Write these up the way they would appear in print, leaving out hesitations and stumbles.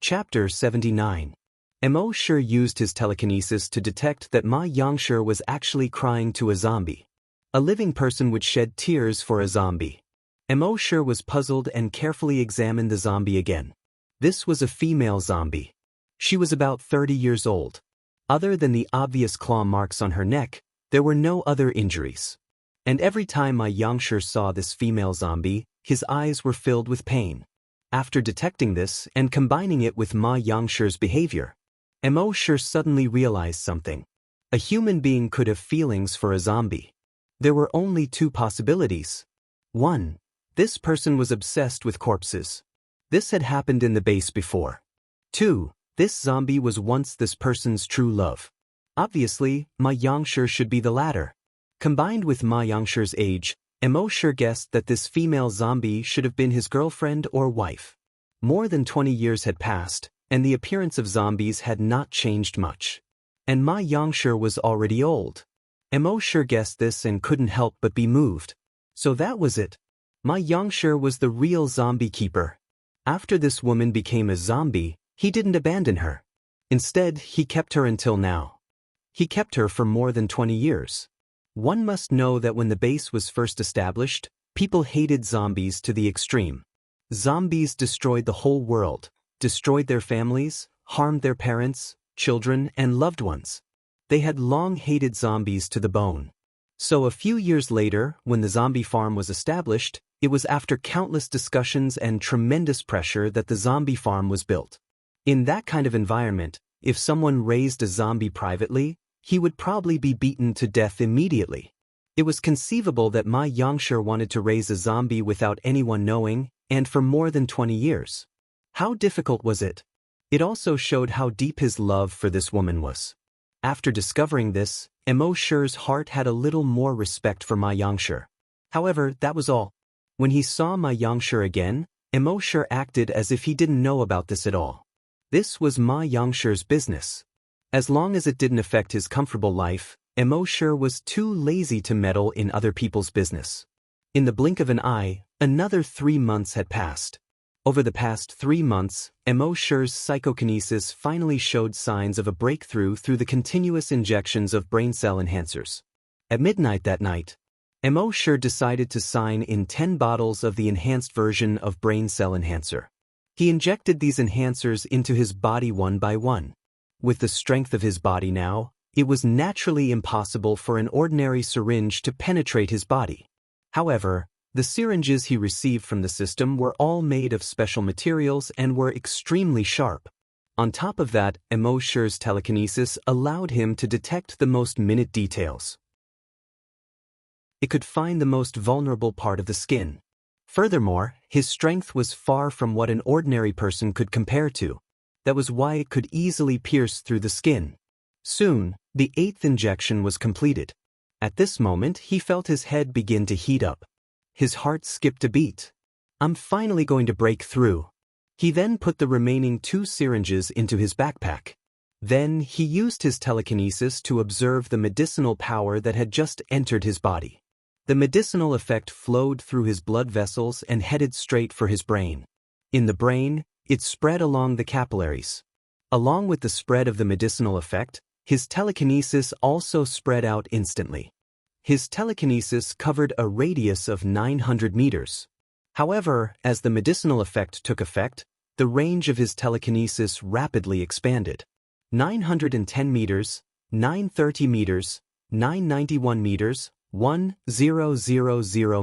Chapter 79. Mo Shi used his telekinesis to detect that Ma Yangshi was actually crying to a zombie. A living person would shed tears for a zombie. Mo Shi was puzzled and carefully examined the zombie again. This was a female zombie. She was about 30 years old. Other than the obvious claw marks on her neck, there were no other injuries. And every time Ma Yangshi saw this female zombie, his eyes were filled with pain. After detecting this and combining it with Ma Yangshi's behavior, Mo Shi suddenly realized something. A human being could have feelings for a zombie. There were only two possibilities. 1. This person was obsessed with corpses. This had happened in the base before. 2. This zombie was once this person's true love. Obviously, Ma Yangshi should be the latter. Combined with Ma Yangshi's age, Mo Shi guessed that this female zombie should have been his girlfriend or wife. More than 20 years had passed, and the appearance of zombies had not changed much. And Ma Yangshi was already old. Mo Shi guessed this and couldn't help but be moved. So that was it. Ma Yangshi was the real zombie keeper. After this woman became a zombie, he didn't abandon her. Instead, he kept her until now. He kept her for more than 20 years. One must know that when the base was first established, people hated zombies to the extreme. Zombies destroyed the whole world, destroyed their families, harmed their parents, children, and loved ones. They had long hated zombies to the bone. So a few years later, when the zombie farm was established, it was after countless discussions and tremendous pressure that the zombie farm was built. In that kind of environment, if someone raised a zombie privately, he would probably be beaten to death immediately. It was conceivable that Ma Yangshi wanted to raise a zombie without anyone knowing, and for more than 20 years. How difficult was it? It also showed how deep his love for this woman was. After discovering this, Mo Shi's heart had a little more respect for Ma Yangshi. However, that was all. When he saw Ma Yangshi again, Mo Shi acted as if he didn't know about this at all. This was Ma Yangshi's business. As long as it didn't affect his comfortable life, Mo Shi was too lazy to meddle in other people's business. In the blink of an eye, another 3 months had passed. Over the past 3 months, Mo Shi's psychokinesis finally showed signs of a breakthrough through the continuous injections of brain cell enhancers. At midnight that night, Mo Shi decided to sign in 10 bottles of the enhanced version of brain cell enhancer. He injected these enhancers into his body one by one. With the strength of his body now, it was naturally impossible for an ordinary syringe to penetrate his body. However, the syringes he received from the system were all made of special materials and were extremely sharp. On top of that, Mo Shi's telekinesis allowed him to detect the most minute details. It could find the most vulnerable part of the skin. Furthermore, his strength was far from what an ordinary person could compare to. That was why it could easily pierce through the skin. Soon, the 8th injection was completed. At this moment, he felt his head begin to heat up. His heart skipped a beat. I'm finally going to break through. He then put the remaining 2 syringes into his backpack. Then, he used his telekinesis to observe the medicinal power that had just entered his body. The medicinal effect flowed through his blood vessels and headed straight for his brain. In the brain, it spread along the capillaries. Along with the spread of the medicinal effect, his telekinesis also spread out instantly. His telekinesis covered a radius of 900 meters. However, as the medicinal effect took effect, the range of his telekinesis rapidly expanded. 910 meters, 930 meters, 991 meters, 1000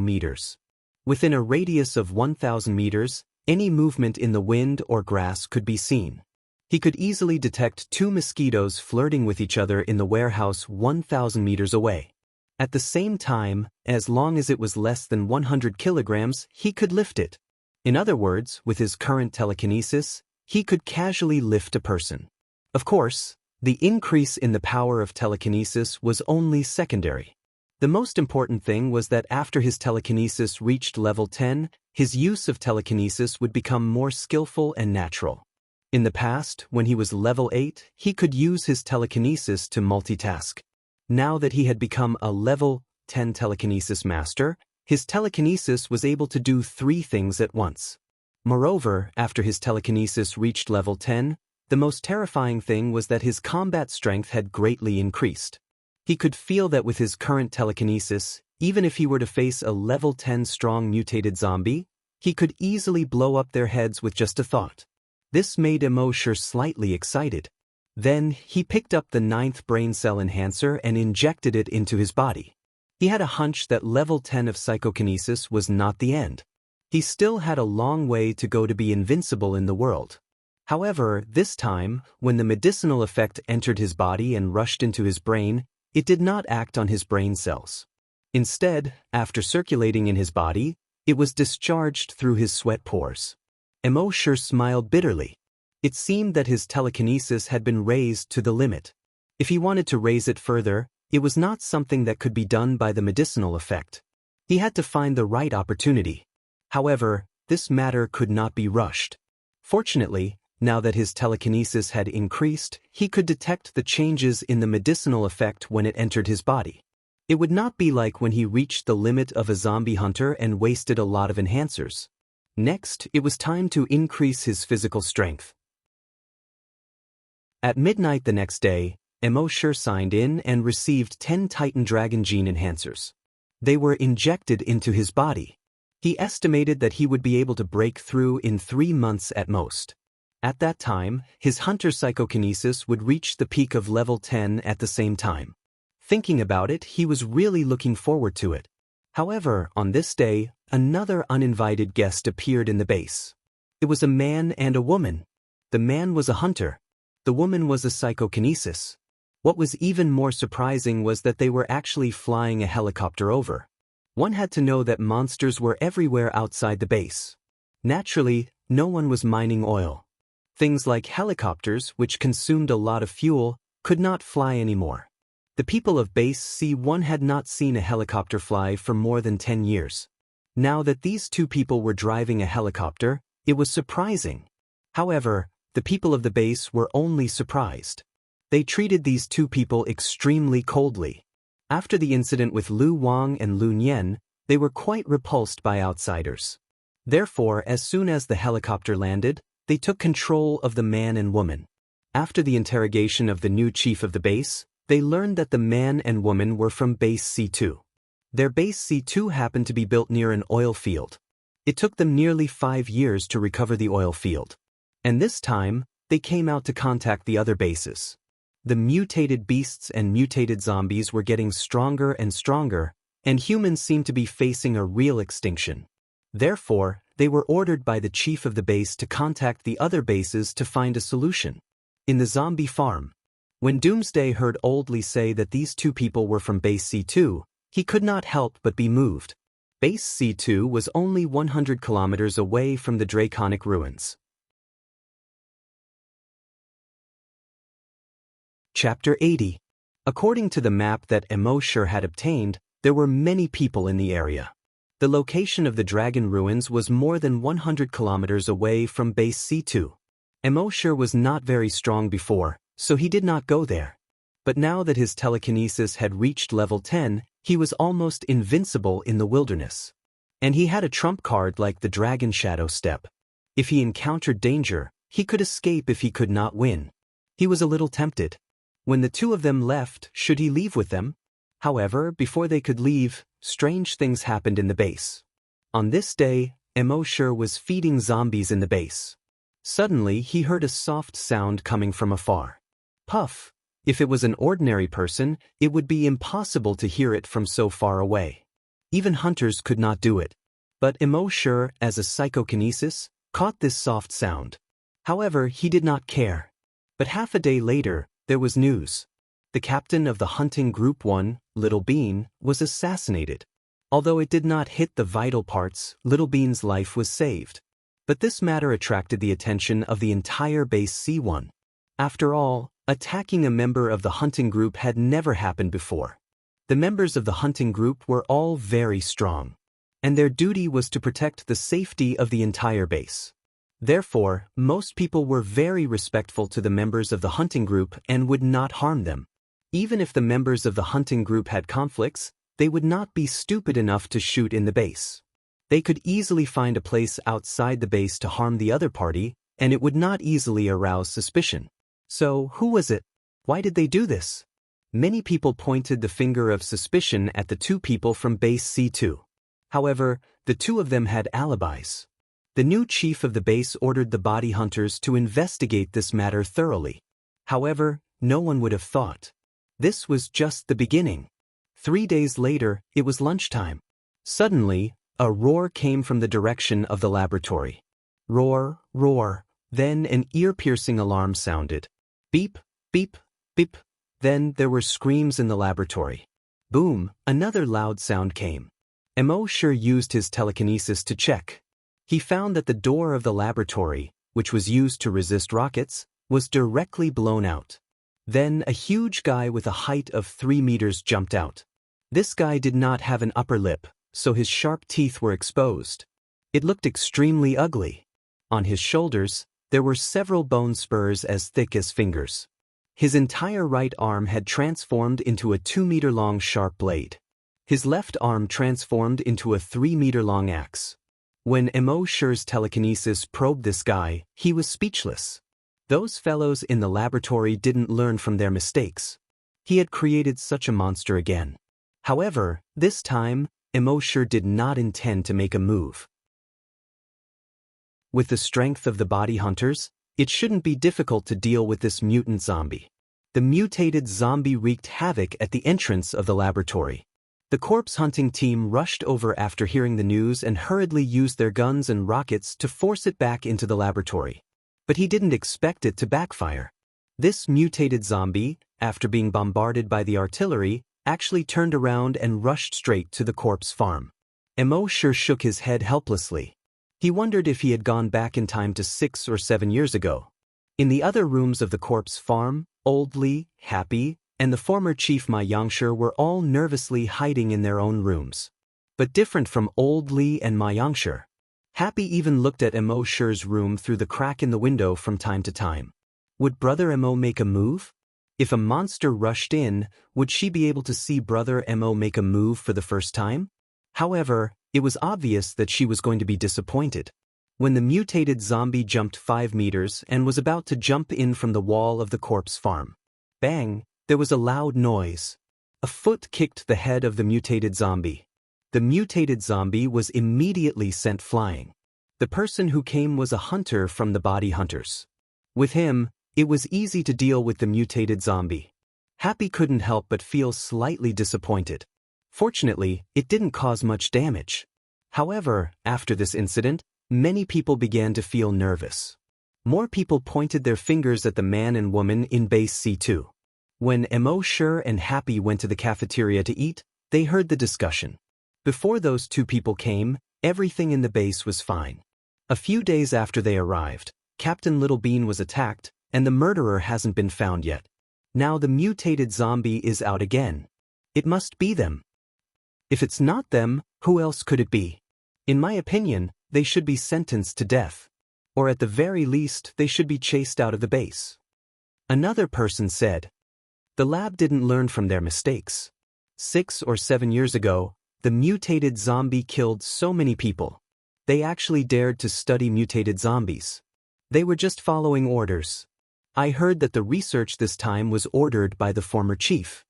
meters. Within a radius of 1,000 meters, any movement in the wind or grass could be seen. He could easily detect 2 mosquitoes flirting with each other in the warehouse 1,000 meters away. At the same time, as long as it was less than 100 kilograms, he could lift it. In other words, with his current telekinesis, he could casually lift a person. Of course, the increase in the power of telekinesis was only secondary. The most important thing was that after his telekinesis reached level 10, his use of telekinesis would become more skillful and natural. In the past, when he was level 8, he could use his telekinesis to multitask. Now that he had become a level 10 telekinesis master, his telekinesis was able to do 3 things at once. Moreover, after his telekinesis reached level 10, the most terrifying thing was that his combat strength had greatly increased. He could feel that with his current telekinesis, even if he were to face a level 10 strong mutated zombie, he could easily blow up their heads with just a thought. This made emosure slightly excited. Then, he picked up the 9th brain cell enhancer and injected it into his body. He had a hunch that level 10 of psychokinesis was not the end. He still had a long way to go to be invincible in the world. However, this time, when the medicinal effect entered his body and rushed into his brain, it did not act on his brain cells. Instead, after circulating in his body, it was discharged through his sweat pores. Emosure smiled bitterly. It seemed that his telekinesis had been raised to the limit. If he wanted to raise it further, it was not something that could be done by the medicinal effect. He had to find the right opportunity. However, this matter could not be rushed. Fortunately, now that his telekinesis had increased, he could detect the changes in the medicinal effect when it entered his body. It would not be like when he reached the limit of a zombie hunter and wasted a lot of enhancers. Next, it was time to increase his physical strength. At midnight the next day, Emosure signed in and received 10 Titan Dragon Gene enhancers. They were injected into his body. He estimated that he would be able to break through in 3 months at most. At that time, his hunter psychokinesis would reach the peak of level 10 at the same time. Thinking about it, he was really looking forward to it. However, on this day, another uninvited guest appeared in the base. It was a man and a woman. The man was a hunter. The woman was a psychokinesis. What was even more surprising was that they were actually flying a helicopter over. One had to know that monsters were everywhere outside the base. Naturally, no one was mining oil. Things like helicopters, which consumed a lot of fuel, could not fly anymore. The people of Base C1 had not seen a helicopter fly for more than 10 years. Now that these two people were driving a helicopter, it was surprising. However, the people of the base were only surprised. They treated these two people extremely coldly. After the incident with Lu Wang and Lu Nian, they were quite repulsed by outsiders. Therefore, as soon as the helicopter landed, they took control of the man and woman. After the interrogation of the new chief of the base, they learned that the man and woman were from Base C2. Their Base C2 happened to be built near an oil field. It took them nearly 5 years to recover the oil field. And this time, they came out to contact the other bases. The mutated beasts and mutated zombies were getting stronger and stronger, and humans seemed to be facing a real extinction. Therefore, they were ordered by the chief of the base to contact the other bases to find a solution. In the zombie farm, when Doomsday heard Oldly say that these two people were from Base C2, he could not help but be moved. Base C2 was only 100 kilometers away from the Draconic ruins. Chapter 80. According to the map that Emosure had obtained, there were many people in the area. The location of the dragon ruins was more than 100 kilometers away from Base C2. Emosure was not very strong before, so he did not go there. But now that his telekinesis had reached level 10, he was almost invincible in the wilderness. And he had a trump card like the Dragon Shadow Step. If he encountered danger, he could escape if he could not win. He was a little tempted. When the two of them left, should he leave with them? However, before they could leave, strange things happened in the base. On this day, Emosure was feeding zombies in the base. Suddenly, he heard a soft sound coming from afar. Puff! If it was an ordinary person, it would be impossible to hear it from so far away. Even hunters could not do it. But Emosure, as a psychokinesis, caught this soft sound. However, he did not care. But half a day later, there was news. The captain of the hunting Group 1, Little Bean, was assassinated. Although it did not hit the vital parts, Little Bean's life was saved. But this matter attracted the attention of the entire Base C1. After all, attacking a member of the hunting group had never happened before. The members of the hunting group were all very strong, and their duty was to protect the safety of the entire base. Therefore, most people were very respectful to the members of the hunting group and would not harm them. Even if the members of the hunting group had conflicts, they would not be stupid enough to shoot in the base. They could easily find a place outside the base to harm the other party, and it would not easily arouse suspicion. So, who was it? Why did they do this? Many people pointed the finger of suspicion at the two people from base C2. However, the two of them had alibis. The new chief of the base ordered the body hunters to investigate this matter thoroughly. However, no one would have thought. This was just the beginning. 3 days later, it was lunchtime. Suddenly, a roar came from the direction of the laboratory. Roar, roar. Then an ear-piercing alarm sounded. Beep, beep, beep. Then there were screams in the laboratory. Boom, another loud sound came. Mo sure used his telekinesis to check. He found that the door of the laboratory, which was used to resist rockets, was directly blown out. Then a huge guy with a height of 3 meters jumped out. This guy did not have an upper lip, so his sharp teeth were exposed. It looked extremely ugly. On his shoulders, there were several bone spurs as thick as fingers. His entire right arm had transformed into a 2-meter-long sharp blade. His left arm transformed into a 3-meter-long axe. When Mo Sher's telekinesis probed this guy, he was speechless. Those fellows in the laboratory didn't learn from their mistakes. He had created such a monster again. However, this time, Mo Sher did not intend to make a move. With the strength of the body hunters, it shouldn't be difficult to deal with this mutant zombie. The mutated zombie wreaked havoc at the entrance of the laboratory. The corpse hunting team rushed over after hearing the news and hurriedly used their guns and rockets to force it back into the laboratory. But he didn't expect it to backfire. This mutated zombie, after being bombarded by the artillery, actually turned around and rushed straight to the corpse farm. Mo Sher shook his head helplessly. He wondered if he had gone back in time to 6 or 7 years ago. In the other rooms of the corpse farm, Old Lee, Happy, and the former chief Ma Yangsher were all nervously hiding in their own rooms. But different from Old Lee and Ma Yangsher, Happy even looked at Mo Sher's room through the crack in the window from time to time. Would Brother Mo make a move? If a monster rushed in, would she be able to see Brother Mo make a move for the first time? However, it was obvious that she was going to be disappointed. When the mutated zombie jumped 5 meters and was about to jump in from the wall of the corpse farm. Bang! There was a loud noise. A foot kicked the head of the mutated zombie. The mutated zombie was immediately sent flying. The person who came was a hunter from the body hunters. With him, it was easy to deal with the mutated zombie. Happy couldn't help but feel slightly disappointed. Fortunately, it didn't cause much damage. However, after this incident, many people began to feel nervous. More people pointed their fingers at the man and woman in base C2. When Mo Sher and Happy went to the cafeteria to eat, they heard the discussion. Before those two people came, everything in the base was fine. A few days after they arrived, Captain Little Bean was attacked, and the murderer hasn't been found yet. Now the mutated zombie is out again. It must be them. If it's not them, who else could it be? In my opinion, they should be sentenced to death. Or at the very least, they should be chased out of the base. Another person said, the lab didn't learn from their mistakes. 6 or 7 years ago, the mutated zombie killed so many people. They actually dared to study mutated zombies. They were just following orders. I heard that the research this time was ordered by the former chief.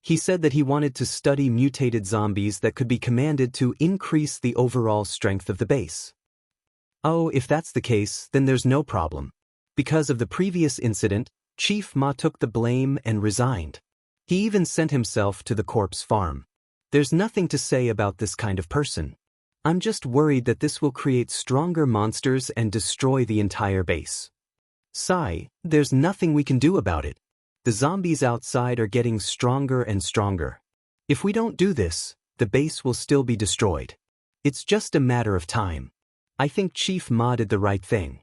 He said that he wanted to study mutated zombies that could be commanded to increase the overall strength of the base. Oh, if that's the case, then there's no problem. Because of the previous incident, Chief Ma took the blame and resigned. He even sent himself to the corpse farm. There's nothing to say about this kind of person. I'm just worried that this will create stronger monsters and destroy the entire base. Sigh, there's nothing we can do about it. The zombies outside are getting stronger and stronger. If we don't do this, the base will still be destroyed. It's just a matter of time. I think Chief Ma did the right thing.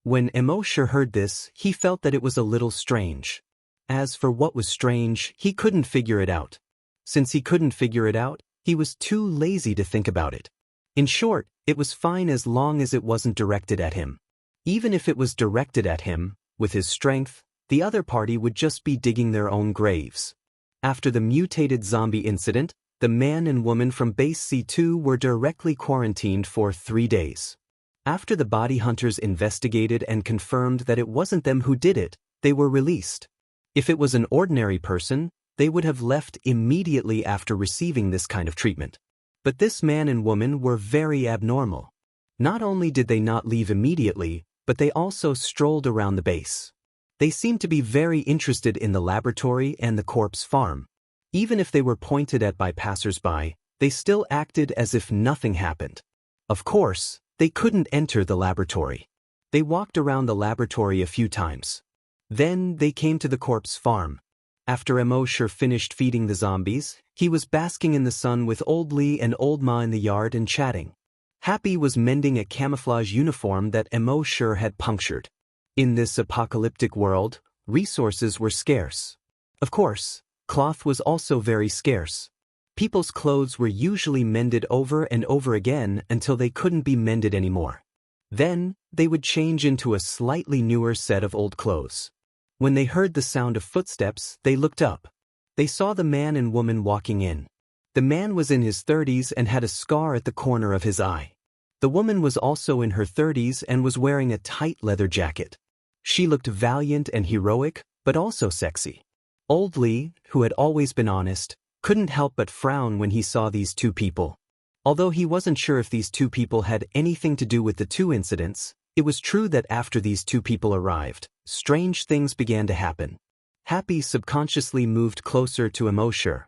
When Mo Sher heard this, he felt that it was a little strange. As for what was strange, he couldn't figure it out. Since he couldn't figure it out, he was too lazy to think about it. In short, it was fine as long as it wasn't directed at him. Even if it was directed at him, with his strength, the other party would just be digging their own graves. After the mutated zombie incident, The man and woman from Base C2 were directly quarantined for 3 days. After the body hunters investigated and confirmed that it wasn't them who did it, they were released. If it was an ordinary person, they would have left immediately after receiving this kind of treatment. But this man and woman were very abnormal. Not only did they not leave immediately, but they also strolled around the base. They seemed to be very interested in the laboratory and the corpse farm. Even if they were pointed at by passers-by, they still acted as if nothing happened. Of course, they couldn't enter the laboratory. They walked around the laboratory a few times. Then they came to the corpse farm. After Emosher finished feeding the zombies, he was basking in the sun with Old Lee and Old Ma in the yard and chatting. Happy was mending a camouflage uniform that Emosher had punctured. In this apocalyptic world, resources were scarce. Of course, cloth was also very scarce. People's clothes were usually mended over and over again until they couldn't be mended anymore. Then, they would change into a slightly newer set of old clothes. When they heard the sound of footsteps, they looked up. They saw the man and woman walking in. The man was in his 30s and had a scar at the corner of his eye. The woman was also in her 30s and was wearing a tight leather jacket. She looked valiant and heroic, but also sexy. Old Lee, who had always been honest, couldn't help but frown when he saw these two people. Although he wasn't sure if these two people had anything to do with the two incidents, it was true that after these two people arrived, strange things began to happen. Happy subconsciously moved closer to Emosher.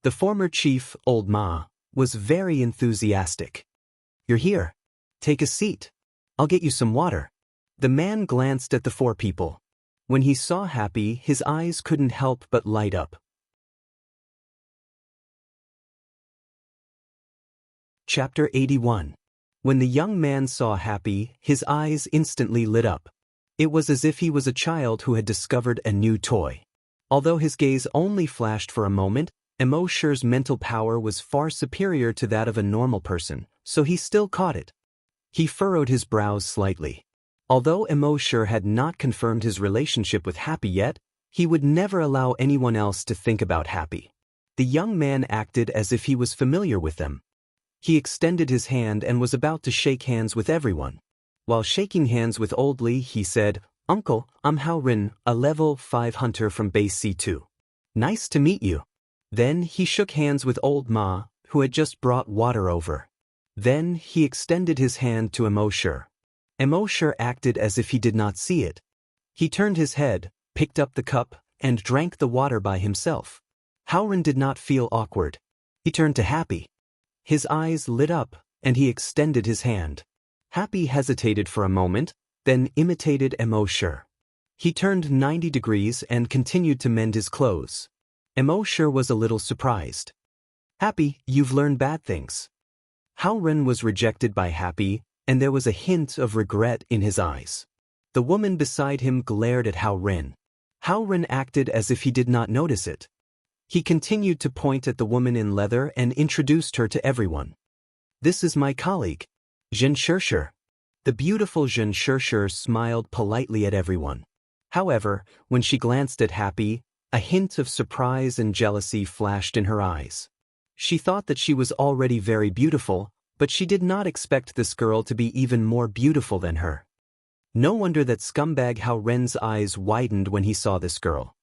The former chief, Old Ma, was very enthusiastic. "You're here. Take a seat. I'll get you some water." The man glanced at the four people. When he saw Happy, his eyes couldn't help but light up. Chapter 81. When the young man saw Happy, his eyes instantly lit up. It was as if he was a child who had discovered a new toy. Although his gaze only flashed for a moment, Emosher's mental power was far superior to that of a normal person, so he still caught it. He furrowed his brows slightly. Although Emosher had not confirmed his relationship with Happy yet, he would never allow anyone else to think about Happy. The young man acted as if he was familiar with them. He extended his hand and was about to shake hands with everyone. While shaking hands with Old Lee, he said, "Uncle, I'm Hao Rin, a level 5 hunter from Base C2. Nice to meet you." Then he shook hands with Old Ma, who had just brought water over. Then he extended his hand to Emosher. Emosher acted as if he did not see it. He turned his head, picked up the cup, and drank the water by himself. Hao Rin did not feel awkward. He turned to Happy. His eyes lit up, and he extended his hand. Happy hesitated for a moment, then imitated Emosher. He turned 90 degrees and continued to mend his clothes. Emosher was a little surprised. "Happy, you've learned bad things." Hao Rin was rejected by Happy, and there was a hint of regret in his eyes. The woman beside him glared at Hao Rin. Hao Rin acted as if he did not notice it. He continued to point at the woman in leather and introduced her to everyone. "This is my colleague, Zhen Shirshir." The beautiful Zhen Shirshir smiled politely at everyone. However, when she glanced at Happy, a hint of surprise and jealousy flashed in her eyes. She thought that she was already very beautiful, but she did not expect this girl to be even more beautiful than her. No wonder that scumbag Hao Ren's eyes widened when he saw this girl.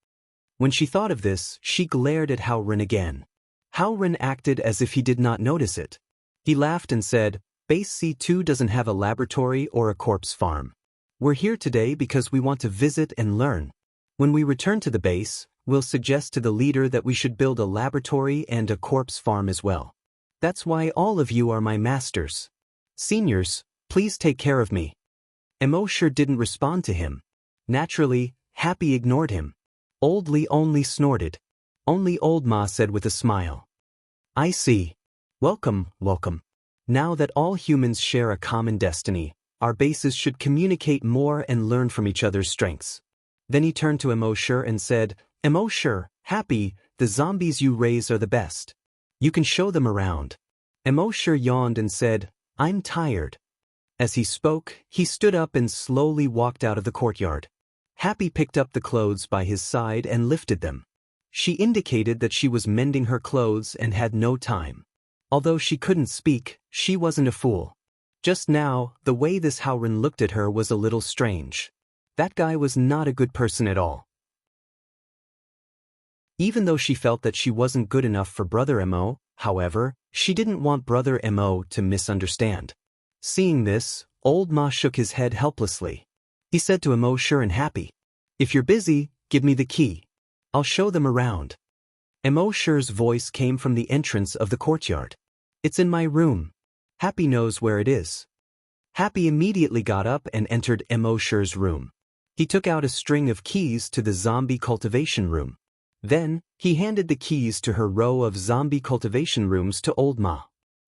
When she thought of this, she glared at Hao Ren again. Hao Ren acted as if he did not notice it. He laughed and said, "Base C2 doesn't have a laboratory or a corpse farm. We're here today because we want to visit and learn. When we return to the base, we'll suggest to the leader that we should build a laboratory and a corpse farm as well. That's why all of you are my masters. Seniors, please take care of me." Emosher didn't respond to him. Naturally, Happy ignored him. Old Lee only snorted. Only Old Ma said with a smile, "I see. Welcome, welcome. Now that all humans share a common destiny, our bases should communicate more and learn from each other's strengths." Then he turned to Emosher and said, "Emosher, Happy, the zombies you raise are the best. You can show them around." Emosher yawned and said, "I'm tired." As he spoke, he stood up and slowly walked out of the courtyard. Happy picked up the clothes by his side and lifted them. She indicated that she was mending her clothes and had no time. Although she couldn't speak, she wasn't a fool. Just now, the way this Howren looked at her was a little strange. That guy was not a good person at all. Even though she felt that she wasn't good enough for Brother Mo, however, she didn't want Brother Mo to misunderstand. Seeing this, Old Ma shook his head helplessly. He said to Mo sure and happy, "If you're busy, give me the key. I'll show them around." Mo Sure's voice came from the entrance of the courtyard. "It's in my room. Happy knows where it is." Happy immediately got up and entered Mo Sure's room. He took out a string of keys to the zombie cultivation room. Then, he handed the keys to her row of zombie cultivation rooms to Old Ma.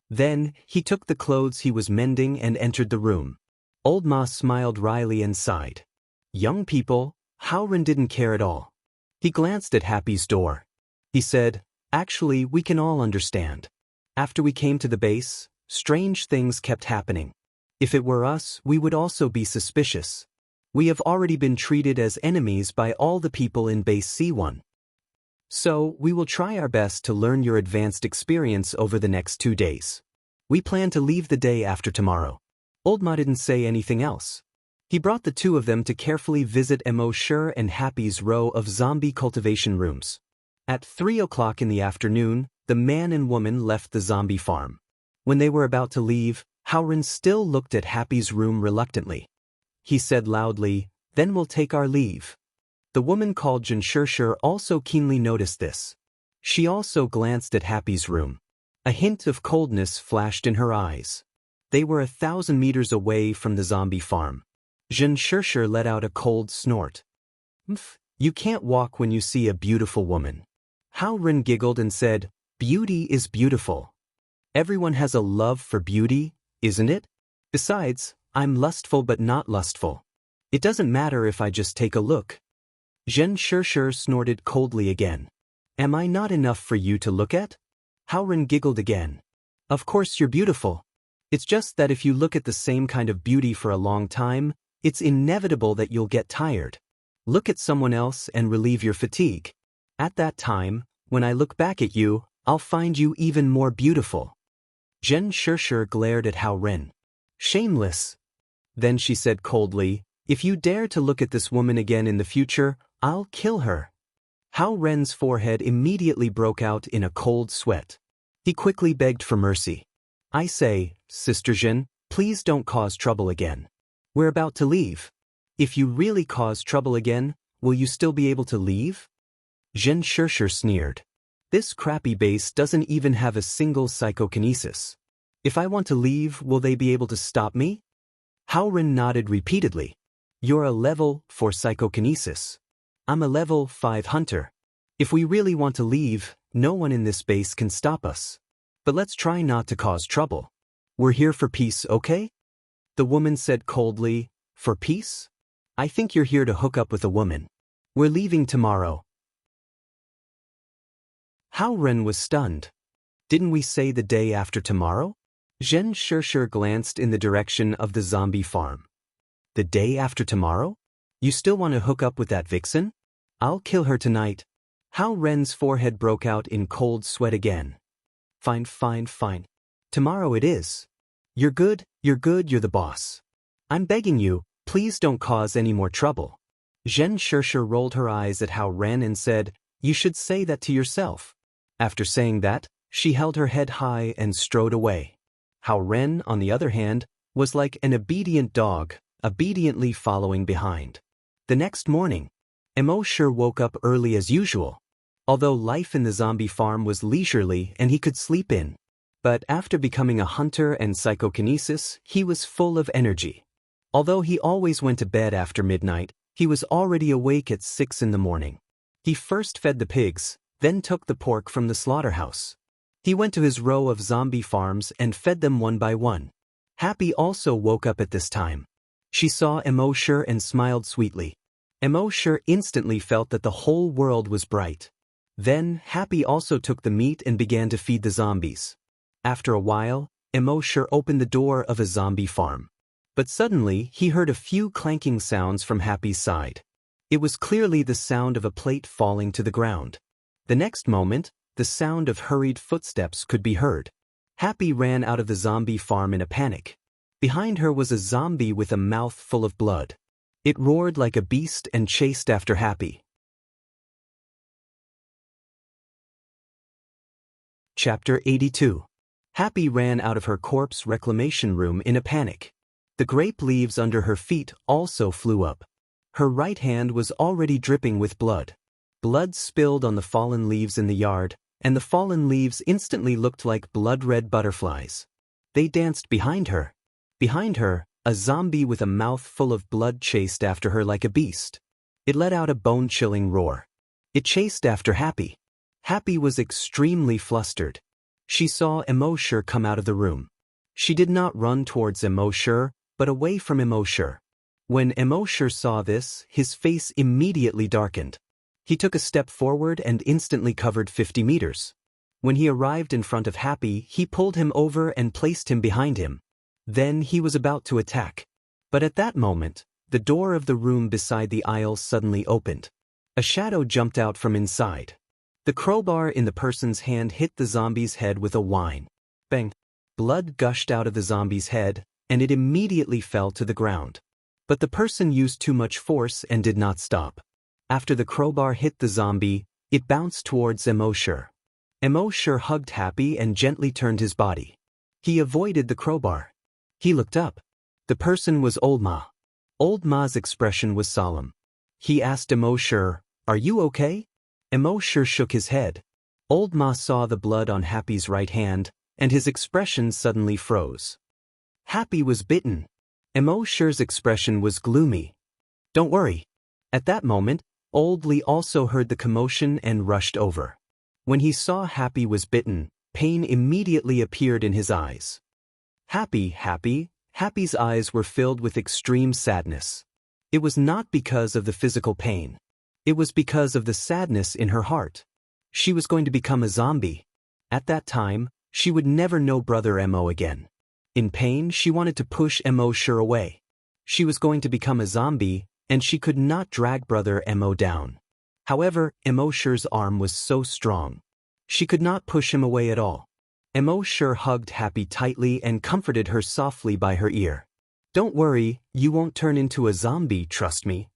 Then, he took the clothes he was mending and entered the room. Old Ma smiled wryly and sighed. Young people, Howren didn't care at all. He glanced at Happy's door. He said, "Actually, we can all understand. After we came to the base, strange things kept happening. If it were us, we would also be suspicious. We have already been treated as enemies by all the people in Base C1. So, we will try our best to learn your advanced experience over the next 2 days. We plan to leave the day after tomorrow." Old Ma didn't say anything else. He brought the two of them to carefully visit Mo Sure and Happy's row of zombie cultivation rooms. At 3 o'clock in the afternoon, the man and woman left the zombie farm. When they were about to leave, Howren still looked at Happy's room reluctantly. He said loudly, "Then we'll take our leave." The woman called Jinshirshir also keenly noticed this. She also glanced at Happy's room. A hint of coldness flashed in her eyes. They were 1,000 meters away from the zombie farm. Jinshirshir let out a cold snort. "Mph, you can't walk when you see a beautiful woman." Howren giggled and said, "Beauty is beautiful. Everyone has a love for beauty, isn't it? Besides, I'm lustful but not lustful. It doesn't matter if I just take a look." Jinshirshir snorted coldly again. "Am I not enough for you to look at?" Howren giggled again. "Of course you're beautiful. It's just that if you look at the same kind of beauty for a long time, it's inevitable that you'll get tired. Look at someone else and relieve your fatigue. At that time, when I look back at you, I'll find you even more beautiful." Jinshirshir glared at Howren. "Shameless." Then she said coldly, "If you dare to look at this woman again in the future, I'll kill her." Howren's forehead immediately broke out in a cold sweat. He quickly begged for mercy. "I say, Sister Jin, please don't cause trouble again. We're about to leave. If you really cause trouble again, will you still be able to leave?" Jinshirshir sneered. "This crappy base doesn't even have a single psychokinesis. If I want to leave, will they be able to stop me?" Howren nodded repeatedly. "You're a level 4 psychokinesis. I'm a level 5 hunter. If we really want to leave, no one in this base can stop us. But let's try not to cause trouble. We're here for peace, okay?" The woman said coldly, "For peace? I think you're here to hook up with a woman. We're leaving tomorrow." Howren was stunned. "Didn't we say the day after tomorrow?" Jinshirshir glanced in the direction of the zombie farm. "The day after tomorrow? You still want to hook up with that vixen? I'll kill her tonight." Howren's forehead broke out in cold sweat again. Fine. Tomorrow it is. You're good, you're the boss. I'm begging you, please don't cause any more trouble." Jinshirshir rolled her eyes at Howren and said, "You should say that to yourself." After saying that, she held her head high and strode away. Howren, on the other hand, was like an obedient dog, obediently following behind. The next morning, Mo Sure woke up early as usual. Although life in the zombie farm was leisurely and he could sleep in. But after becoming a hunter and psychokinesis, he was full of energy. Although he always went to bed after midnight, he was already awake at 6 in the morning. He first fed the pigs, then took the pork from the slaughterhouse. He went to his row of zombie farms and fed them one by one. Happy also woke up at this time. She saw Mo Sure and smiled sweetly. Mo Sure instantly felt that the whole world was bright. Then, Happy also took the meat and began to feed the zombies. After a while, Mo Sure opened the door of a zombie farm. But suddenly, he heard a few clanking sounds from Happy's side. It was clearly the sound of a plate falling to the ground. The next moment, the sound of hurried footsteps could be heard. Happy ran out of the zombie farm in a panic. Behind her was a zombie with a mouth full of blood. It roared like a beast and chased after Happy. Chapter 82. Happy ran out of her corpse reclamation room in a panic. The grape leaves under her feet also flew up. Her right hand was already dripping with blood. Blood spilled on the fallen leaves in the yard, and the fallen leaves instantly looked like blood-red butterflies. They danced behind her. Behind her, a zombie with a mouth full of blood chased after her like a beast. It let out a bone-chilling roar. It chased after Happy. Happy was extremely flustered. She saw embark come out of the room. She did not run towards embark, but away from embark. When embark saw this, his face immediately darkened. He took a step forward and instantly covered 50 meters. When he arrived in front of Happy, he pulled him over and placed him behind him. Then he was about to attack. But at that moment, the door of the room beside the aisle suddenly opened. A shadow jumped out from inside. The crowbar in the person's hand hit the zombie's head with a whine. Bang! Blood gushed out of the zombie's head, and it immediately fell to the ground. But the person used too much force and did not stop. After the crowbar hit the zombie, it bounced towards embark. Embark hugged Happy and gently turned his body. He avoided the crowbar. He looked up. The person was Old Ma. Old Ma's expression was solemn. He asked embark, "Are you okay?" Embark shook his head. Old Ma saw the blood on Happy's right hand, and his expression suddenly froze. Happy was bitten. Embark's expression was gloomy. "Don't worry." At that moment, Old Lee also heard the commotion and rushed over. When he saw Happy was bitten, pain immediately appeared in his eyes. Happy's eyes were filled with extreme sadness. It was not because of the physical pain. It was because of the sadness in her heart. She was going to become a zombie. At that time, she would never know Brother Mo again. In pain, she wanted to push embark away. She was going to become a zombie, and she could not drag Brother Mo down. However, embark's arm was so strong. She could not push him away at all. Embark hugged Happy tightly and comforted her softly by her ear. "Don't worry, you won't turn into a zombie, trust me."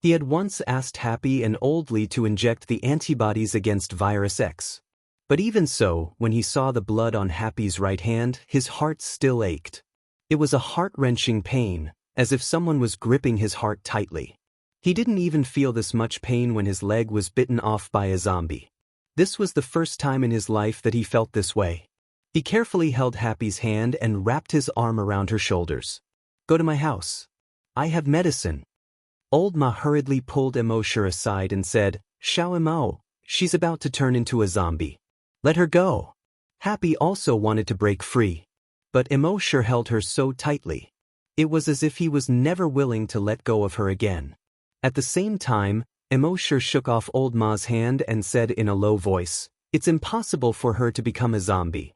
He had once asked Happy and Old Lee to inject the antibodies against Virus X. But even so, when he saw the blood on Happy's right hand, his heart still ached. It was a heart-wrenching pain, as if someone was gripping his heart tightly. He didn't even feel this much pain when his leg was bitten off by a zombie. This was the first time in his life that he felt this way. He carefully held Happy's hand and wrapped his arm around her shoulders. "Go to my house. I have medicine." Old Ma hurriedly pulled embark aside and said, "Xiao Mo, she's about to turn into a zombie. Let her go." Happy also wanted to break free. But embark held her so tightly. It was as if he was never willing to let go of her again. At the same time, embark shook off Old Ma's hand and said in a low voice, "It's impossible for her to become a zombie.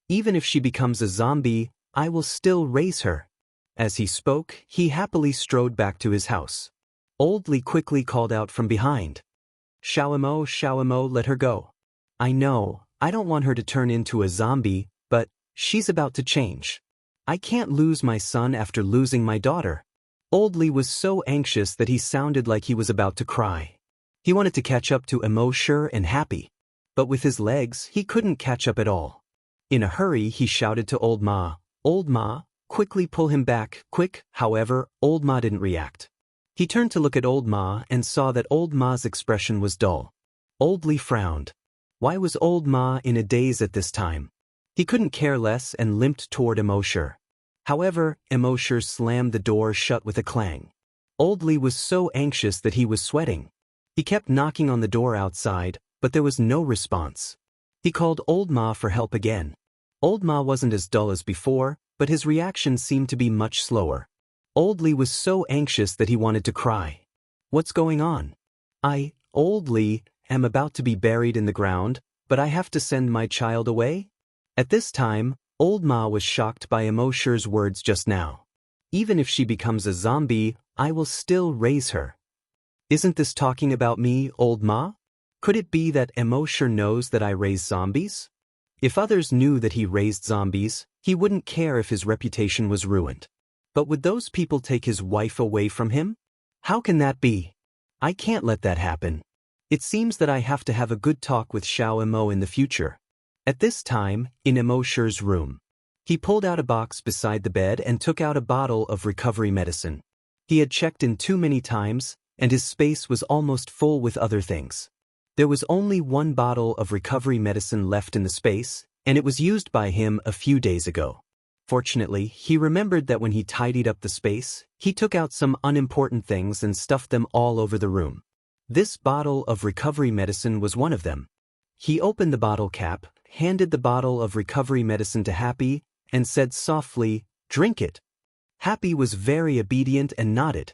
Even if she becomes a zombie, I will still raise her." As he spoke, he happily strode back to his house. Old Lee quickly called out from behind, Xiao Mo, let her go. I know, I don't want her to turn into a zombie, but she's about to change. I can't lose my son after losing my daughter." Old Lee was so anxious that he sounded like he was about to cry. He wanted to catch up to embark and Happy. But with his legs, he couldn't catch up at all. In a hurry, he shouted to Old Ma, "Old Ma, quickly pull him back, quick." However, Old Ma didn't react. He turned to look at Old Ma and saw that Old Ma's expression was dull. Old Lee frowned. Why was Old Ma in a daze at this time? He couldn't care less and limped toward embark. However, embark slammed the door shut with a clang. Old Lee was so anxious that he was sweating. He kept knocking on the door outside, but there was no response. He called Old Ma for help again. Old Ma wasn't as dull as before, but his reaction seemed to be much slower. Old Lee was so anxious that he wanted to cry. "What's going on?" Old Lee, am about to be buried in the ground, but I have to send my child away?" At this time, Old Ma was shocked by embark's words just now. "Even if she becomes a zombie, I will still raise her." Isn't this talking about me, old Ma? Could it be that Emo sure knows that I raise zombies? If others knew that he raised zombies, he wouldn't care if his reputation was ruined. But would those people take his wife away from him? How can that be? I can't let that happen. It seems that I have to have a good talk with Xiao Emo in the future. At this time, in Emo Shi's room, he pulled out a box beside the bed and took out a bottle of recovery medicine. He had checked in too many times, and his space was almost full with other things. There was only one bottle of recovery medicine left in the space, and it was used by him a few days ago. Fortunately, he remembered that when he tidied up the space, he took out some unimportant things and stuffed them all over the room. This bottle of recovery medicine was one of them. He opened the bottle cap, handed the bottle of recovery medicine to Happy, and said softly, "Drink it." Happy was very obedient and nodded.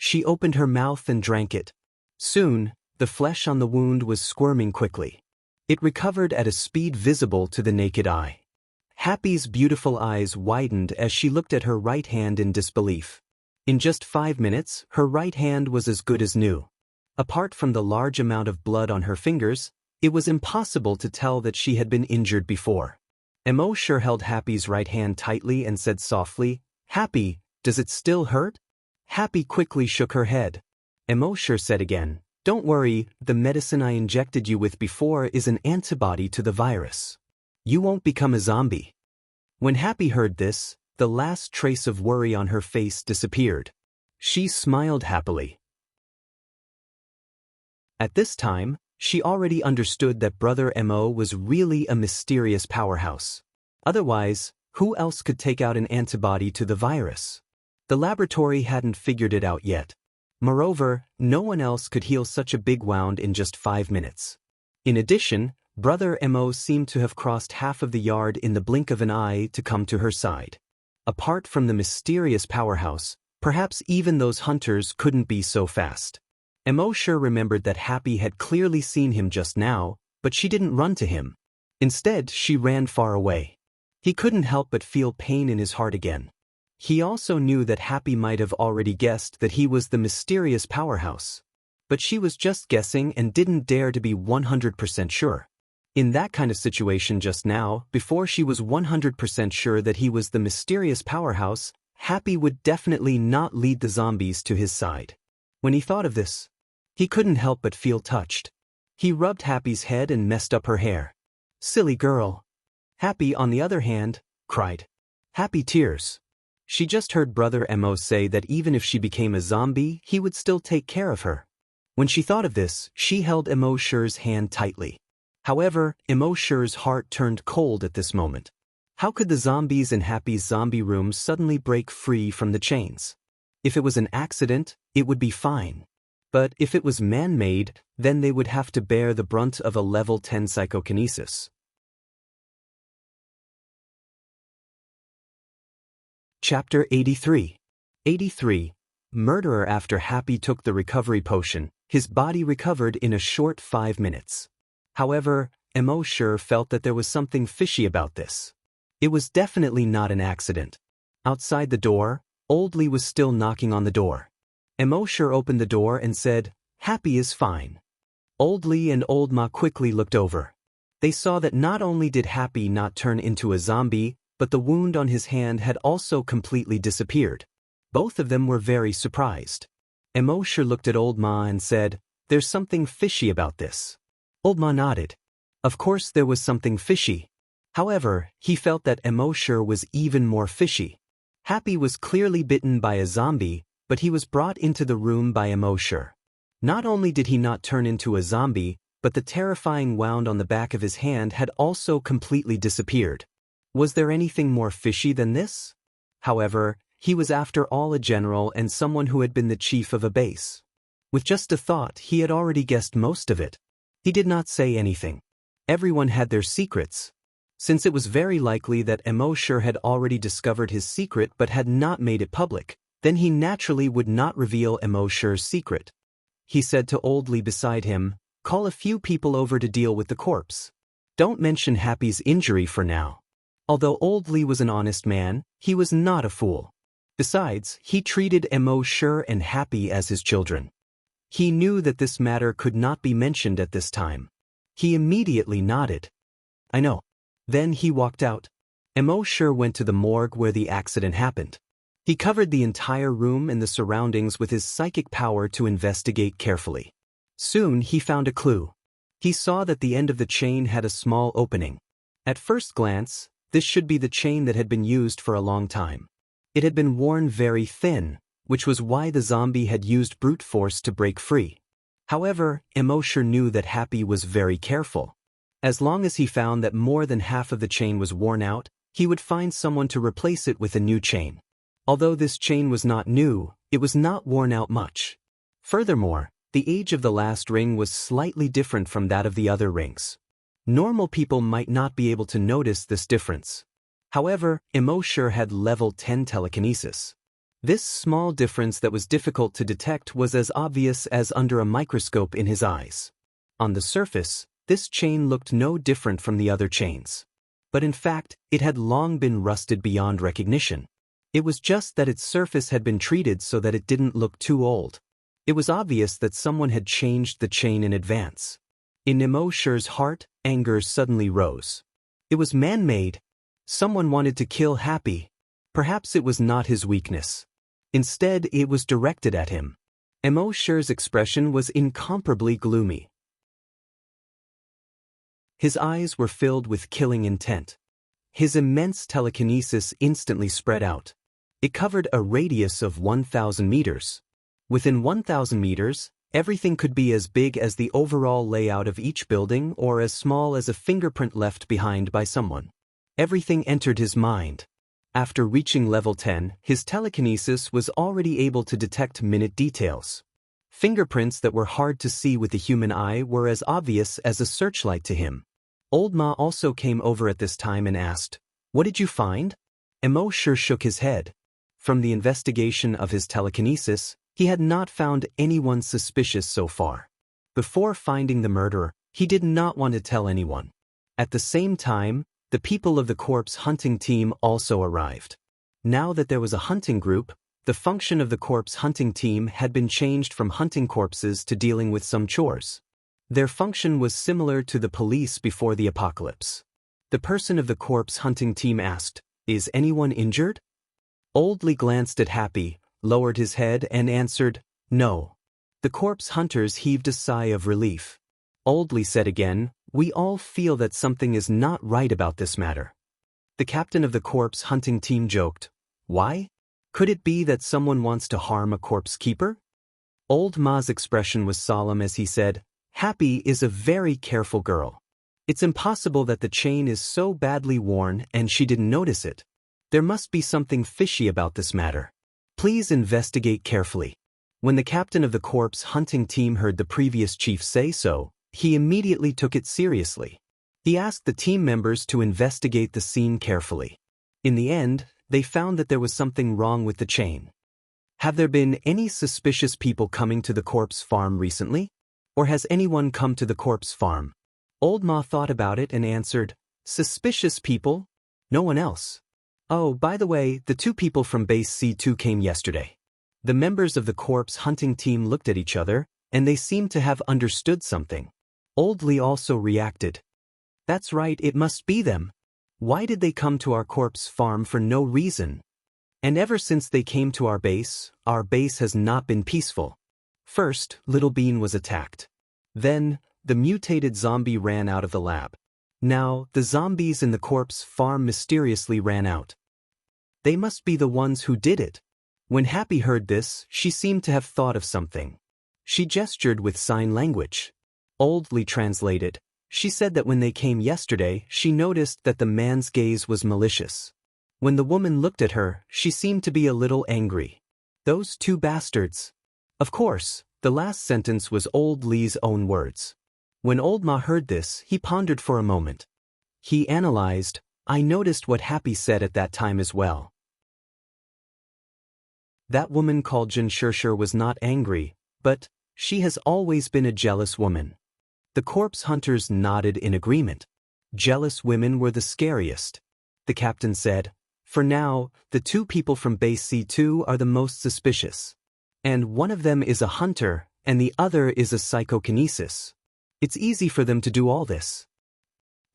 She opened her mouth and drank it. Soon, the flesh on the wound was squirming quickly. It recovered at a speed visible to the naked eye. Happy's beautiful eyes widened as she looked at her right hand in disbelief. In just 5 minutes, her right hand was as good as new. Apart from the large amount of blood on her fingers, it was impossible to tell that she had been injured before. Emo sure held Happy's right hand tightly and said softly, "Happy, does it still hurt?" Happy quickly shook her head. Emo sure said again, "Don't worry, the medicine I injected you with before is an antibody to the virus. You won't become a zombie." When Happy heard this, the last trace of worry on her face disappeared. She smiled happily. At this time, she already understood that Brother Mo was really a mysterious powerhouse. Otherwise, who else could take out an antibody to the virus? The laboratory hadn't figured it out yet. Moreover, no one else could heal such a big wound in just 5 minutes. In addition, Brother Mo seemed to have crossed half of the yard in the blink of an eye to come to her side. Apart from the mysterious powerhouse, perhaps even those hunters couldn't be so fast. Mo sure remembered that Happy had clearly seen him just now, but she didn't run to him. Instead, she ran far away. He couldn't help but feel pain in his heart again. He also knew that Happy might have already guessed that he was the mysterious powerhouse. But she was just guessing and didn't dare to be 100% sure. In that kind of situation just now, before she was 100% sure that he was the mysterious powerhouse, Happy would definitely not lead the zombies to his side. When he thought of this, he couldn't help but feel touched. He rubbed Happy's head and messed up her hair. "Silly girl." Happy, on the other hand, cried. Happy tears. She just heard Brother Mo say that even if she became a zombie, he would still take care of her. When she thought of this, she held Emo Shure's hand tightly. However, Emo Shure's heart turned cold at this moment. How could the zombies in Happy's zombie room suddenly break free from the chains? If it was an accident, it would be fine. But if it was man-made, then they would have to bear the brunt of a level 10 psychokinesis. Chapter 83. 83. Murderer. After Happy took the recovery potion, his body recovered in a short 5 minutes. However, Emo Shure felt that there was something fishy about this. It was definitely not an accident. Outside the door, Old Lee was still knocking on the door. Emo Shure opened the door and said, "Happy is fine." Old Lee and Old Ma quickly looked over. They saw that not only did Happy not turn into a zombie, but the wound on his hand had also completely disappeared. Both of them were very surprised. Emo Shure looked at Old Ma and said, "There's something fishy about this." Old Ma nodded. Of course there was something fishy. However, he felt that Emo Shure was even more fishy. Happy was clearly bitten by a zombie, but he was brought into the room by Emo Shure. Not only did he not turn into a zombie, but the terrifying wound on the back of his hand had also completely disappeared. Was there anything more fishy than this? However, he was after all a general and someone who had been the chief of a base. With just a thought, he had already guessed most of it. He did not say anything. Everyone had their secrets. Since it was very likely that Emo Shure had already discovered his secret but had not made it public, then he naturally would not reveal Emo Shure's secret. He said to Old Lee beside him, "Call a few people over to deal with the corpse. Don't mention Happy's injury for now." Although Old Lee was an honest man, he was not a fool. Besides, he treated Emo Shure and Happy as his children. He knew that this matter could not be mentioned at this time. He immediately nodded. I know. Then he walked out. Emosure went to the morgue where the accident happened. He covered the entire room and the surroundings with his psychic power to investigate carefully. Soon he found a clue. He saw that the end of the chain had a small opening. At first glance, this should be the chain that had been used for a long time. It had been worn very thin, which was why the zombie had used brute force to break free. However, Emosure knew that Happy was very careful. As long as he found that more than half of the chain was worn out, he would find someone to replace it with a new chain. Although this chain was not new, it was not worn out much. Furthermore, the age of the last ring was slightly different from that of the other rings. Normal people might not be able to notice this difference. However, Emosure had level 10 telekinesis. This small difference that was difficult to detect was as obvious as under a microscope in his eyes. On the surface, this chain looked no different from the other chains. But in fact, it had long been rusted beyond recognition. It was just that its surface had been treated so that it didn't look too old. It was obvious that someone had changed the chain in advance. In Emosure's heart, anger suddenly rose. It was man-made. Someone wanted to kill Happy. Perhaps it was not his weakness. Instead, it was directed at him. Emosure's expression was incomparably gloomy. His eyes were filled with killing intent. His immense telekinesis instantly spread out. It covered a radius of 1,000 meters. Within 1,000 meters, everything could be as big as the overall layout of each building or as small as a fingerprint left behind by someone. Everything entered his mind. After reaching level 10, his telekinesis was already able to detect minute details. Fingerprints that were hard to see with the human eye were as obvious as a searchlight to him. Old Ma also came over at this time and asked, "What did you find?" Emosure shook his head. From the investigation of his telekinesis, he had not found anyone suspicious so far. Before finding the murderer, he did not want to tell anyone. At the same time, the people of the corpse hunting team also arrived. Now that there was a hunting group, the function of the corpse hunting team had been changed from hunting corpses to dealing with some chores. Their function was similar to the police before the apocalypse. The person of the corpse hunting team asked, "Is anyone injured?" Old Lee glanced at Happy, lowered his head and answered, "No." The corpse hunters heaved a sigh of relief. Old Lee said again, "We all feel that something is not right about this matter." The captain of the corpse hunting team joked, "Why? Could it be that someone wants to harm a corpse keeper?" Old Ma's expression was solemn as he said, "Happy is a very careful girl. It's impossible that the chain is so badly worn and she didn't notice it. There must be something fishy about this matter. Please investigate carefully." When the captain of the corpse hunting team heard the previous chief say so, he immediately took it seriously. He asked the team members to investigate the scene carefully. In the end, they found that there was something wrong with the chain. "Have there been any suspicious people coming to the corpse farm recently? Or has anyone come to the corpse farm?" Old Ma thought about it and answered, "Suspicious people? No one else. Oh, by the way, the 2 people from base C2 came yesterday." The members of the corpse hunting team looked at each other, and they seemed to have understood something. Old Lee also reacted. "That's right, it must be them. Why did they come to our corpse farm for no reason? And ever since they came to our base has not been peaceful. First, Little Bean was attacked. Then, the mutated zombie ran out of the lab. Now, the zombies in the corpse farm mysteriously ran out. They must be the ones who did it." When Happy heard this, she seemed to have thought of something. She gestured with sign language. Old Lee translated. She said that when they came yesterday, she noticed that the man's gaze was malicious. When the woman looked at her, she seemed to be a little angry. "Those 2 bastards." Of course, the last sentence was Old Lee's own words. When Old Ma heard this, he pondered for a moment. He analyzed, "I noticed what Happy said at that time as well. That woman called Jin Shirshir was not angry, but she has always been a jealous woman." The corpse hunters nodded in agreement. Jealous women were the scariest. The captain said, "For now, the 2 people from base C2 are the most suspicious. And one of them is a hunter, and the other is a psychokinesis. It's easy for them to do all this.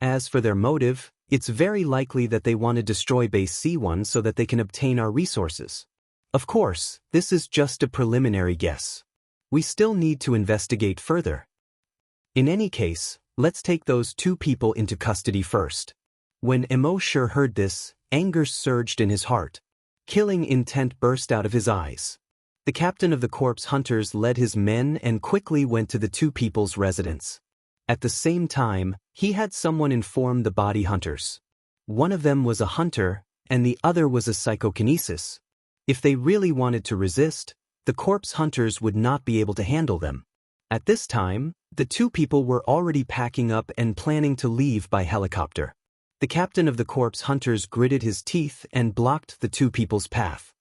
As for their motive, it's very likely that they want to destroy Base C1 so that they can obtain our resources. Of course, this is just a preliminary guess. We still need to investigate further. In any case, let's take those two people into custody first. When embark heard this, anger surged in his heart. Killing intent burst out of his eyes. The captain of the corpse hunters led his men and quickly went to the two people's residence. At the same time, he had someone inform the body hunters. One of them was a hunter, and the other was a psychokinesis. If they really wanted to resist, the corpse hunters would not be able to handle them. At this time, the two people were already packing up and planning to leave by helicopter. The captain of the corpse hunters gritted his teeth and blocked the two people's path.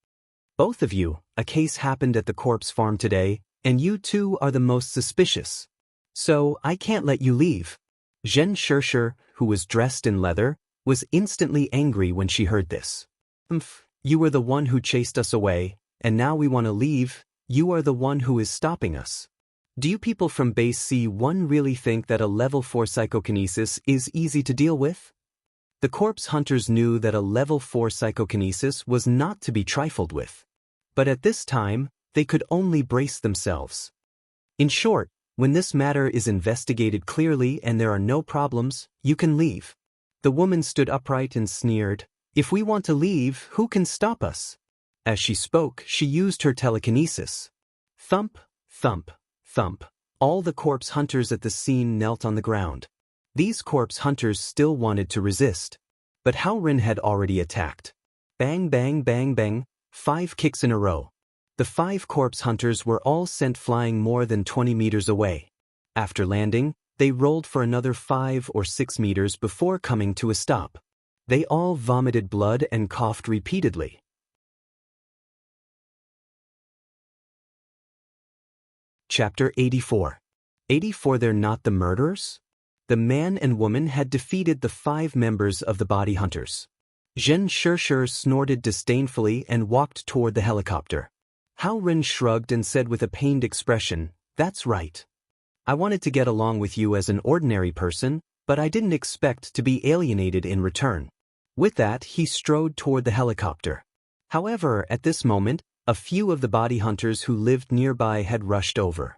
Both of you, a case happened at the corpse farm today, and you two are the most suspicious. So, I can't let you leave. Zhen Shishir, who was dressed in leather, was instantly angry when she heard this. You were the one who chased us away, and now we want to leave. You are the one who is stopping us. Do you people from Base C1 really think that a level 4 psychokinesis is easy to deal with? The corpse hunters knew that a level 4 psychokinesis was not to be trifled with. But at this time, they could only brace themselves. In short, when this matter is investigated clearly and there are no problems, you can leave. The woman stood upright and sneered, "If we want to leave, who can stop us?" As she spoke, she used her telekinesis. Thump, thump, thump. All the corpse hunters at the scene knelt on the ground. These corpse hunters still wanted to resist. But Haoren had already attacked. Bang, bang, bang, bang, 5 kicks in a row. The 5 corpse hunters were all sent flying more than 20 meters away. After landing, they rolled for another 5 or 6 meters before coming to a stop. They all vomited blood and coughed repeatedly. Chapter 84. 84 They're not the murderers? The man and woman had defeated the 5 members of the body hunters. Zhen Shishir snorted disdainfully and walked toward the helicopter. Haoren shrugged and said with a pained expression, "That's right. I wanted to get along with you as an ordinary person, but I didn't expect to be alienated in return." With that, he strode toward the helicopter. However, at this moment, a few of the body hunters who lived nearby had rushed over.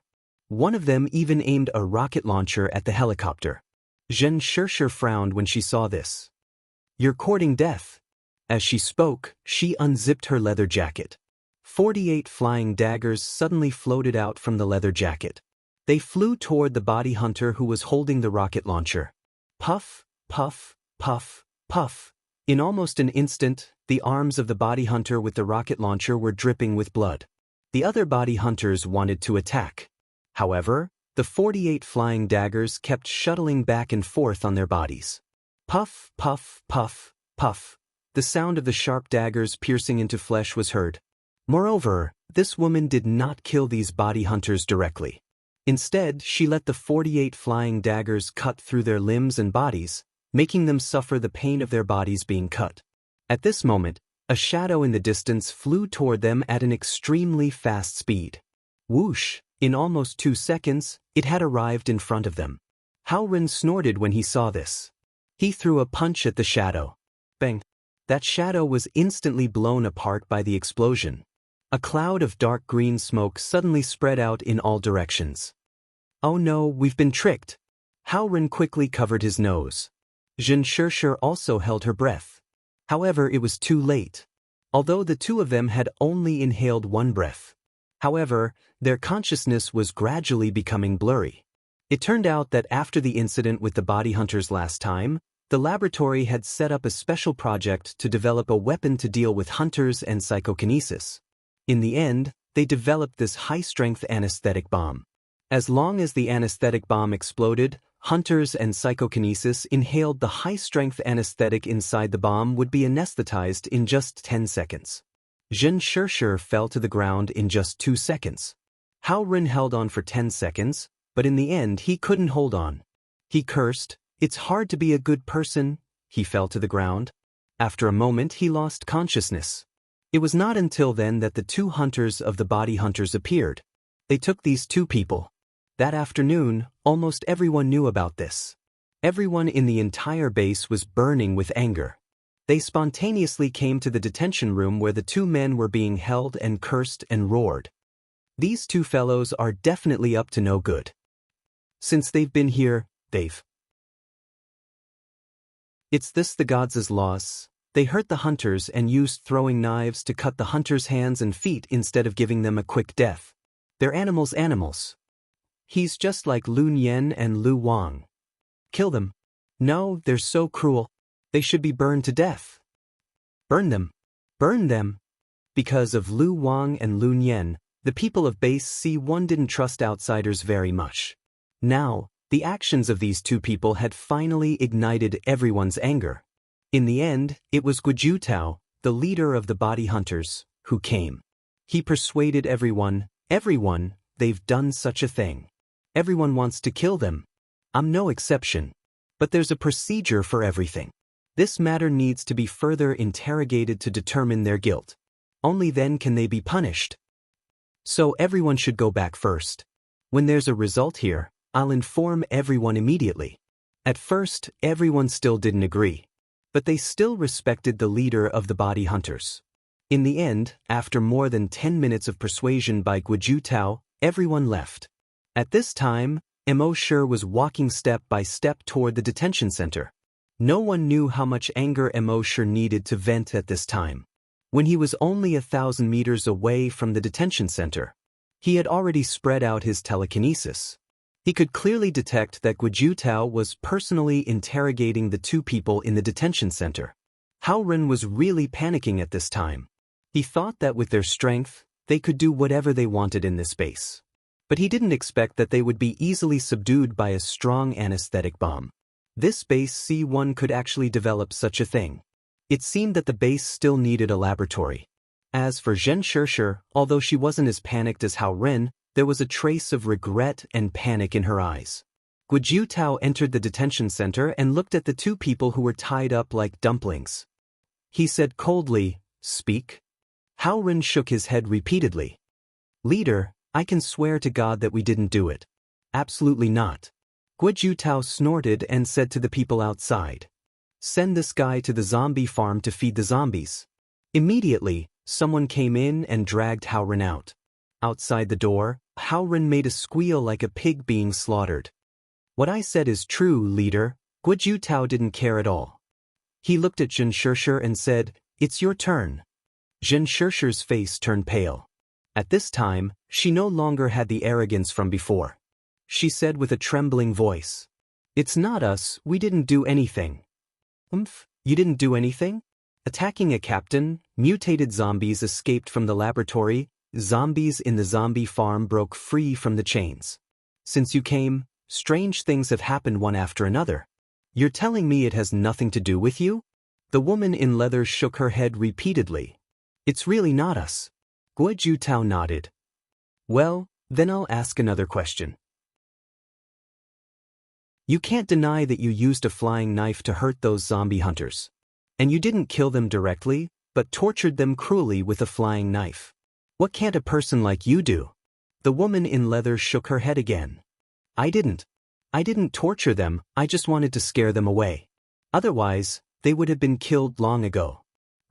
One of them even aimed a rocket launcher at the helicopter. Zhen Shishir frowned when she saw this. "You're courting death." As she spoke, she unzipped her leather jacket. 48 flying daggers suddenly floated out from the leather jacket. They flew toward the body hunter who was holding the rocket launcher. Puff, puff, puff, puff. In almost an instant, the arms of the body hunter with the rocket launcher were dripping with blood. The other body hunters wanted to attack. However, the 48 flying daggers kept shuttling back and forth on their bodies. Puff, puff, puff, puff. The sound of the sharp daggers piercing into flesh was heard. Moreover, this woman did not kill these body hunters directly. Instead, she let the 48 flying daggers cut through their limbs and bodies, making them suffer the pain of their bodies being cut. At this moment, a shadow in the distance flew toward them at an extremely fast speed. Whoosh! In almost 2 seconds, it had arrived in front of them. Haoren snorted when he saw this. He threw a punch at the shadow. Bang! That shadow was instantly blown apart by the explosion. A cloud of dark green smoke suddenly spread out in all directions. "Oh no, we've been tricked." Haoren quickly covered his nose. Zhen Shishir also held her breath. However, it was too late. Although the two of them had only inhaled 1 breath. However, their consciousness was gradually becoming blurry. It turned out that after the incident with the body hunters last time, the laboratory had set up a special project to develop a weapon to deal with hunters and psychokinesis. In the end, they developed this high-strength anesthetic bomb. As long as the anesthetic bomb exploded, hunters and psychokinesis inhaled the high-strength anesthetic inside the bomb would be anesthetized in just 10 seconds. Zhen Shishir fell to the ground in just 2 seconds. Haoren held on for 10 seconds, but in the end he couldn't hold on. He cursed, "It's hard to be a good person." He fell to the ground. After a moment he lost consciousness. It was not until then that the 2 hunters of the body hunters appeared. They took these two people. That afternoon, almost everyone knew about this. Everyone in the entire base was burning with anger. They spontaneously came to the detention room where the two men were being held and cursed and roared. These two fellows are definitely up to no good. Since they've been here, It's this the gods' loss. They hurt the hunters and used throwing knives to cut the hunters' hands and feet instead of giving them a quick death. They're animals. He's just like Lu Nian and Lu Wang. Kill them. No, they're so cruel. They should be burned to death. Burn them. Burn them. Because of Lu Wang and Lu Nian, the people of Base C1 didn't trust outsiders very much. Now, the actions of these two people had finally ignited everyone's anger. In the end, it was Guojutao, the leader of the body hunters, who came. He persuaded everyone, they've done such a thing. Everyone wants to kill them. I'm no exception. But there's a procedure for everything. This matter needs to be further interrogated to determine their guilt. Only then can they be punished. So everyone should go back first. When there's a result here, I'll inform everyone immediately. At first, everyone still didn't agree. But they still respected the leader of the body hunters. In the end, after more than 10 minutes of persuasion by Guojutao, everyone left. At this time, Mo Shi was walking step by step toward the detention center. No one knew how much anger Mo Shi needed to vent at this time. When he was only 1,000 meters away from the detention center, he had already spread out his telekinesis. He could clearly detect that Guojutao was personally interrogating the two people in the detention center. Hao Ren was really panicking at this time. He thought that with their strength, they could do whatever they wanted in this base. But he didn't expect that they would be easily subdued by a strong anesthetic bomb. This base C1 could actually develop such a thing. It seemed that the base still needed a laboratory. As for Zhen Shirshir, although she wasn't as panicked as Hao Ren, there was a trace of regret and panic in her eyes. Guojutao entered the detention center and looked at the two people who were tied up like dumplings. He said coldly, "Speak." Hao Ren shook his head repeatedly. "Leader, I can swear to God that we didn't do it." "Absolutely not." Guojutao snorted and said to the people outside, "Send this guy to the zombie farm to feed the zombies." Immediately, someone came in and dragged Hao Ren out. Outside the door, Hao Ren made a squeal like a pig being slaughtered. "What I said is true, leader." Guojutao didn't care at all. He looked at Zhen Shirshir and said, "It's your turn." Zhen Shirshir's face turned pale. At this time, she no longer had the arrogance from before. She said with a trembling voice, "It's not us, we didn't do anything." You didn't do anything? Attacking a captain, mutated zombies escaped from the laboratory, zombies in the zombie farm broke free from the chains. Since you came, strange things have happened one after another. You're telling me it has nothing to do with you? The woman in leather shook her head repeatedly. "It's really not us." Guojutao nodded. "Well, then I'll ask another question. You can't deny that you used a flying knife to hurt those zombie hunters. And you didn't kill them directly, but tortured them cruelly with a flying knife. What can't a person like you do?" The woman in leather shook her head again. I didn't torture them, I just wanted to scare them away. Otherwise, they would have been killed long ago."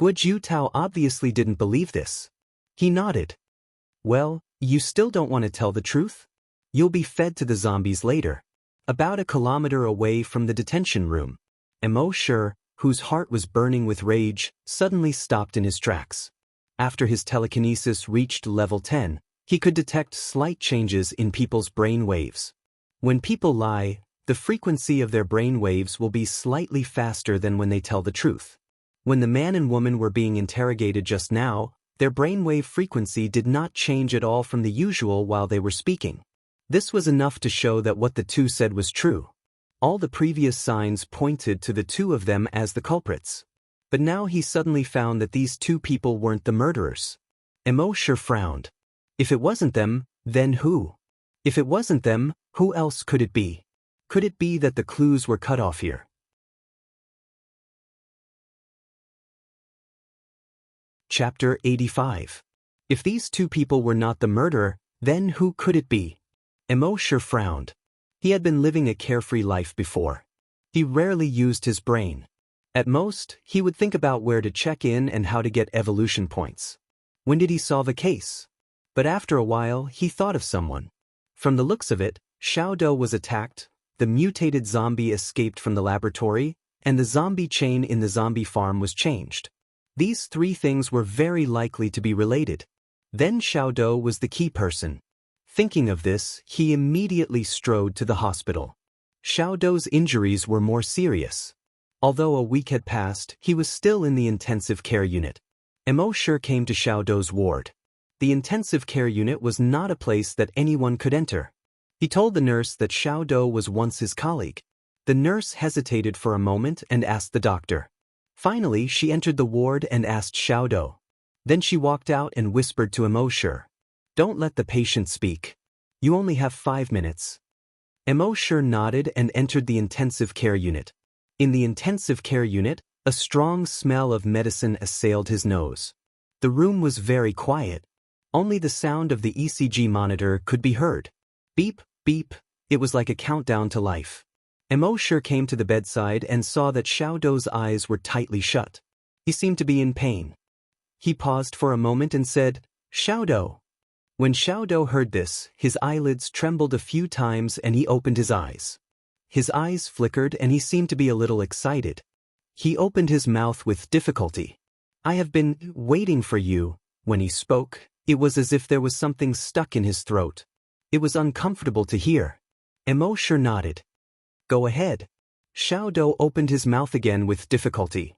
Guojutao obviously didn't believe this. He nodded. "Well, you still don't want to tell the truth? You'll be fed to the zombies later." About a kilometer away from the detention room, Mo Shi, whose heart was burning with rage, suddenly stopped in his tracks. After his telekinesis reached level 10, he could detect slight changes in people's brain waves. When people lie, the frequency of their brain waves will be slightly faster than when they tell the truth. When the man and woman were being interrogated just now, their brainwave frequency did not change at all from the usual while they were speaking. This was enough to show that what the two said was true. All the previous signs pointed to the two of them as the culprits. But now he suddenly found that these two people weren't the murderers. Mo Shi frowned. If it wasn't them, then who? If it wasn't them, who else could it be? Could it be that the clues were cut off here? Chapter 85. If these two people were not the murderer, Then who could it be? Emosher frowned. He had been living a carefree life before. He rarely used his brain. At most, he would think about where to check in and how to get evolution points. When did he solve a case? But after a while, he thought of someone. From the looks of it, Xiaodo was attacked, the mutated zombie escaped from the laboratory, and the zombie chain in the zombie farm was changed. These three things were very likely to be related. Then Xiaodo was the key person. Thinking of this, he immediately strode to the hospital. Xiaodo's injuries were more serious. Although a week had passed, he was still in the intensive care unit. Emosher came to Xiaodo's ward. The intensive care unit was not a place that anyone could enter. He told the nurse that Xiaodo was once his colleague. The nurse hesitated for a moment and asked the doctor. Finally, she entered the ward and asked Xiaodo. Then she walked out and whispered to Emosher. Don't let the patient speak. You only have 5 minutes. Emosher nodded and entered the intensive care unit. In the intensive care unit, a strong smell of medicine assailed his nose. The room was very quiet. Only the sound of the ECG monitor could be heard. Beep, beep, it was like a countdown to life. Emosher came to the bedside and saw that Xiaodo's eyes were tightly shut. He seemed to be in pain. He paused for a moment and said, Xiaodo. When Xiaodo heard this, his eyelids trembled a few times and he opened his eyes. His eyes flickered and he seemed to be a little excited. He opened his mouth with difficulty. I have been waiting for you. When he spoke, it was as if there was something stuck in his throat. It was uncomfortable to hear. Emosher nodded. Go ahead. Xiaodo opened his mouth again with difficulty.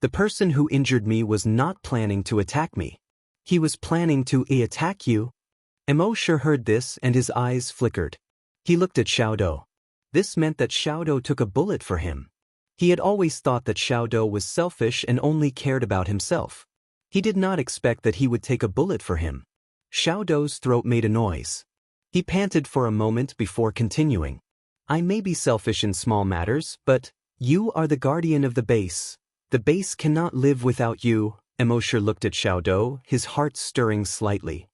The person who injured me was not planning to attack me. He was planning to attack you. Emosher heard this and his eyes flickered. He looked at Xiaodo. This meant that Xiaodo took a bullet for him. He had always thought that Xiaodo was selfish and only cared about himself. He did not expect that he would take a bullet for him. Xiaodo's throat made a noise. He panted for a moment before continuing. I may be selfish in small matters, but you are the guardian of the base. The base cannot live without you. Emosher looked at Xiaodo, his heart stirring slightly.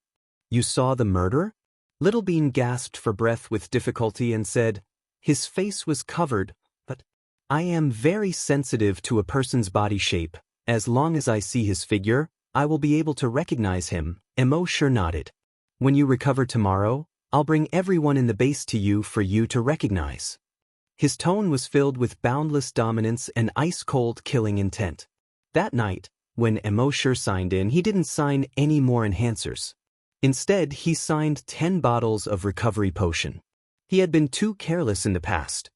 You saw the murder? Little Bean gasped for breath with difficulty and said, his face was covered, but I am very sensitive to a person's body shape. As long as I see his figure, I will be able to recognize him. Emosher nodded. When you recover tomorrow, I'll bring everyone in the base to you for you to recognize. His tone was filled with boundless dominance and ice-cold killing intent. That night, when Emosher signed in, he didn't sign any more enhancers. Instead, he signed 10 bottles of recovery potion. He had been too careless in the past.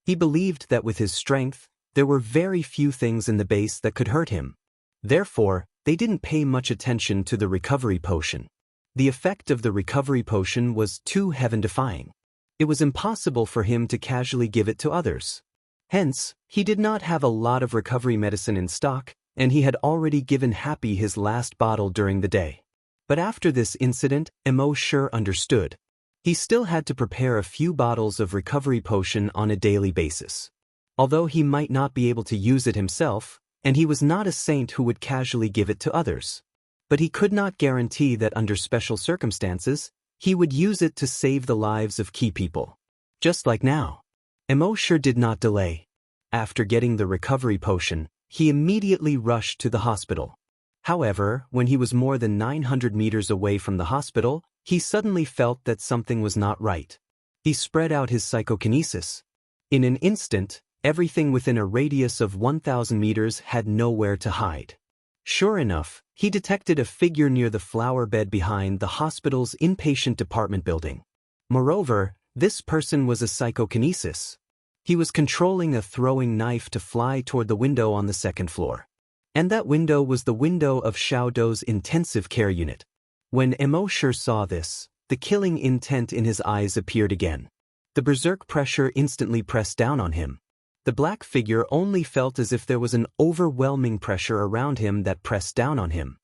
He believed that with his strength, there were very few things in the base that could hurt him. Therefore, they didn't pay much attention to the recovery potion. The effect of the recovery potion was too heaven-defying. It was impossible for him to casually give it to others. Hence, he did not have a lot of recovery medicine in stock, and he had already given Happy his last bottle during the day. But after this incident, Emosher understood. He still had to prepare a few bottles of recovery potion on a daily basis. Although he might not be able to use it himself, and he was not a saint who would casually give it to others. But he could not guarantee that under special circumstances, he would use it to save the lives of key people. Just like now. Emosher did not delay. After getting the recovery potion, he immediately rushed to the hospital. However, when he was more than 900 meters away from the hospital, he suddenly felt that something was not right. He spread out his psychokinesis. In an instant, everything within a radius of 1,000 meters had nowhere to hide. Sure enough, he detected a figure near the flower bed behind the hospital's inpatient department building. Moreover, this person was a psychokinesis. He was controlling a throwing knife to fly toward the window on the second floor. And that window was the window of Xiaodo's intensive care unit. When Emosher saw this, the killing intent in his eyes appeared again. The berserk pressure instantly pressed down on him. The black figure only felt as if there was an overwhelming pressure around him that pressed down on him.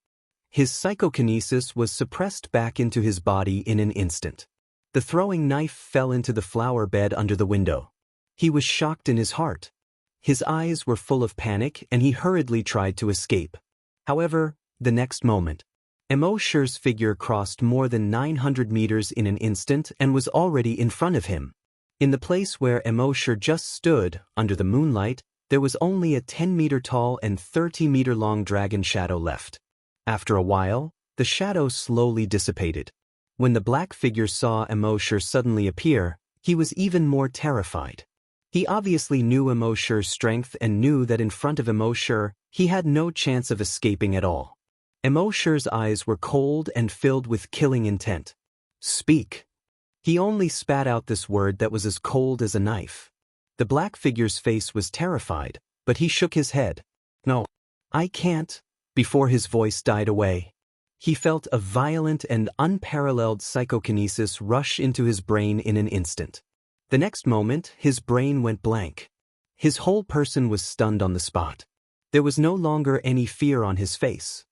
His psychokinesis was suppressed back into his body in an instant. The throwing knife fell into the flower bed under the window. He was shocked in his heart. His eyes were full of panic and he hurriedly tried to escape. However, the next moment, Emoshur's figure crossed more than 900 meters in an instant and was already in front of him. In the place where Emoshur just stood, under the moonlight, there was only a 10-meter-tall and 30-meter-long dragon shadow left. After a while, the shadow slowly dissipated. When the black figure saw Emoshur suddenly appear, he was even more terrified. He obviously knew Emoshur's strength and knew that in front of Emoshur, he had no chance of escaping at all. Emoshur's eyes were cold and filled with killing intent. "Speak." He only spat out this word that was as cold as a knife. The black figure's face was terrified, but he shook his head. "No, I can't," before his voice died away. He felt a violent and unparalleled psychokinesis rush into his brain in an instant. The next moment, his brain went blank. His whole person was stunned on the spot. There was no longer any fear on his face.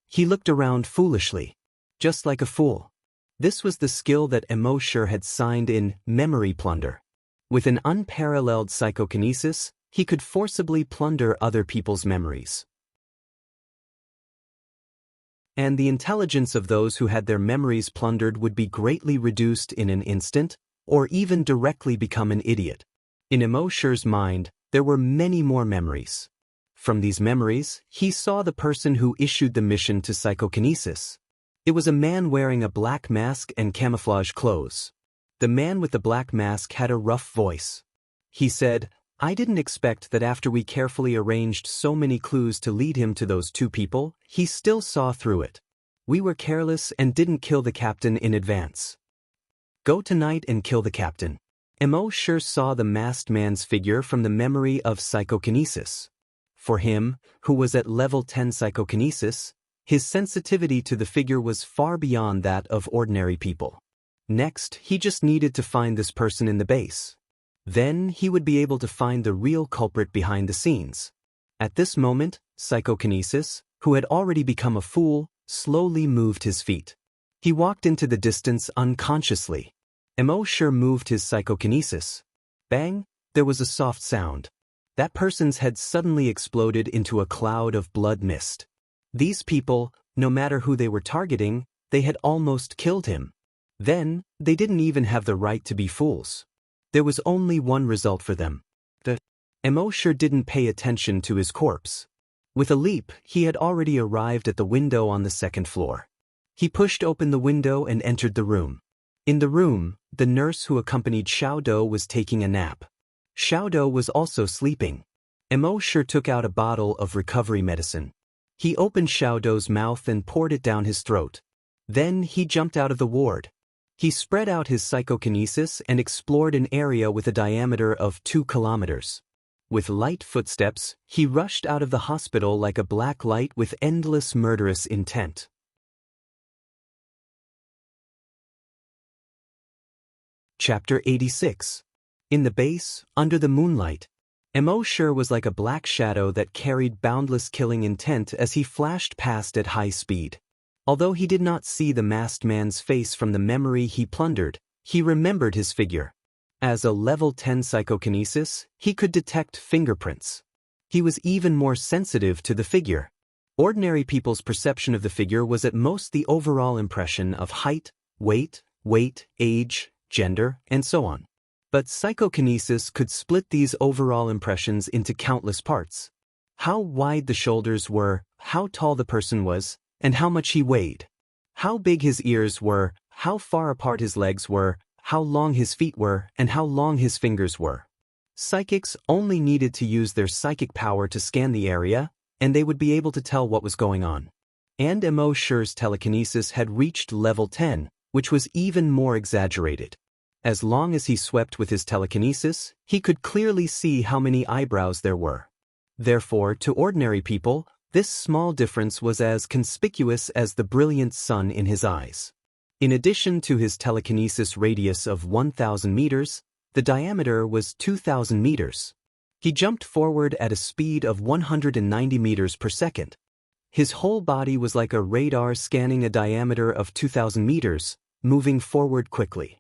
He looked around foolishly, just like a fool. This was the skill that Emoshur had signed in Memory Plunder. With an unparalleled psychokinesis, he could forcibly plunder other people's memories. And the intelligence of those who had their memories plundered would be greatly reduced in an instant, or even directly become an idiot. In Emoshur's mind, there were many more memories. From these memories, he saw the person who issued the mission to psychokinesis. It was a man wearing a black mask and camouflage clothes. The man with the black mask had a rough voice. He said, "I didn't expect that after we carefully arranged so many clues to lead him to those two people, he still saw through it. We were careless and didn't kill the captain in advance. Go tonight and kill the captain." Emoshur saw the masked man's figure from the memory of psychokinesis. For him, who was at level 10 psychokinesis, his sensitivity to the figure was far beyond that of ordinary people. Next, he just needed to find this person in the base. Then he would be able to find the real culprit behind the scenes. At this moment, psychokinesis, who had already become a fool, slowly moved his feet. He walked into the distance unconsciously. Emoshur moved his psychokinesis. Bang! There was a soft sound. That person's head suddenly exploded into a cloud of blood mist. These people, no matter who they were targeting, they had almost killed him. Then, they didn't even have the right to be fools. There was only one result for them. Emoshur didn't pay attention to his corpse. With a leap, he had already arrived at the window on the second floor. He pushed open the window and entered the room. In the room, the nurse who accompanied Xiaodo was taking a nap. Xiaodo was also sleeping. Emoshur took out a bottle of recovery medicine. He opened Xiaodo's mouth and poured it down his throat. Then he jumped out of the ward. He spread out his psychokinesis and explored an area with a diameter of 2 kilometers. With light footsteps, he rushed out of the hospital like a black light with endless murderous intent. Chapter 86. In the base, under the moonlight, Emoshur was like a black shadow that carried boundless killing intent as he flashed past at high speed. Although he did not see the masked man's face from the memory he plundered, he remembered his figure. As a level 10 psychokinesis, he could detect fingerprints. He was even more sensitive to the figure. Ordinary people's perception of the figure was at most the overall impression of height, weight, age, gender, and so on. But psychokinesis could split these overall impressions into countless parts. How wide the shoulders were, how tall the person was, and how much he weighed. How big his ears were, how far apart his legs were, how long his feet were, and how long his fingers were. Psychics only needed to use their psychic power to scan the area, and they would be able to tell what was going on. And Emoshur's telekinesis had reached level 10, which was even more exaggerated. As long as he swept with his telekinesis, he could clearly see how many eyebrows there were. Therefore, to ordinary people, this small difference was as conspicuous as the brilliant sun in his eyes. In addition to his telekinesis radius of 1,000 meters, the diameter was 2,000 meters. He jumped forward at a speed of 190 meters per second. His whole body was like a radar scanning a diameter of 2,000 meters, moving forward quickly.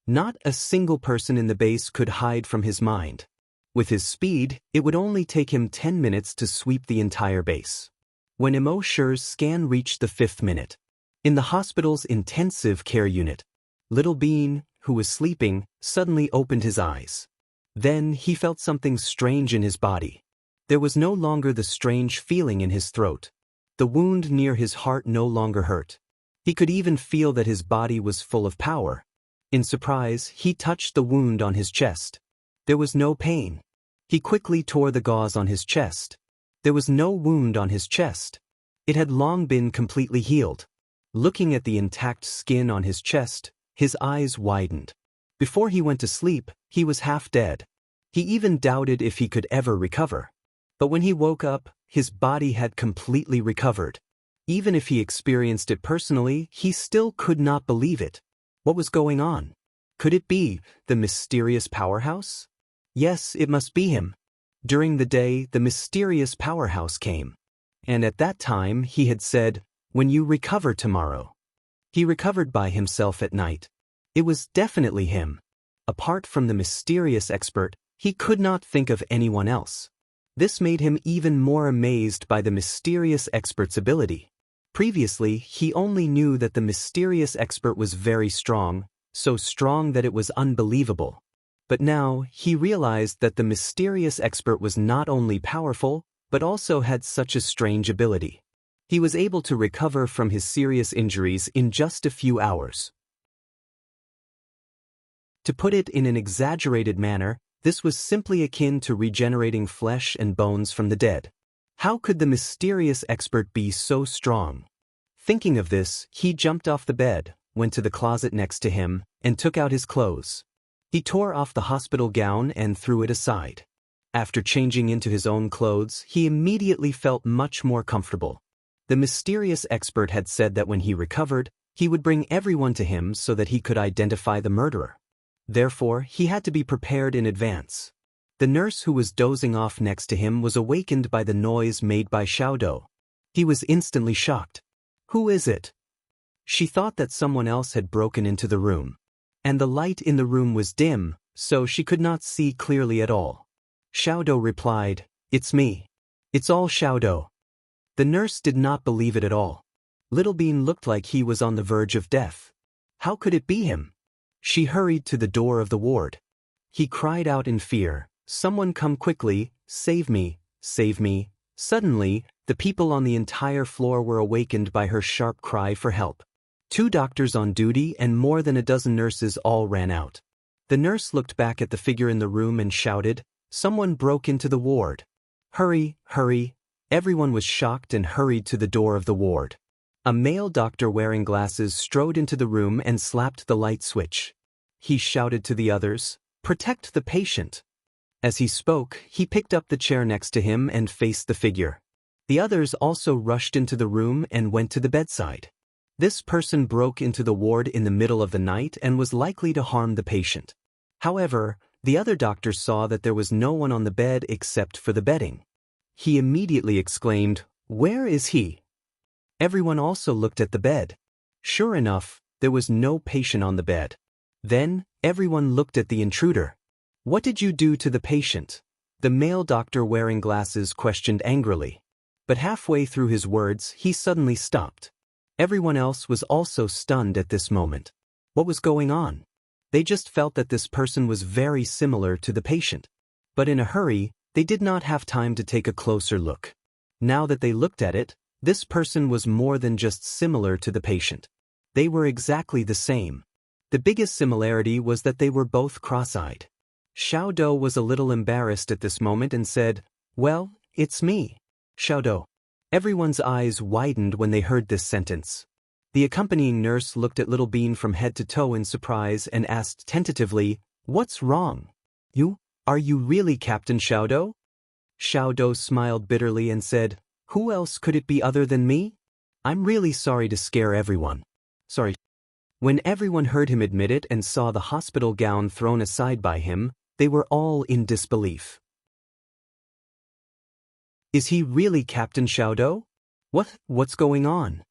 Not a single person in the base could hide from his mind. With his speed, it would only take him 10 minutes to sweep the entire base. When Emoshur's scan reached the 5th minute, In the hospital's intensive care unit, Little Bean, who was sleeping, suddenly opened his eyes. Then he felt something strange in his body. There was no longer the strange feeling in his throat. The wound near his heart no longer hurt. He could even feel that his body was full of power. In surprise, he touched the wound on his chest. There was no pain. He quickly tore the gauze on his chest. There was no wound on his chest. It had long been completely healed. Looking at the intact skin on his chest, his eyes widened. Before he went to sleep, he was half dead. He even doubted if he could ever recover. But when he woke up, his body had completely recovered. Even if he experienced it personally, he still could not believe it. What was going on? Could it be the mysterious powerhouse? Yes, it must be him. During the day, the mysterious powerhouse came. And at that time, he had said, "When you recover tomorrow." He recovered by himself at night. It was definitely him. Apart from the mysterious expert, he could not think of anyone else. This made him even more amazed by the mysterious expert's ability. Previously, he only knew that the mysterious expert was very strong, so strong that it was unbelievable. But now, he realized that the mysterious expert was not only powerful, but also had such a strange ability. He was able to recover from his serious injuries in just a few hours. To put it in an exaggerated manner, this was simply akin to regenerating flesh and bones from the dead. How could the mysterious expert be so strong? Thinking of this, he jumped off the bed, went to the closet next to him, and took out his clothes. He tore off the hospital gown and threw it aside. After changing into his own clothes, he immediately felt much more comfortable. The mysterious expert had said that when he recovered, he would bring everyone to him so that he could identify the murderer. Therefore, he had to be prepared in advance. The nurse who was dozing off next to him was awakened by the noise made by Xiaodou. He was instantly shocked. "Who is it?" She thought that someone else had broken into the room. And the light in the room was dim, so she could not see clearly at all. Xiaodou replied, "It's me. It's all Xiaodou." The nurse did not believe it at all. Little Bean looked like he was on the verge of death. How could it be him? She hurried to the door of the ward. He cried out in fear, "Someone come quickly, save me, save me." Suddenly, the people on the entire floor were awakened by her sharp cry for help. 2 doctors on duty and more than a dozen nurses all ran out. The nurse looked back at the figure in the room and shouted, "Someone broke into the ward. Hurry, hurry." Everyone was shocked and hurried to the door of the ward. A male doctor wearing glasses strode into the room and slapped the light switch. He shouted to the others, "Protect the patient." As he spoke, he picked up the chair next to him and faced the figure. The others also rushed into the room and went to the bedside. This person broke into the ward in the middle of the night and was likely to harm the patient. However, the other doctor saw that there was no one on the bed except for the bedding. He immediately exclaimed, "Where is he?" Everyone also looked at the bed. Sure enough, there was no patient on the bed. Then, everyone looked at the intruder. "What did you do to the patient?" The male doctor wearing glasses questioned angrily. But halfway through his words, he suddenly stopped. Everyone else was also stunned at this moment. What was going on? They just felt that this person was very similar to the patient. But in a hurry, they did not have time to take a closer look. Now that they looked at it, this person was more than just similar to the patient. They were exactly the same. The biggest similarity was that they were both cross-eyed. Xiaodou was a little embarrassed at this moment and said, "Well, it's me, Xiaodou." Everyone's eyes widened when they heard this sentence. The accompanying nurse looked at Little Bean from head to toe in surprise and asked tentatively, "What's wrong? Are you really Captain Xiaodou?" Xiaodou smiled bitterly and said, "Who else could it be other than me? I'm really sorry to scare everyone." Sorry. When everyone heard him admit it and saw the hospital gown thrown aside by him, they were all in disbelief. Is he really Captain Xiaodou? What's going on?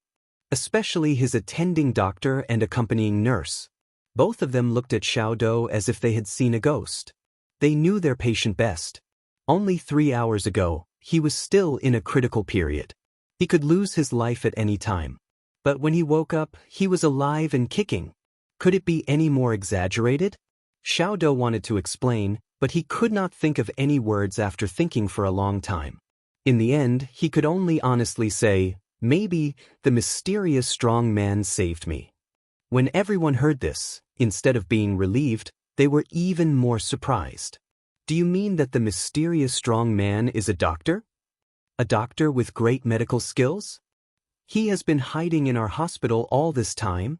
Especially his attending doctor and accompanying nurse. Both of them looked at Xiaodou as if they had seen a ghost. They knew their patient best. Only 3 hours ago, he was still in a critical period. He could lose his life at any time. But when he woke up, he was alive and kicking. Could it be any more exaggerated? Xiao Dou wanted to explain, but he could not think of any words after thinking for a long time. In the end, he could only honestly say, maybe, the mysterious strong man saved me. When everyone heard this, instead of being relieved, they were even more surprised. Do you mean that the mysterious strong man is a doctor? A doctor with great medical skills? He has been hiding in our hospital all this time?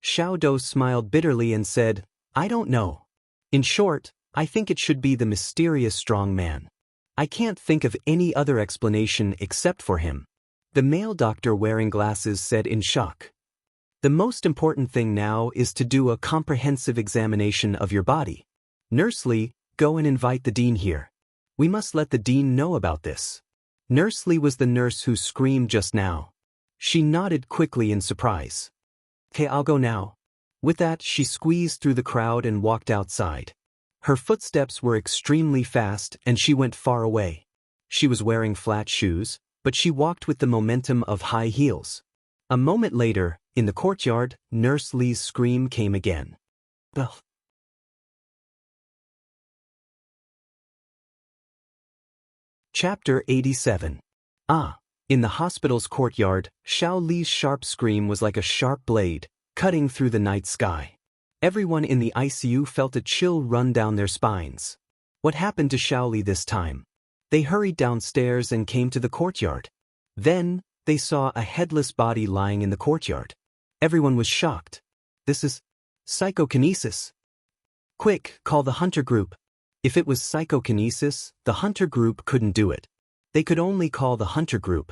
Xiao Dou smiled bitterly and said, I don't know. In short, I think it should be the mysterious strong man. I can't think of any other explanation except for him. The male doctor wearing glasses said in shock. The most important thing now is to do a comprehensive examination of your body. Nurse Lee, go and invite the dean here. We must let the dean know about this. Nurse Lee was the nurse who screamed just now. She nodded quickly in surprise. Okay, I'll go now. With that, she squeezed through the crowd and walked outside. Her footsteps were extremely fast and she went far away. She was wearing flat shoes, but she walked with the momentum of high heels. A moment later, in the courtyard, Nurse Lee's scream came again. Ugh. Chapter 87. In the hospital's courtyard, Xiao Li's sharp scream was like a sharp blade, cutting through the night sky. Everyone in the ICU felt a chill run down their spines. What happened to Xiao Li this time? They hurried downstairs and came to the courtyard. Then, they saw a headless body lying in the courtyard. Everyone was shocked. This is psychokinesis. Quick, call the hunter group. If it was psychokinesis, the hunter group couldn't do it. They could only call the hunter group.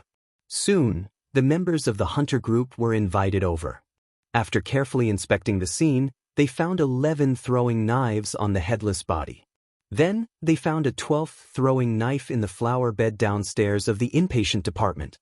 Soon, the members of the hunter group were invited over. After carefully inspecting the scene, they found 11 throwing knives on the headless body. Then, they found a 12th throwing knife in the flower bed downstairs of the inpatient department.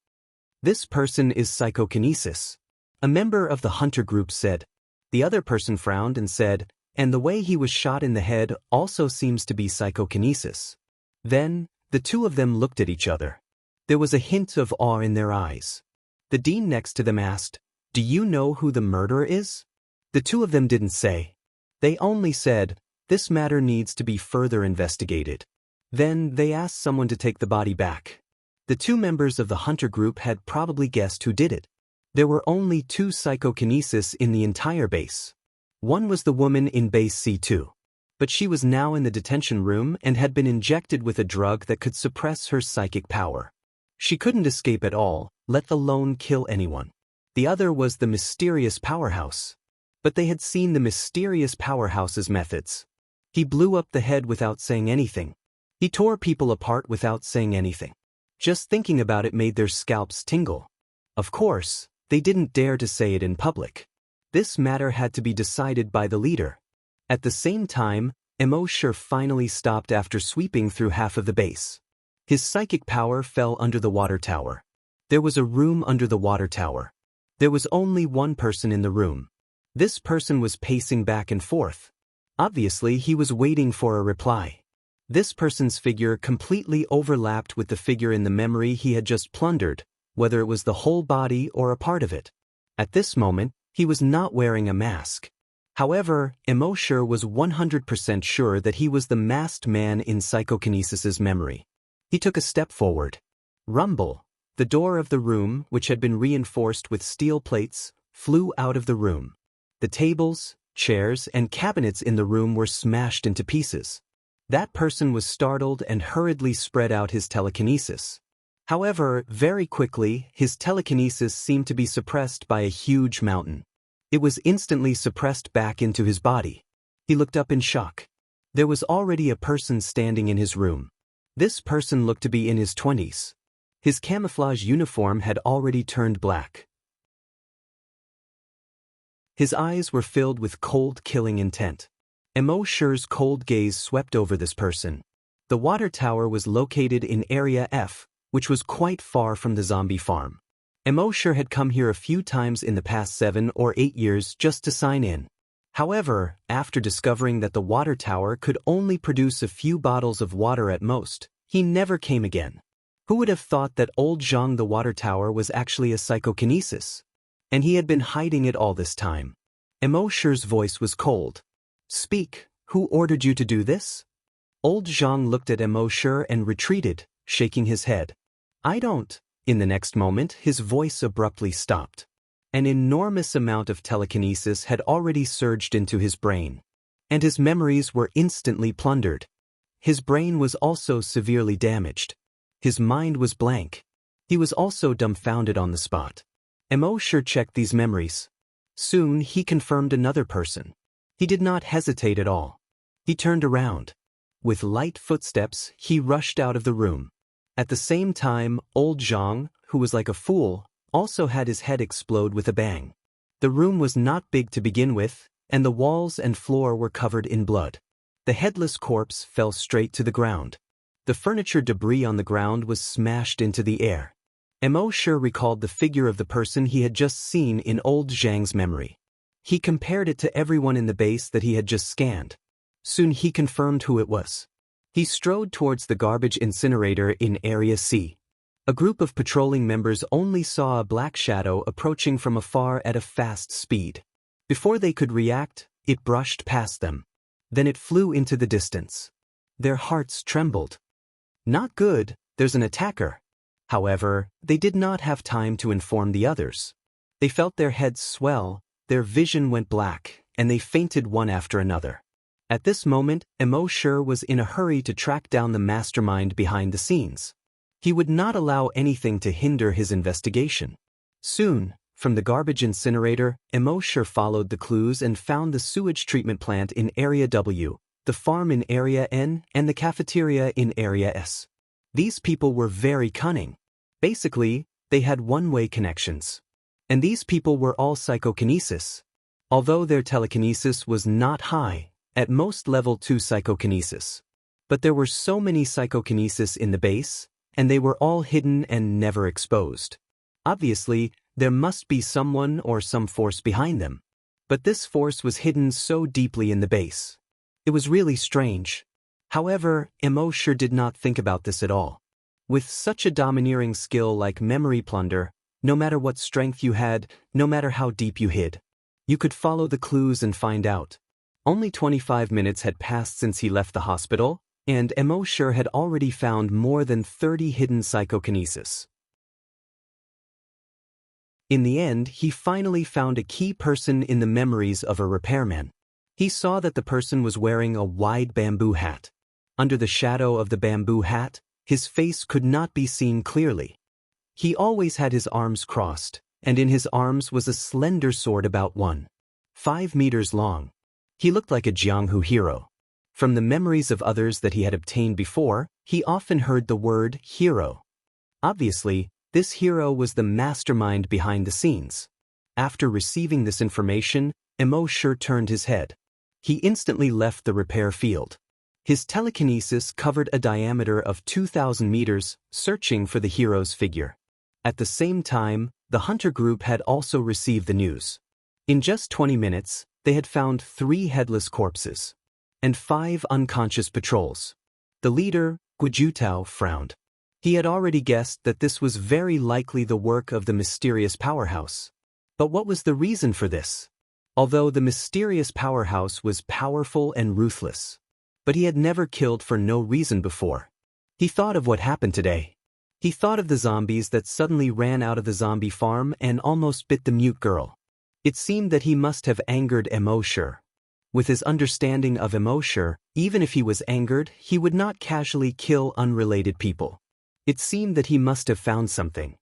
This person is psychokinesis. A member of the hunter group said. The other person frowned and said, and the way he was shot in the head also seems to be psychokinesis. Then, the two of them looked at each other. There was a hint of awe in their eyes. The dean next to them asked, do you know who the murderer is? The two of them didn't say. They only said, this matter needs to be further investigated. Then they asked someone to take the body back. The two members of the hunter group had probably guessed who did it. There were only 2 psychokinesis in the entire base. One was the woman in base C2. But she was now in the detention room and had been injected with a drug that could suppress her psychic power. She couldn't escape at all, let alone kill anyone. The other was the mysterious powerhouse. But they had seen the mysterious powerhouse's methods. He blew up the head without saying anything. He tore people apart without saying anything. Just thinking about it made their scalps tingle. Of course, they didn't dare to say it in public. This matter had to be decided by the leader. At the same time, Emosher finally stopped after sweeping through half of the base. His psychic power fell under the water tower. There was a room under the water tower. There was only one person in the room. This person was pacing back and forth. Obviously, he was waiting for a reply. This person's figure completely overlapped with the figure in the memory he had just plundered, whether it was the whole body or a part of it. At this moment, he was not wearing a mask. However, Emosher was 100% sure that he was the masked man in psychokinesis's memory. He took a step forward. Rumble. The door of the room, which had been reinforced with steel plates, flew out of the room. The tables, chairs, and cabinets in the room were smashed into pieces. That person was startled and hurriedly spread out his telekinesis. However, very quickly, his telekinesis seemed to be suppressed by a huge mountain. It was instantly suppressed back into his body. He looked up in shock. There was already a person standing in his room. This person looked to be in his 20s. His camouflage uniform had already turned black. His eyes were filled with cold, killing intent. Emosher's cold gaze swept over this person. The water tower was located in Area F, which was quite far from the zombie farm. Emosher had come here a few times in the past 7 or 8 years just to sign in. However, after discovering that the water tower could only produce a few bottles of water at most, he never came again. Who would have thought that old Zhang the water tower was actually a psychokinesis? And he had been hiding it all this time. Emosher's voice was cold. "Speak, who ordered you to do this?" Old Zhang looked at Emosher and retreated, shaking his head. "I don't." In the next moment, his voice abruptly stopped. An enormous amount of telekinesis had already surged into his brain, and his memories were instantly plundered. His brain was also severely damaged. His mind was blank. He was also dumbfounded on the spot. Emosher checked these memories. Soon he confirmed another person. He did not hesitate at all. He turned around. With light footsteps, he rushed out of the room. At the same time, old Zhang, who was like a fool, also had his head explode with a bang. The room was not big to begin with, and the walls and floor were covered in blood. The headless corpse fell straight to the ground. The furniture debris on the ground was smashed into the air. Emosher recalled the figure of the person he had just seen in old Zhang's memory. He compared it to everyone in the base that he had just scanned. Soon he confirmed who it was. He strode towards the garbage incinerator in Area C. A group of patrolling members only saw a black shadow approaching from afar at a fast speed. Before they could react, it brushed past them. Then it flew into the distance. Their hearts trembled. Not good, there's an attacker. However, they did not have time to inform the others. They felt their heads swell, their vision went black, and they fainted one after another. At this moment, Emosher was in a hurry to track down the mastermind behind the scenes. He would not allow anything to hinder his investigation. Soon, from the garbage incinerator, Emosher followed the clues and found the sewage treatment plant in Area W, the farm in Area N, and the cafeteria in Area S. These people were very cunning. Basically, they had one-way connections. And these people were all psychokinesis. Although their telekinesis was not high, at most level 2 psychokinesis. But there were so many psychokinesis in the base, and they were all hidden and never exposed. Obviously, there must be someone or some force behind them. But this force was hidden so deeply in the base. It was really strange. However, Emosher did not think about this at all. With such a domineering skill like memory plunder, no matter what strength you had, no matter how deep you hid, you could follow the clues and find out. Only 25 minutes had passed since he left the hospital, and Emosher had already found more than 30 hidden psychokinesis. In the end, he finally found a key person in the memories of a repairman. He saw that the person was wearing a wide bamboo hat. Under the shadow of the bamboo hat, his face could not be seen clearly. He always had his arms crossed, and in his arms was a slender sword about 1.5 meters long. He looked like a Jianghu hero. From the memories of others that he had obtained before, he often heard the word hero. Obviously, this hero was the mastermind behind the scenes. After receiving this information, Emosher turned his head. He instantly left the repair field. His telekinesis covered a diameter of 2,000 meters, searching for the hero's figure. At the same time, the hunter group had also received the news. In just 20 minutes, they had found 3 headless corpses and 5 unconscious patrols. The leader, Guijutao, frowned. He had already guessed that this was very likely the work of the mysterious powerhouse. But what was the reason for this? Although the mysterious powerhouse was powerful and ruthless, but he had never killed for no reason before. He thought of what happened today. He thought of the zombies that suddenly ran out of the zombie farm and almost bit the mute girl. It seemed that he must have angered Emosher. With his understanding of Emosher, even if he was angered, he would not casually kill unrelated people. It seemed that he must have found something.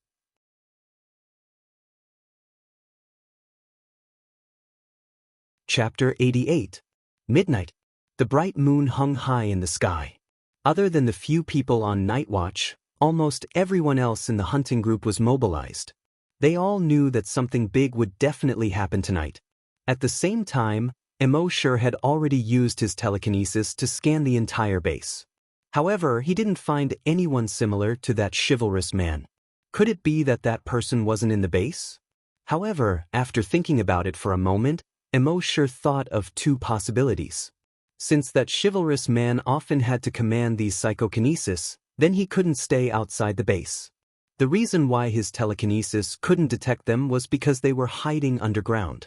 Chapter 88. Midnight. The bright moon hung high in the sky. Other than the few people on night watch, almost everyone else in the hunting group was mobilized. They all knew that something big would definitely happen tonight. At the same time, Emosher had already used his telekinesis to scan the entire base. However, he didn't find anyone similar to that chivalrous man. Could it be that that person wasn't in the base? However, after thinking about it for a moment, Emosher thought of 2 possibilities. Since that chivalrous man often had to command these psychokinesis, then he couldn't stay outside the base. The reason why his telekinesis couldn't detect them was because they were hiding underground.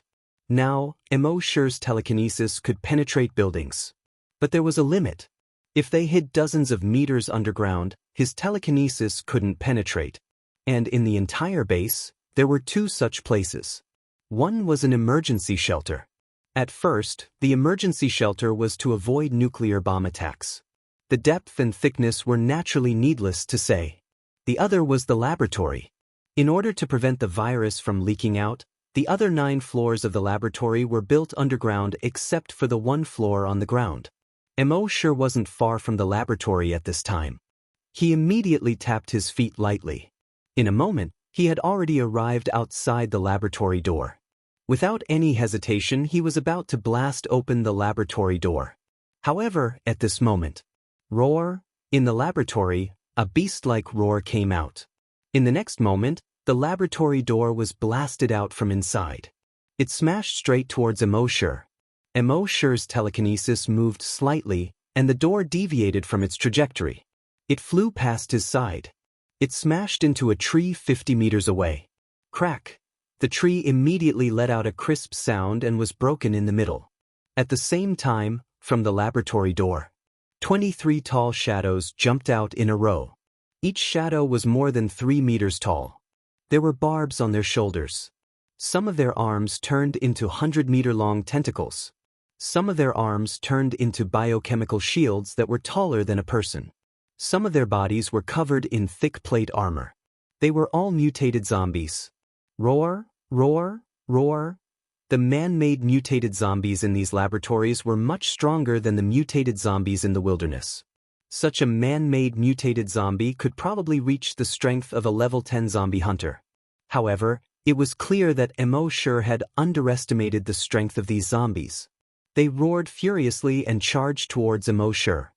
Now, emoshure's telekinesis could penetrate buildings. But there was a limit. If they hid dozens of meters underground, his telekinesis couldn't penetrate. And in the entire base, there were 2 such places. One was an emergency shelter. At first, the emergency shelter was to avoid nuclear bomb attacks. The depth and thickness were naturally needless to say. The other was the laboratory. In order to prevent the virus from leaking out, the other 9 floors of the laboratory were built underground except for the 1 floor on the ground. Emoshure wasn't far from the laboratory at this time. He immediately tapped his feet lightly. In a moment, he had already arrived outside the laboratory door. Without any hesitation, he was about to blast open the laboratory door. However, at this moment, roar! In the laboratory, a beast-like roar came out. In the next moment, the laboratory door was blasted out from inside. It smashed straight towards Emoshure. Emoshure's telekinesis moved slightly, and the door deviated from its trajectory. It flew past his side. It smashed into a tree 50 meters away. Crack! The tree immediately let out a crisp sound and was broken in the middle. At the same time, from the laboratory door, 23 tall shadows jumped out in a row. Each shadow was more than 3 meters tall. There were barbs on their shoulders. Some of their arms turned into 100-meter-long tentacles. Some of their arms turned into biochemical shields that were taller than a person. Some of their bodies were covered in thick plate armor. They were all mutated zombies. Roar, roar, roar. The man-made mutated zombies in these laboratories were much stronger than the mutated zombies in the wilderness. Such a man-made mutated zombie could probably reach the strength of a level 10 zombie hunter. However, it was clear that Emoshure had underestimated the strength of these zombies. They roared furiously and charged towards Emoshure.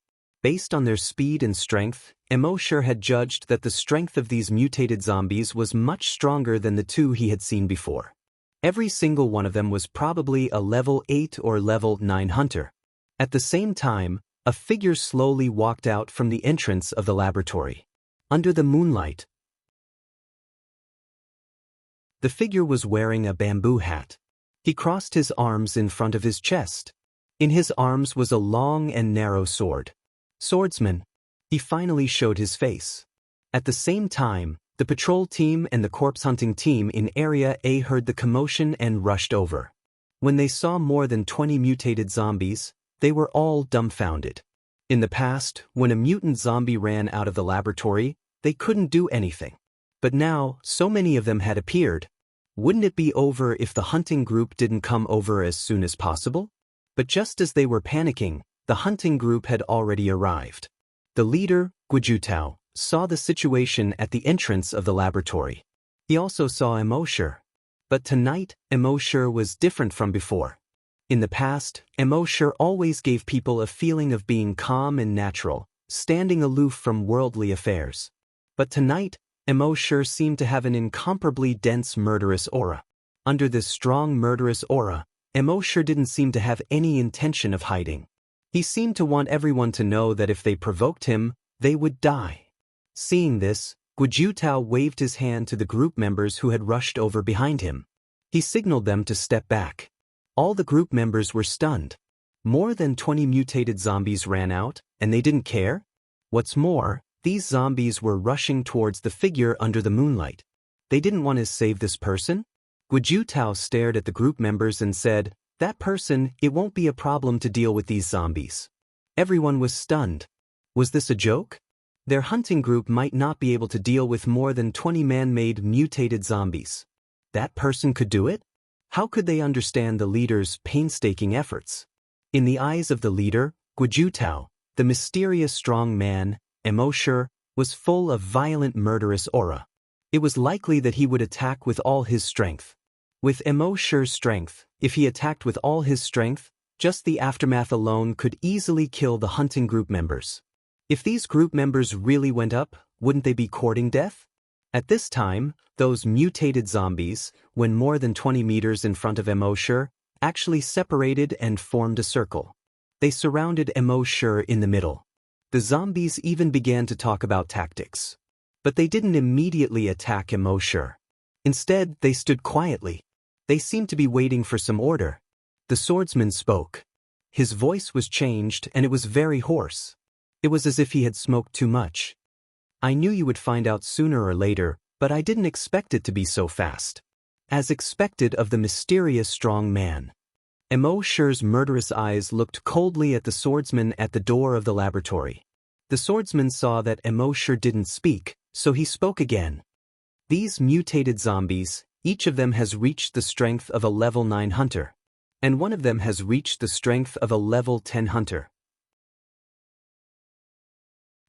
Based on their speed and strength, Emoshure had judged that the strength of these mutated zombies was much stronger than the 2 he had seen before. Every single one of them was probably a level 8 or level 9 hunter. At the same time, a figure slowly walked out from the entrance of the laboratory. Under the moonlight, the figure was wearing a bamboo hat. He crossed his arms in front of his chest. In his arms was a long and narrow sword. Swordsman. He finally showed his face. At the same time, the patrol team and the corpse hunting team in Area A heard the commotion and rushed over. When they saw more than 20 mutated zombies, they were all dumbfounded. In the past, when a mutant zombie ran out of the laboratory, they couldn't do anything. But now, so many of them had appeared. Wouldn't it be over if the hunting group didn't come over as soon as possible? But just as they were panicking, the hunting group had already arrived. The leader, Guijutao, saw the situation at the entrance of the laboratory. He also saw Emoshure. But tonight, Emoshure was different from before. In the past, Emoshure always gave people a feeling of being calm and natural, standing aloof from worldly affairs. But tonight, Emoshure seemed to have an incomparably dense murderous aura. Under this strong murderous aura, Emoshure didn't seem to have any intention of hiding. He seemed to want everyone to know that if they provoked him, they would die. Seeing this, Guijutao waved his hand to the group members who had rushed over behind him. He signaled them to step back. All the group members were stunned. More than 20 mutated zombies ran out, and they didn't care? What's more, these zombies were rushing towards the figure under the moonlight. They didn't want to save this person? Guijutao stared at the group members and said, "That person, it won't be a problem to deal with these zombies." Everyone was stunned. Was this a joke? Their hunting group might not be able to deal with more than 20 man-made mutated zombies. That person could do it? How could they understand the leader's painstaking efforts? In the eyes of the leader, Guijutao, the mysterious strong man, Emoshure, was full of violent murderous aura. It was likely that he would attack with all his strength. With Emoshure's strength, if he attacked with all his strength, just the aftermath alone could easily kill the hunting group members. If these group members really went up, wouldn't they be courting death? At this time, those mutated zombies, when more than 20 meters in front of Emoshure, actually separated and formed a circle. They surrounded Emoshure in the middle. The zombies even began to talk about tactics. But they didn't immediately attack emosure. Instead, they stood quietly. They seemed to be waiting for some order. The swordsman spoke. His voice was changed and it was very hoarse. It was as if he had smoked too much. I knew you would find out sooner or later, but I didn't expect it to be so fast. As expected of the mysterious strong man. Emoshure's murderous eyes looked coldly at the swordsman at the door of the laboratory. The swordsman saw that Emoshure didn't speak, so he spoke again. These mutated zombies, each of them has reached the strength of a level 9 hunter. And one of them has reached the strength of a level 10 hunter.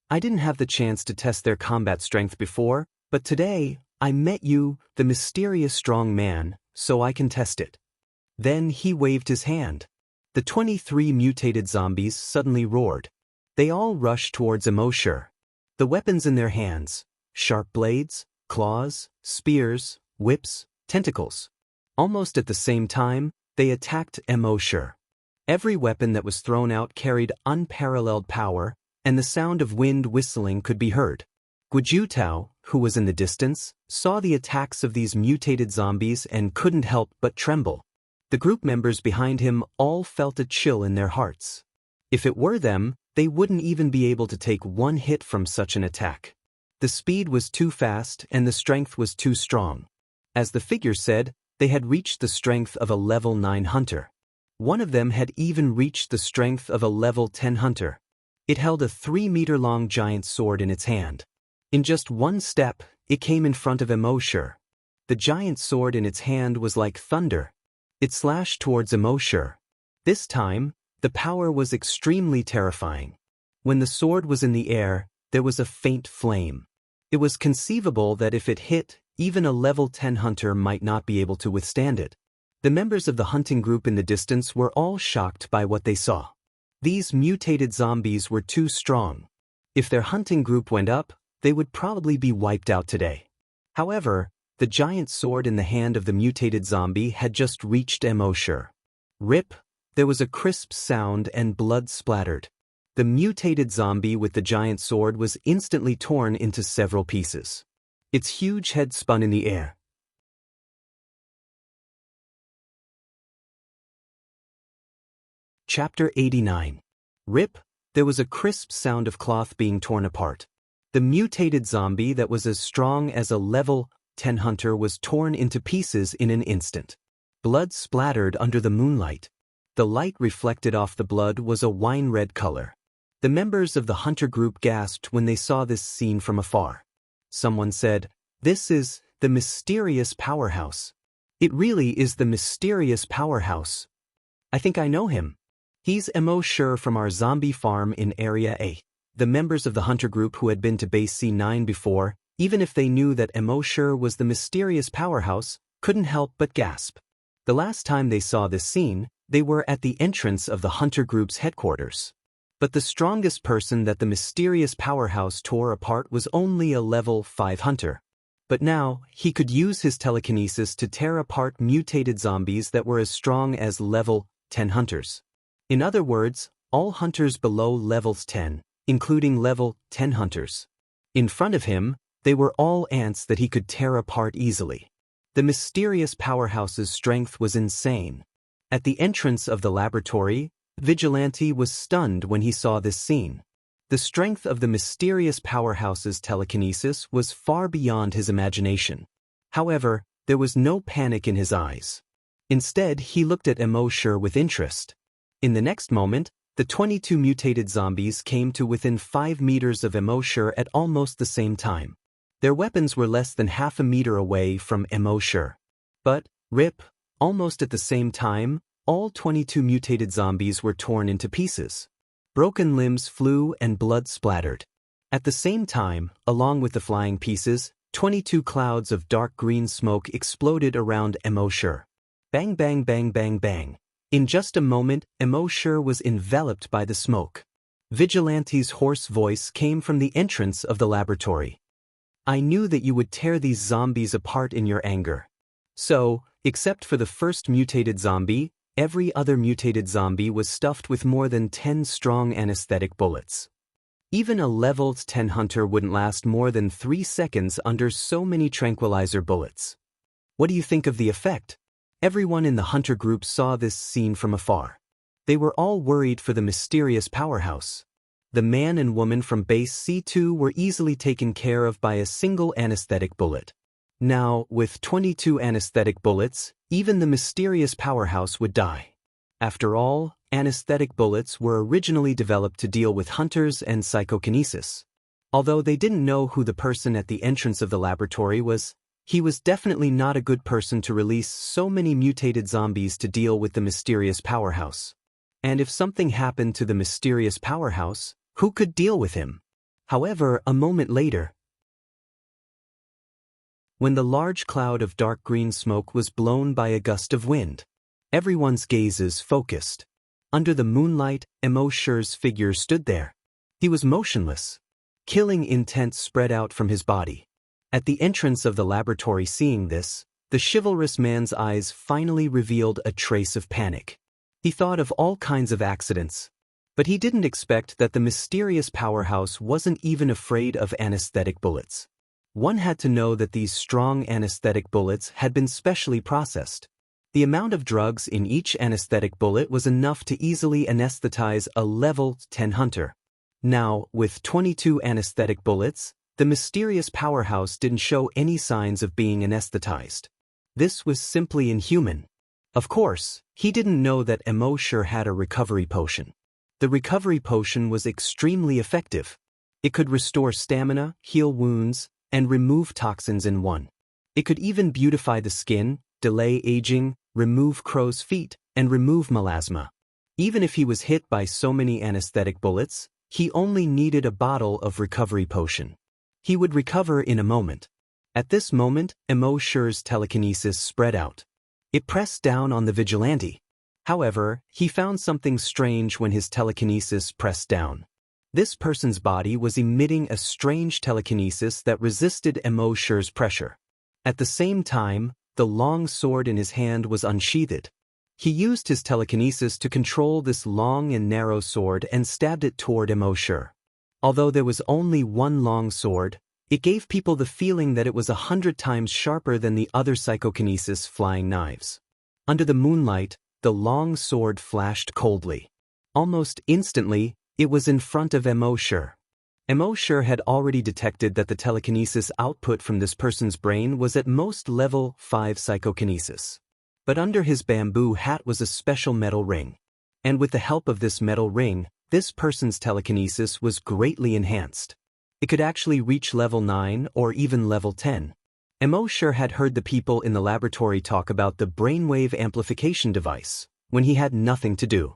I didn't have the chance to test their combat strength before, but today, I met you, the mysterious strong man, so I can test it. Then he waved his hand. The 23 mutated zombies suddenly roared. They all rushed towards Emoshure. The weapons in their hands, sharp blades, claws, spears, whips, tentacles. Almost at the same time, they attacked Emoshure. Every weapon that was thrown out carried unparalleled power, and the sound of wind whistling could be heard. Guojutao, who was in the distance, saw the attacks of these mutated zombies and couldn't help but tremble. The group members behind him all felt a chill in their hearts. If it were them, they wouldn't even be able to take one hit from such an attack. The speed was too fast and the strength was too strong. As the figure said, they had reached the strength of a level 9 hunter. One of them had even reached the strength of a level 10 hunter. It held a 3-meter-long giant sword in its hand. In just one step, it came in front of Emoshure. The giant sword in its hand was like thunder. It slashed towards Emoshure. This time, the power was extremely terrifying. When the sword was in the air, there was a faint flame. It was conceivable that if it hit, even a level 10 hunter might not be able to withstand it. The members of the hunting group in the distance were all shocked by what they saw. These mutated zombies were too strong. If their hunting group went up, they would probably be wiped out today. However, the giant sword in the hand of the mutated zombie had just reached Emoshure. Rip! There was a crisp sound and blood splattered. The mutated zombie with the giant sword was instantly torn into several pieces. Its huge head spun in the air. Chapter 89. Rip! There was a crisp sound of cloth being torn apart. The mutated zombie that was as strong as a level 10 hunter was torn into pieces in an instant. Blood splattered under the moonlight. The light reflected off the blood was a wine-red color. The members of the hunter group gasped when they saw this scene from afar. Someone said, "This is the mysterious powerhouse. It really is the mysterious powerhouse. I think I know him. He's Emoshure from our zombie farm in Area A." The members of the hunter group who had been to Base C9 before, even if they knew that Emoshure was the mysterious powerhouse, couldn't help but gasp. The last time they saw this scene, they were at the entrance of the hunter group's headquarters. But the strongest person that the mysterious powerhouse tore apart was only a level 5 hunter. But now, he could use his telekinesis to tear apart mutated zombies that were as strong as level 10 hunters. In other words, all hunters below levels 10, including level 10 hunters. In front of him, they were all ants that he could tear apart easily. The mysterious powerhouse's strength was insane. At the entrance of the laboratory, Vigilante was stunned when he saw this scene. The strength of the mysterious powerhouse's telekinesis was far beyond his imagination. However, there was no panic in his eyes. Instead, he looked at Emoshure with interest. In the next moment, the 22 mutated zombies came to within 5 meters of Emoshure at almost the same time. Their weapons were less than half a meter away from Emoshure. But, rip, almost at the same time, all 22 mutated zombies were torn into pieces. Broken limbs flew and blood splattered. At the same time, along with the flying pieces, 22 clouds of dark green smoke exploded around Emoshure. Bang bang bang bang bang. In just a moment, Emoshure was enveloped by the smoke. Vigilante's hoarse voice came from the entrance of the laboratory. "I knew that you would tear these zombies apart in your anger. So, except for the first mutated zombie, every other mutated zombie was stuffed with more than 10 strong anesthetic bullets. Even a level 10 hunter wouldn't last more than 3 seconds under so many tranquilizer bullets. What do you think of the effect? Everyone in the hunter group saw this scene from afar. They were all worried for the mysterious powerhouse. The man and woman from base C2 were easily taken care of by a single anesthetic bullet. Now, with 22 anesthetic bullets, even the mysterious powerhouse would die. After all, anesthetic bullets were originally developed to deal with hunters and psychokinesis. Although they didn't know who the person at the entrance of the laboratory was, he was definitely not a good person to release so many mutated zombies to deal with the mysterious powerhouse. And if something happened to the mysterious powerhouse, who could deal with him? However, a moment later, when the large cloud of dark green smoke was blown by a gust of wind, everyone's gazes focused. Under the moonlight, Emosher's figure stood there. He was motionless. Killing intent spread out from his body. At the entrance of the laboratory, seeing this, the chivalrous man's eyes finally revealed a trace of panic. He thought of all kinds of accidents. But he didn't expect that the mysterious powerhouse wasn't even afraid of anesthetic bullets. One had to know that these strong anesthetic bullets had been specially processed. The amount of drugs in each anesthetic bullet was enough to easily anesthetize a level 10 hunter. Now, with 22 anesthetic bullets, the mysterious powerhouse didn't show any signs of being anesthetized. This was simply inhuman. Of course, he didn't know that Emosher had a recovery potion. The recovery potion was extremely effective. It could restore stamina, heal wounds, and remove toxins in one. It could even beautify the skin, delay aging, remove crow's feet, and remove melasma. Even if he was hit by so many anesthetic bullets, he only needed a bottle of recovery potion. He would recover in a moment. At this moment, Emosher's telekinesis spread out. It pressed down on the vigilante. However, he found something strange when his telekinesis pressed down. This person's body was emitting a strange telekinesis that resisted Emosher's pressure. At the same time, the long sword in his hand was unsheathed. He used his telekinesis to control this long and narrow sword and stabbed it toward Emosher. Although there was only one long sword, it gave people the feeling that it was 100 times sharper than the other psychokinesis flying knives. Under the moonlight, the long sword flashed coldly. Almost instantly, it was in front of Emosher. Emosher had already detected that the telekinesis output from this person's brain was at most level 5 psychokinesis. But under his bamboo hat was a special metal ring. And with the help of this metal ring, this person's telekinesis was greatly enhanced. It could actually reach level 9 or even level 10. Emosher had heard the people in the laboratory talk about the brainwave amplification device when he had nothing to do.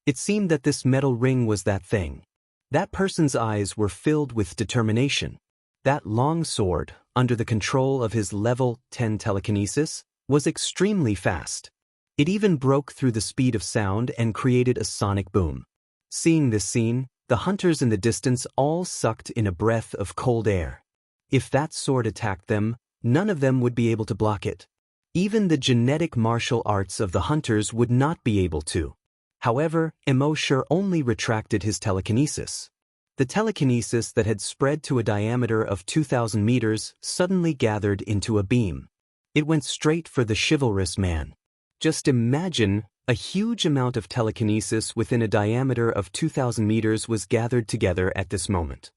It seemed that this metal ring was that thing. That person's eyes were filled with determination. That long sword, under the control of his level 10 telekinesis, was extremely fast. It even broke through the speed of sound and created a sonic boom. Seeing this scene, the hunters in the distance all sucked in a breath of cold air. If that sword attacked them, none of them would be able to block it. Even the genetic martial arts of the hunters would not be able to. However, Emosher only retracted his telekinesis. The telekinesis that had spread to a diameter of 2,000 meters suddenly gathered into a beam. It went straight for the chivalrous man. Just imagine, a huge amount of telekinesis within a diameter of 2,000 meters was gathered together at this moment.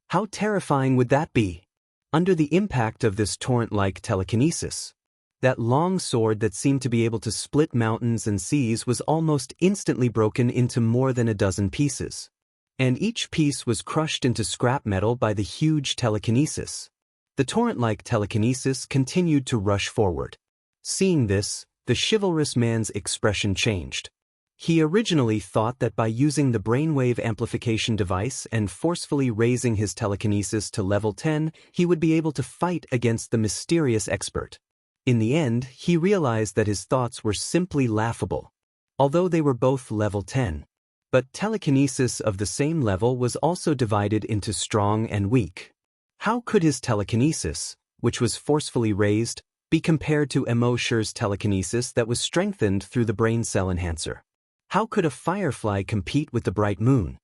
How terrifying would that be? Under the impact of this torrent-like telekinesis, that long sword that seemed to be able to split mountains and seas was almost instantly broken into more than a dozen pieces. And each piece was crushed into scrap metal by the huge telekinesis. The torrent-like telekinesis continued to rush forward. Seeing this, the chivalrous man's expression changed. He originally thought that by using the brainwave amplification device and forcefully raising his telekinesis to level 10, he would be able to fight against the mysterious expert. In the end, he realized that his thoughts were simply laughable. Although they were both level 10. But telekinesis of the same level was also divided into strong and weak. How could his telekinesis, which was forcefully raised, be compared to Emosher's telekinesis that was strengthened through the brain cell enhancer? How could a firefly compete with the bright moon?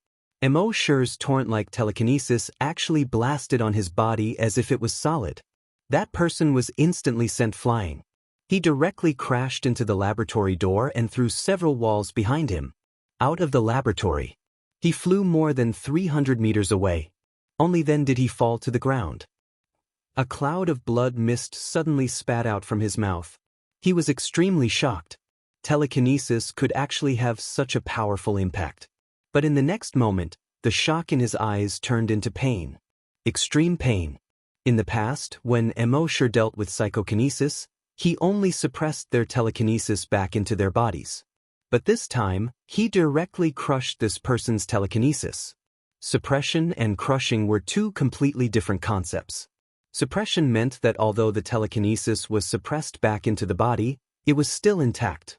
Mo Shi's torrent-like telekinesis actually blasted on his body as if it was solid. That person was instantly sent flying. He directly crashed into the laboratory door and through several walls behind him. Out of the laboratory. He flew more than 300 meters away. Only then did he fall to the ground. A cloud of blood mist suddenly spat out from his mouth. He was extremely shocked. Telekinesis could actually have such a powerful impact. But in the next moment, the shock in his eyes turned into pain. Extreme pain. In the past, when Mo Shi dealt with psychokinesis, he only suppressed their telekinesis back into their bodies. But this time, he directly crushed this person's telekinesis. Suppression and crushing were two completely different concepts. Suppression meant that although the telekinesis was suppressed back into the body, it was still intact.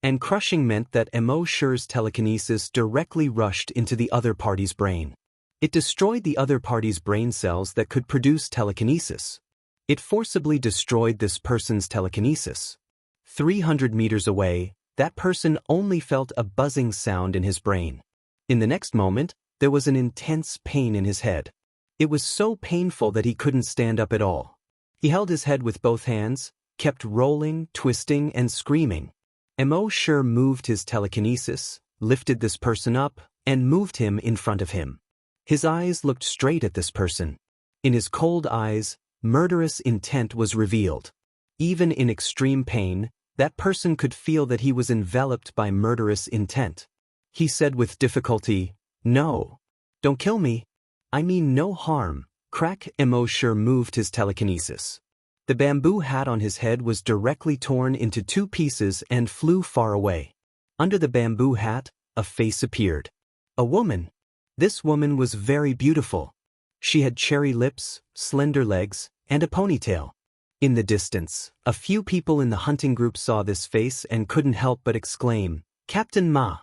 And crushing meant that Mo Shi's telekinesis directly rushed into the other party's brain. It destroyed the other party's brain cells that could produce telekinesis. It forcibly destroyed this person's telekinesis. 300 meters away, that person only felt a buzzing sound in his brain. In the next moment, there was an intense pain in his head. It was so painful that he couldn't stand up at all. He held his head with both hands, kept rolling, twisting, and screaming. Mo Shi moved his telekinesis, lifted this person up, and moved him in front of him. His eyes looked straight at this person. In his cold eyes, murderous intent was revealed. Even in extreme pain, that person could feel that he was enveloped by murderous intent. He said with difficulty, "No. Don't kill me. I mean no harm." Crack. Mo Shi moved his telekinesis. The bamboo hat on his head was directly torn into two pieces and flew far away. Under the bamboo hat, a face appeared. A woman. This woman was very beautiful. She had cherry lips, slender legs, and a ponytail. In the distance, a few people in the hunting group saw this face and couldn't help but exclaim, "Captain Ma."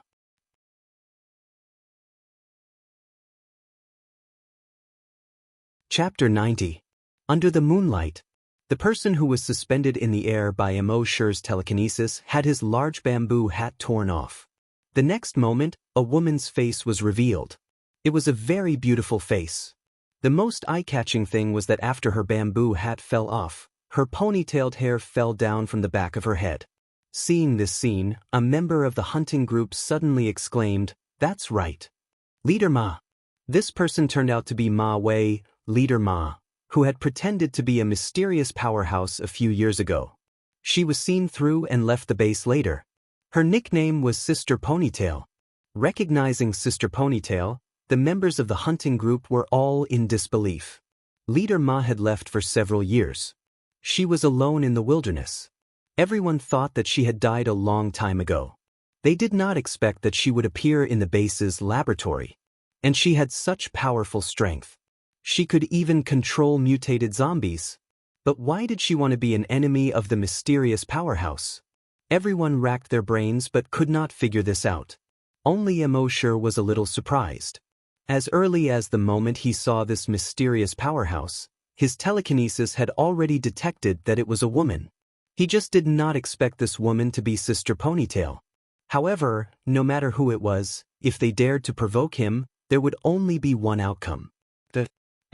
Chapter 90. Under the moonlight. The person who was suspended in the air by Mo Shi's telekinesis had his large bamboo hat torn off. The next moment, a woman's face was revealed. It was a very beautiful face. The most eye-catching thing was that after her bamboo hat fell off, her ponytailed hair fell down from the back of her head. Seeing this scene, a member of the hunting group suddenly exclaimed, "That's right. Leader Ma." This person turned out to be Ma Wei, Leader Ma, who had pretended to be a mysterious powerhouse a few years ago. She was seen through and left the base later. Her nickname was Sister Ponytail. Recognizing Sister Ponytail, the members of the hunting group were all in disbelief. Leader Ma had left for several years. She was alone in the wilderness. Everyone thought that she had died a long time ago. They did not expect that she would appear in the base's laboratory. And she had such powerful strength. She could even control mutated zombies. But why did she want to be an enemy of the mysterious powerhouse? Everyone racked their brains but could not figure this out. Only Mo Shi was a little surprised. As early as the moment he saw this mysterious powerhouse, his telekinesis had already detected that it was a woman. He just did not expect this woman to be Sister Ponytail. However, no matter who it was, if they dared to provoke him, there would only be one outcome.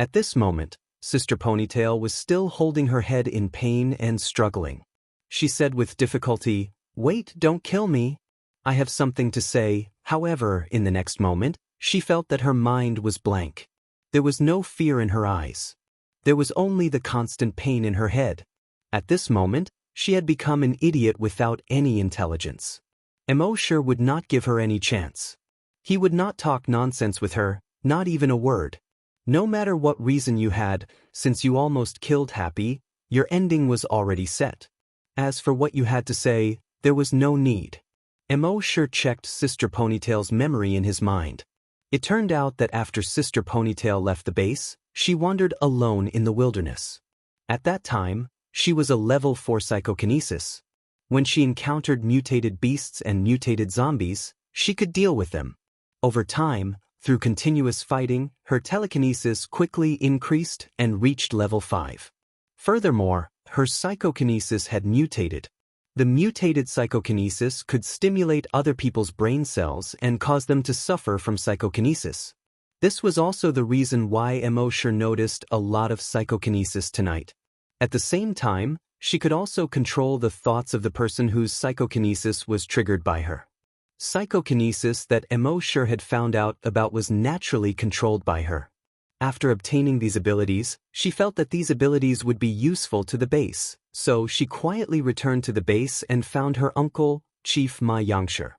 At this moment, Sister Ponytail was still holding her head in pain and struggling. She said with difficulty, "Wait, don't kill me. I have something to say." However, in the next moment, she felt that her mind was blank. There was no fear in her eyes. There was only the constant pain in her head. At this moment, she had become an idiot without any intelligence. Mo Shi would not give her any chance. He would not talk nonsense with her, not even a word. No matter what reason you had, since you almost killed Happy, your ending was already set. As for what you had to say, there was no need. Mo Shi checked Sister Ponytail's memory in his mind. It turned out that after Sister Ponytail left the base, she wandered alone in the wilderness. At that time, she was a level 4 psychokinesis. When she encountered mutated beasts and mutated zombies, she could deal with them. Over time, through continuous fighting, her telekinesis quickly increased and reached level 5. Furthermore, her psychokinesis had mutated. The mutated psychokinesis could stimulate other people's brain cells and cause them to suffer from psychokinesis. This was also the reason why Emosher noticed a lot of psychokinesis tonight. At the same time, she could also control the thoughts of the person whose psychokinesis was triggered by her. Psychokinesis that Emosher had found out about was naturally controlled by her. After obtaining these abilities, she felt that these abilities would be useful to the base, so she quietly returned to the base and found her uncle, Chief Ma Yangshi.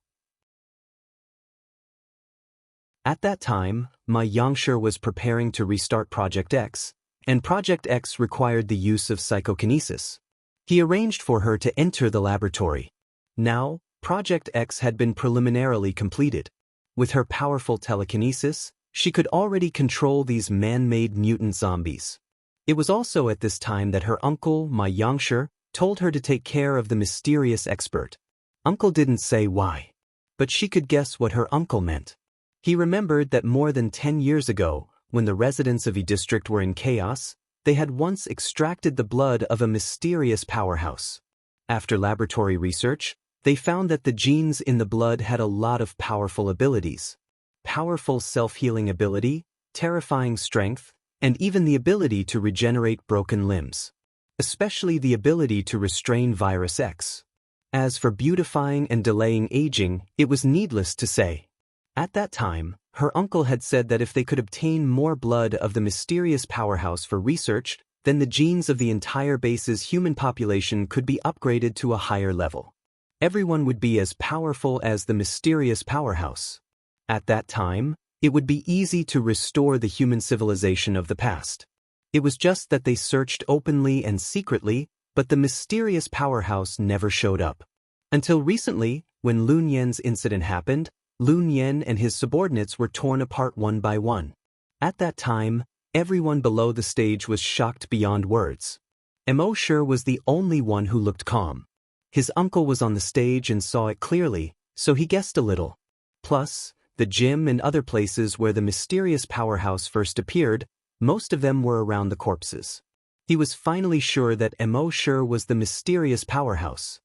At that time, Ma Yangshi was preparing to restart Project X, and Project X required the use of psychokinesis. He arranged for her to enter the laboratory. Now, Project X had been preliminarily completed. With her powerful telekinesis, she could already control these man-made mutant zombies. It was also at this time that her uncle, Ma Yangshi, told her to take care of the mysterious expert. Uncle didn't say why, but she could guess what her uncle meant. He remembered that more than 10 years ago, when the residents of E District were in chaos, they had once extracted the blood of a mysterious powerhouse. After laboratory research, they found that the genes in the blood had a lot of powerful abilities. Powerful self-healing ability, terrifying strength, and even the ability to regenerate broken limbs. Especially the ability to restrain Virus X. As for beautifying and delaying aging, it was needless to say. At that time, her uncle had said that if they could obtain more blood of the mysterious powerhouse for research, then the genes of the entire base's human population could be upgraded to a higher level. Everyone would be as powerful as the mysterious powerhouse. At that time, it would be easy to restore the human civilization of the past. It was just that they searched openly and secretly, but the mysterious powerhouse never showed up. Until recently, when Lun Yan's incident happened, Lun Yan and his subordinates were torn apart one by one. At that time, everyone below the stage was shocked beyond words. Emosher was the only one who looked calm. His uncle was on the stage and saw it clearly, so he guessed a little. Plus, the gym and other places where the mysterious powerhouse first appeared, most of them were around the corpses. He was finally sure that Emosher was the mysterious powerhouse.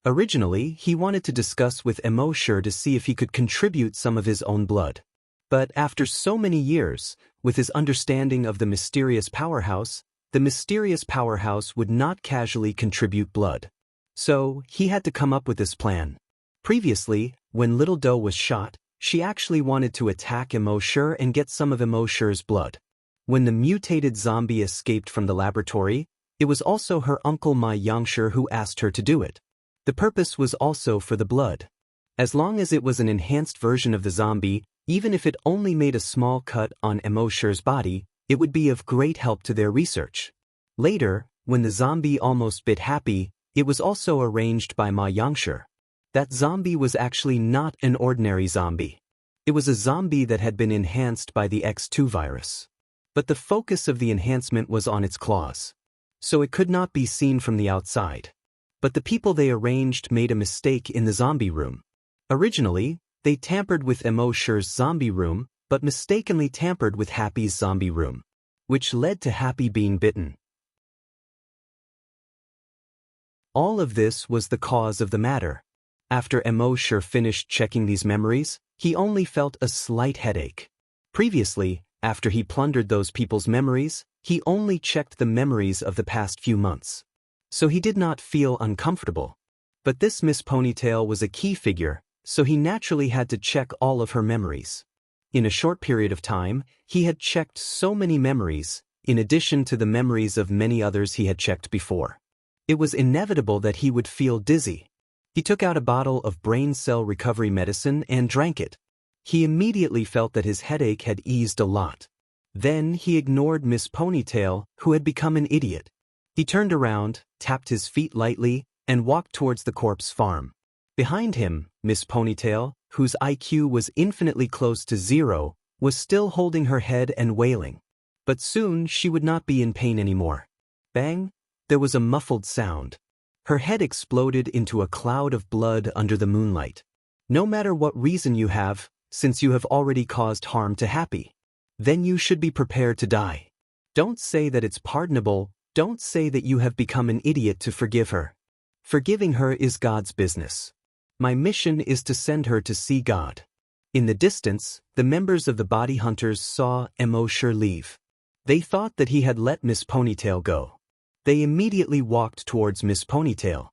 Originally, he wanted to discuss with Emosher to see if he could contribute some of his own blood. But after so many years, with his understanding of the mysterious powerhouse would not casually contribute blood. So, he had to come up with this plan. Previously, when Little Doe was shot, she actually wanted to attack Emosher and get some of Emosher's blood. When the mutated zombie escaped from the laboratory, it was also her uncle Ma Yangshi who asked her to do it. The purpose was also for the blood. As long as it was an enhanced version of the zombie, even if it only made a small cut on Emosher's body, it would be of great help to their research. Later, when the zombie almost bit Happy, it was also arranged by Ma Yangshi. That zombie was actually not an ordinary zombie. It was a zombie that had been enhanced by the X2 virus. But the focus of the enhancement was on its claws. So it could not be seen from the outside. But the people they arranged made a mistake in the zombie room. Originally, they tampered with Emosher's zombie room, but mistakenly tampered with Happy's zombie room, which led to Happy being bitten. All of this was the cause of the matter. After Emosher finished checking these memories, he only felt a slight headache. Previously, after he plundered those people's memories, he only checked the memories of the past few months. So he did not feel uncomfortable. But this Miss Ponytail was a key figure, so he naturally had to check all of her memories. In a short period of time, he had checked so many memories, in addition to the memories of many others he had checked before. It was inevitable that he would feel dizzy. He took out a bottle of brain cell recovery medicine and drank it. He immediately felt that his headache had eased a lot. Then he ignored Miss Ponytail, who had become an idiot. He turned around, tapped his feet lightly, and walked towards the corpse farm. Behind him, Miss Ponytail, whose IQ was infinitely close to 0, was still holding her head and wailing. But soon she would not be in pain anymore. Bang! There was a muffled sound. Her head exploded into a cloud of blood under the moonlight. No matter what reason you have, since you have already caused harm to Happy, then you should be prepared to die. Don't say that it's pardonable. Don't say that you have become an idiot to forgive her. Forgiving her is God's business. My mission is to send her to see God. In the distance, the members of the body hunters saw embark leave. They thought that he had let Miss Ponytail go. They immediately walked towards Miss Ponytail.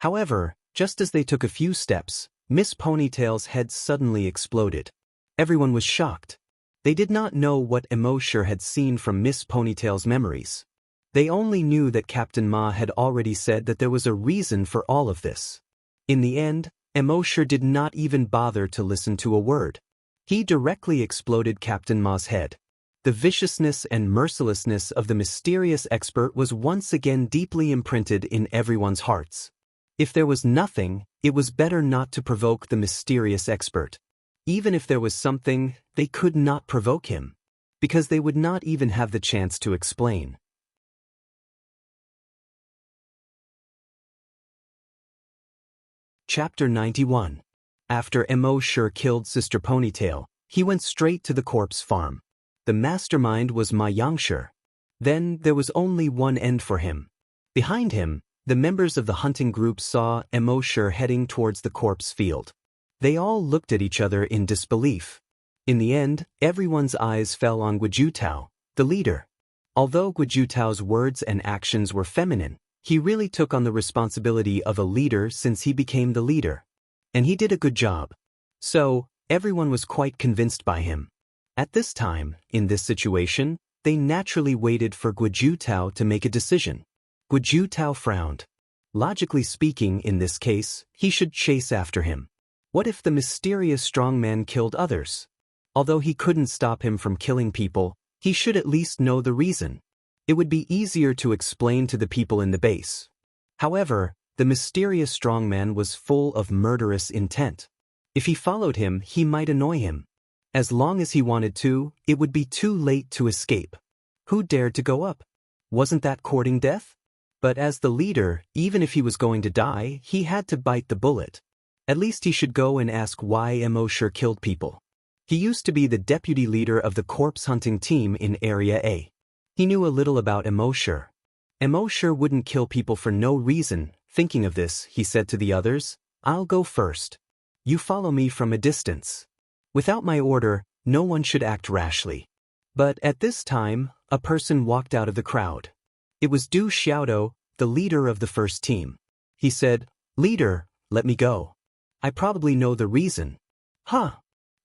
However, just as they took a few steps, Miss Ponytail's head suddenly exploded. Everyone was shocked. They did not know what embark had seen from Miss Ponytail's memories. They only knew that Captain Ma had already said that there was a reason for all of this. In the end, embark did not even bother to listen to a word. He directly exploded Captain Ma's head. The viciousness and mercilessness of the mysterious expert was once again deeply imprinted in everyone's hearts. If there was nothing, it was better not to provoke the mysterious expert. Even if there was something, they could not provoke him, because they would not even have the chance to explain. Chapter 91. After embark killed Sister Ponytail, he went straight to the corpse farm. The mastermind was Ma Yangshi. Then there was only one end for him. Behind him, the members of the hunting group saw embark heading towards the corpse field. They all looked at each other in disbelief. In the end, everyone's eyes fell on Guojutao, the leader. Although Guojutao's words and actions were feminine, he really took on the responsibility of a leader since he became the leader. And he did a good job. So, everyone was quite convinced by him. At this time, in this situation, they naturally waited for Guojutao to make a decision. Guojutao frowned. Logically speaking, in this case, he should chase after him. What if the mysterious strong man killed others? Although he couldn't stop him from killing people, he should at least know the reason. It would be easier to explain to the people in the base. However, the mysterious strong man was full of murderous intent. If he followed him, he might annoy him. As long as he wanted to, it would be too late to escape. Who dared to go up? Wasn't that courting death? But as the leader, even if he was going to die, he had to bite the bullet. At least he should go and ask why embark killed people. He used to be the deputy leader of the corpse hunting team in Area A. He knew a little about embark. Embark wouldn't kill people for no reason. Thinking of this, he said to the others, "I'll go first. You follow me from a distance. Without my order, no one should act rashly." But at this time, a person walked out of the crowd. It was Du Xiaodo, the leader of the first team. He said, "Leader, let me go. I probably know the reason." "Huh?"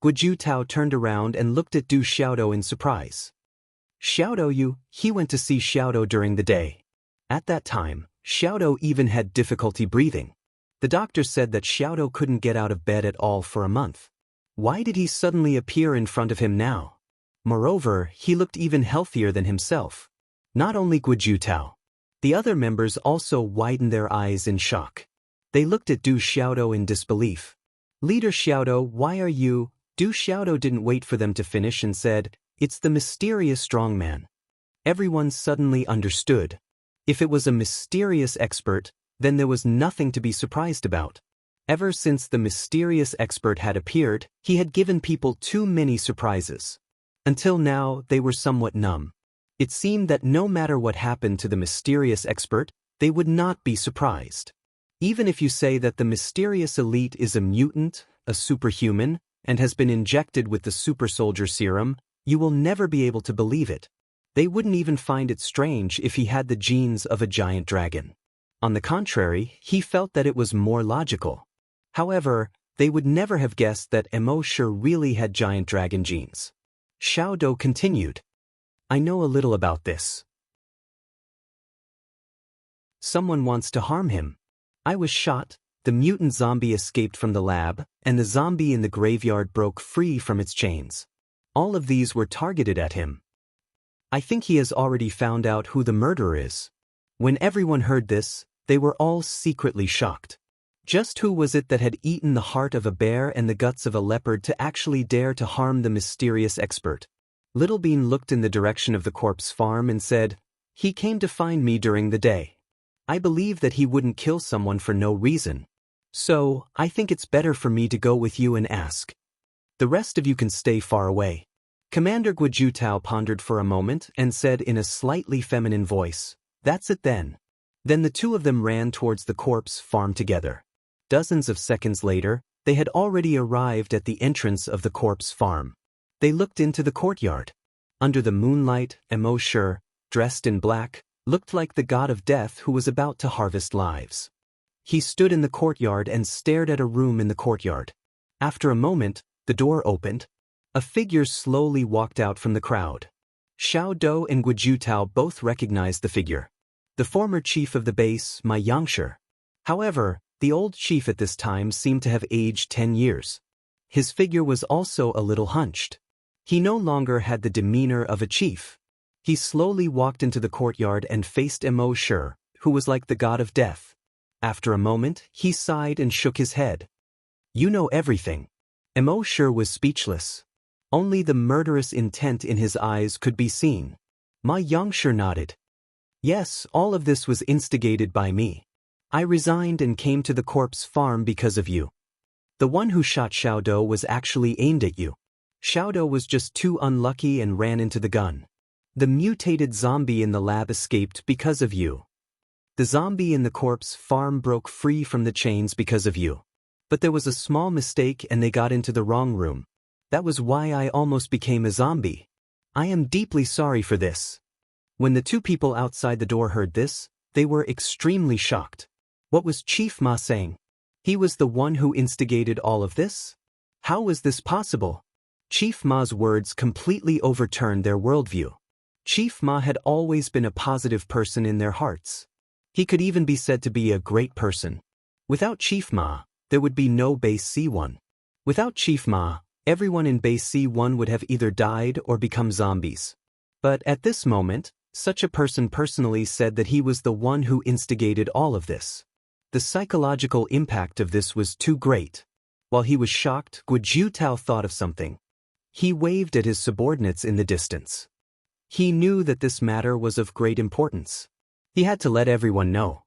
Guojutao turned around and looked at Du Xiaodo in surprise. "Xiaodo, he went to see Xiaodo during the day." At that time, Xiaodo even had difficulty breathing. The doctor said that Xiaodo couldn't get out of bed at all for a month. Why did he suddenly appear in front of him now? Moreover, he looked even healthier than himself. Not only Guojutao. The other members also widened their eyes in shock. They looked at Du Xiaodo in disbelief. "Leader Xiaodo, why are you?" Du Xiaodo didn't wait for them to finish and said, "It's the mysterious strong man." Everyone suddenly understood. If it was a mysterious expert, then there was nothing to be surprised about. Ever since the mysterious expert had appeared, he had given people too many surprises. Until now, they were somewhat numb. It seemed that no matter what happened to the mysterious expert, they would not be surprised. Even if you say that the mysterious elite is a mutant, a superhuman, and has been injected with the super soldier serum, you will never be able to believe it. They wouldn't even find it strange if he had the genes of a giant dragon. On the contrary, he felt that it was more logical. However, they would never have guessed that embark really had giant dragon genes. Xiaodo continued, "I know a little about this. Someone wants to harm him. I was shot, the mutant zombie escaped from the lab, and the zombie in the graveyard broke free from its chains. All of these were targeted at him. I think he has already found out who the murderer is." When everyone heard this, they were all secretly shocked. Just who was it that had eaten the heart of a bear and the guts of a leopard to actually dare to harm the mysterious expert? Little Bean looked in the direction of the corpse farm and said, "He came to find me during the day. I believe that he wouldn't kill someone for no reason. So, I think it's better for me to go with you and ask. The rest of you can stay far away." Commander Guojutao pondered for a moment and said in a slightly feminine voice, "That's it then. Then the two of them ran towards the corpse farm together. Dozens of seconds later, they had already arrived at the entrance of the corpse farm. They looked into the courtyard. Under the moonlight, embark, dressed in black, looked like the god of death who was about to harvest lives. He stood in the courtyard and stared at a room in the courtyard. After a moment, the door opened. A figure slowly walked out from the crowd. Xiao Dou and Guizhu Tao both recognized the figure. The former chief of the base, Ma Yangshi. However, the old chief at this time seemed to have aged 10 years. His figure was also a little hunched. He no longer had the demeanor of a chief. He slowly walked into the courtyard and faced embark, who was like the god of death. After a moment, he sighed and shook his head. "You know everything." Embark was speechless. Only the murderous intent in his eyes could be seen. Ma Yangshi nodded. "Yes, all of this was instigated by me. I resigned and came to the corpse farm because of you. The one who shot Xiao Dou was actually aimed at you. Xiao Dou was just too unlucky and ran into the gun. The mutated zombie in the lab escaped because of you. The zombie in the corpse farm broke free from the chains because of you. But there was a small mistake and they got into the wrong room. That was why I almost became a zombie. I am deeply sorry for this." When the two people outside the door heard this, they were extremely shocked. What was Chief Ma saying? He was the one who instigated all of this? How was this possible? Chief Ma's words completely overturned their worldview. Chief Ma had always been a positive person in their hearts. He could even be said to be a great person. Without Chief Ma, there would be no Base C1. Without Chief Ma, everyone in Base C1 would have either died or become zombies. But at this moment, such a person personally said that he was the one who instigated all of this. The psychological impact of this was too great. While he was shocked, Guizhu Tao thought of something. He waved at his subordinates in the distance. He knew that this matter was of great importance. He had to let everyone know.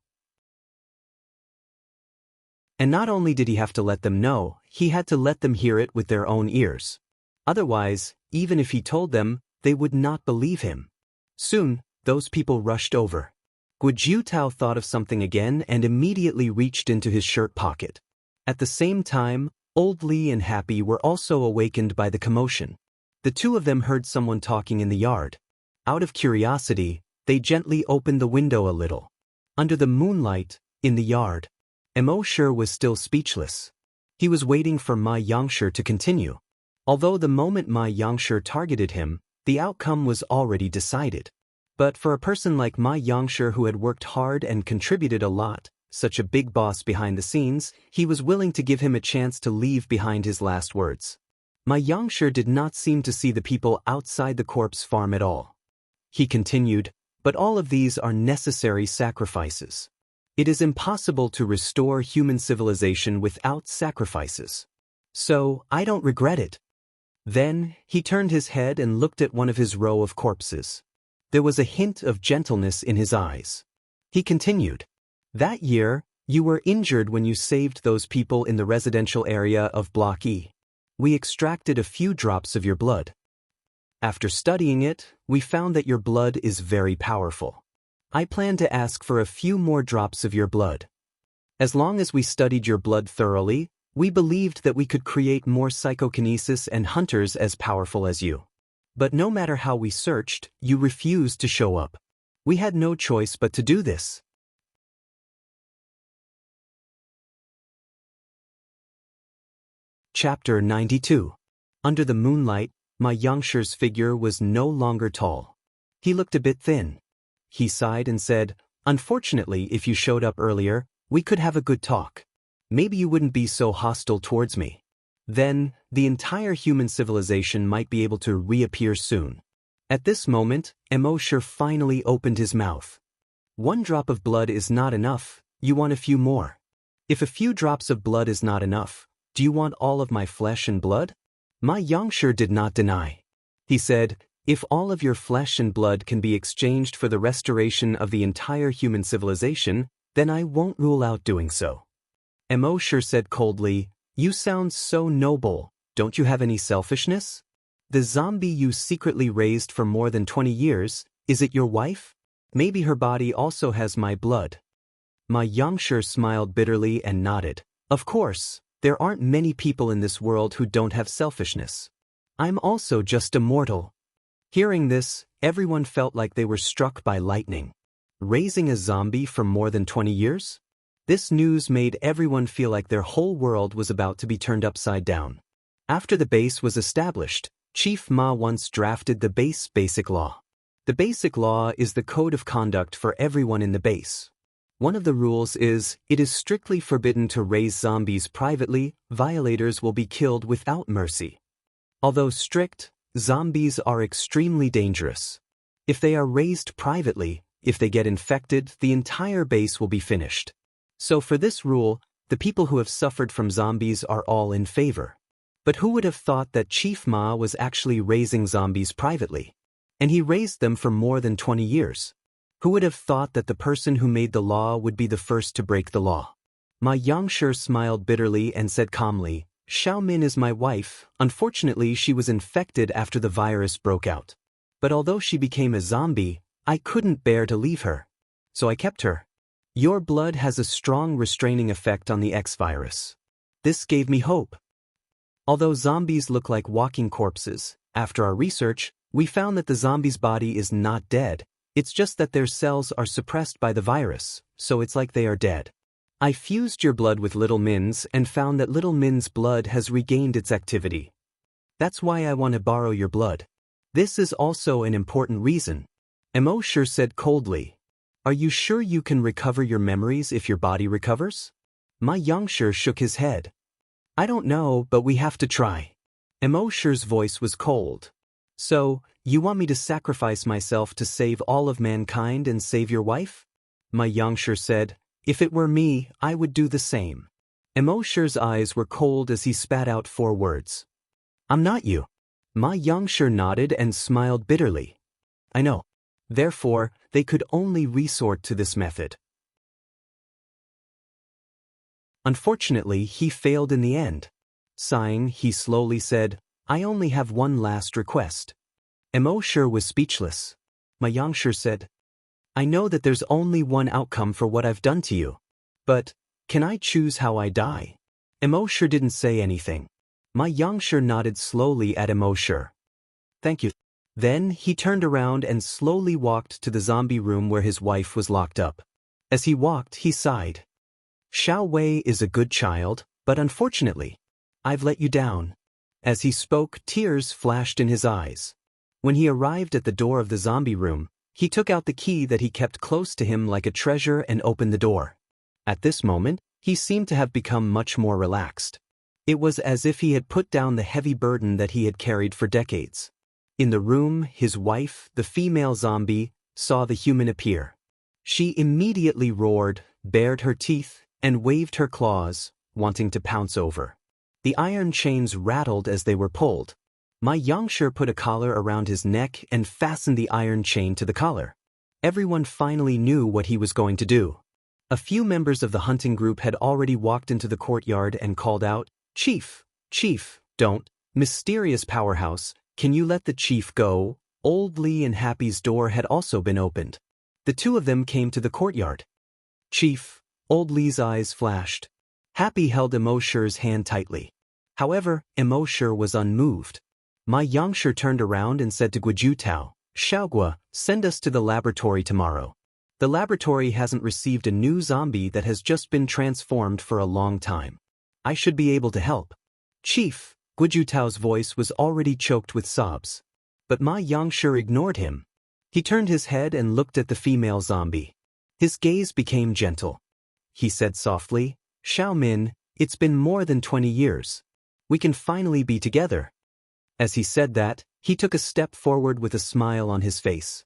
And not only did he have to let them know, he had to let them hear it with their own ears. Otherwise, even if he told them, they would not believe him. Soon, those people rushed over. Guizhu Tao thought of something again and immediately reached into his shirt pocket. At the same time, Old Li and Happy were also awakened by the commotion. The two of them heard someone talking in the yard. Out of curiosity, they gently opened the window a little. Under the moonlight, in the yard, embark was still speechless. He was waiting for Ma Yangshi to continue. Although the moment Ma Yangshi targeted him, the outcome was already decided. But for a person like Ma Yangshi who had worked hard and contributed a lot, such a big boss behind the scenes, he was willing to give him a chance to leave behind his last words. Ma Yangshi did not seem to see the people outside the corpse farm at all. He continued, "But all of these are necessary sacrifices. It is impossible to restore human civilization without sacrifices. So, I don't regret it." Then, he turned his head and looked at one of his row of corpses. There was a hint of gentleness in his eyes. He continued, "That year, you were injured when you saved those people in the residential area of Block E. We extracted a few drops of your blood. After studying it, we found that your blood is very powerful. I plan to ask for a few more drops of your blood. As long as we studied your blood thoroughly, we believed that we could create more psychokinesis and hunters as powerful as you. But no matter how we searched, you refused to show up. We had no choice but to do this." Chapter 92. Under the moonlight, Ma Yangshi's figure was no longer tall. He looked a bit thin. He sighed and said, "Unfortunately, if you showed up earlier, we could have a good talk. Maybe you wouldn't be so hostile towards me. Then, the entire human civilization might be able to reappear soon." At this moment, embark finally opened his mouth. "One drop of blood is not enough, you want a few more. If a few drops of blood is not enough, do you want all of my flesh and blood?" Ma Yangshi did not deny. He said, "If all of your flesh and blood can be exchanged for the restoration of the entire human civilization, then I won't rule out doing so." Embark said coldly, "You sound so noble, don't you have any selfishness? The zombie you secretly raised for more than 20 years, is it your wife? Maybe her body also has my blood. Ma Yongshur smiled bitterly and nodded. Of course, there aren't many people in this world who don't have selfishness. I'm also just a mortal. Hearing this, everyone felt like they were struck by lightning. Raising a zombie for more than 20 years? This news made everyone feel like their whole world was about to be turned upside down. After the base was established, Chief Ma once drafted the base basic law. The basic law is the code of conduct for everyone in the base. One of the rules is, it is strictly forbidden to raise zombies privately, violators will be killed without mercy. Although strict, zombies are extremely dangerous. If they are raised privately, if they get infected, the entire base will be finished. So for this rule, the people who have suffered from zombies are all in favor. But who would have thought that Chief Ma was actually raising zombies privately? And he raised them for more than 20 years. Who would have thought that the person who made the law would be the first to break the law? Ma Yongshur smiled bitterly and said calmly, Xiao Min is my wife. Unfortunately, she was infected after the virus broke out. But although she became a zombie, I couldn't bear to leave her. So I kept her. Your blood has a strong restraining effect on the X virus. This gave me hope. Although zombies look like walking corpses, after our research, we found that the zombie's body is not dead, it's just that their cells are suppressed by the virus, so it's like they are dead. I fused your blood with Little Min's and found that Little Min's blood has regained its activity. That's why I want to borrow your blood. This is also an important reason. Emosher said coldly. Are you sure you can recover your memories if your body recovers? Ma Yongshur shook his head. I don't know, but we have to try. Emosher's voice was cold. So, you want me to sacrifice myself to save all of mankind and save your wife? Ma Yongshur said, if it were me, I would do the same. Emosher's eyes were cold as he spat out 4 words. I'm not you. Ma Yongshur nodded and smiled bitterly. I know. Therefore, they could only resort to this method. Unfortunately, he failed in the end. Sighing, he slowly said, I only have one last request. Emosher was speechless. Ma Yongshur said, I know that there's only one outcome for what I've done to you. But, can I choose how I die? Emosher didn't say anything. Ma Yongshur nodded slowly at Emosher. Thank you. Then he turned around and slowly walked to the zombie room where his wife was locked up. As he walked, he sighed. Xiao Wei is a good child, but unfortunately, I've let you down. As he spoke, tears flashed in his eyes. When he arrived at the door of the zombie room, he took out the key that he kept close to him like a treasure and opened the door. At this moment, he seemed to have become much more relaxed. It was as if he had put down the heavy burden that he had carried for decades. In the room, his wife, the female zombie, saw the human appear. She immediately roared, bared her teeth, and waved her claws, wanting to pounce over. The iron chains rattled as they were pulled. Ma Yongshur put a collar around his neck and fastened the iron chain to the collar. Everyone finally knew what he was going to do. A few members of the hunting group had already walked into the courtyard and called out, Chief, Chief, don't, mysterious powerhouse, can you let the chief go? Old Lee and Happy's door had also been opened. The 2 of them came to the courtyard. Chief, Old Lee's eyes flashed. Happy held Emosher's hand tightly. However, Emosher was unmoved. Ma Yongshur turned around and said to Guijutao, Xiaogua, send us to the laboratory tomorrow. The laboratory hasn't received a new zombie that has just been transformed for a long time. I should be able to help. Chief, Guijutao's voice was already choked with sobs. But Ma Yongshur ignored him. He turned his head and looked at the female zombie. His gaze became gentle. He said softly, Xiao Min, it's been more than 20 years. We can finally be together. As he said that, he took a step forward with a smile on his face.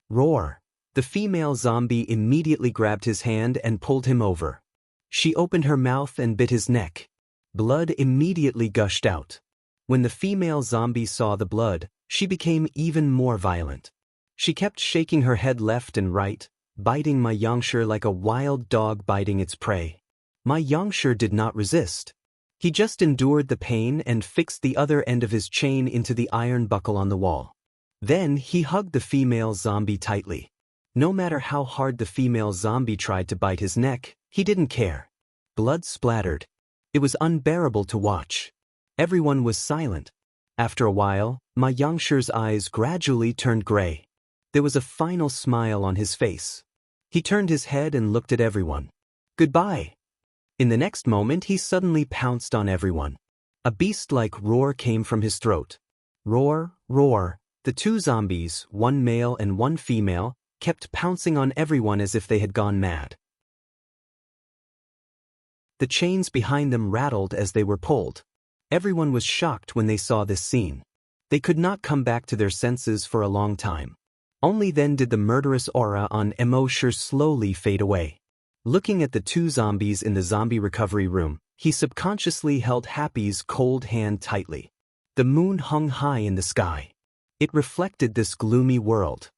Roar! The female zombie immediately grabbed his hand and pulled him over. She opened her mouth and bit his neck. Blood immediately gushed out. When the female zombie saw the blood, she became even more violent. She kept shaking her head left and right, biting Ma Yongshur like a wild dog biting its prey. Ma Yongshur did not resist. He just endured the pain and fixed the other end of his chain into the iron buckle on the wall. Then he hugged the female zombie tightly. No matter how hard the female zombie tried to bite his neck, he didn't care. Blood splattered. It was unbearable to watch. Everyone was silent. After a while, Ma Yangshi's eyes gradually turned gray. There was a final smile on his face. He turned his head and looked at everyone. Goodbye. In the next moment he suddenly pounced on everyone. A beast-like roar came from his throat. Roar, roar. The two zombies, one male and one female, kept pouncing on everyone as if they had gone mad. The chains behind them rattled as they were pulled. Everyone was shocked when they saw this scene. They could not come back to their senses for a long time. Only then did the murderous aura on Emosher slowly fade away. Looking at the two zombies in the zombie recovery room, he subconsciously held Happy's cold hand tightly. The moon hung high in the sky. It reflected this gloomy world.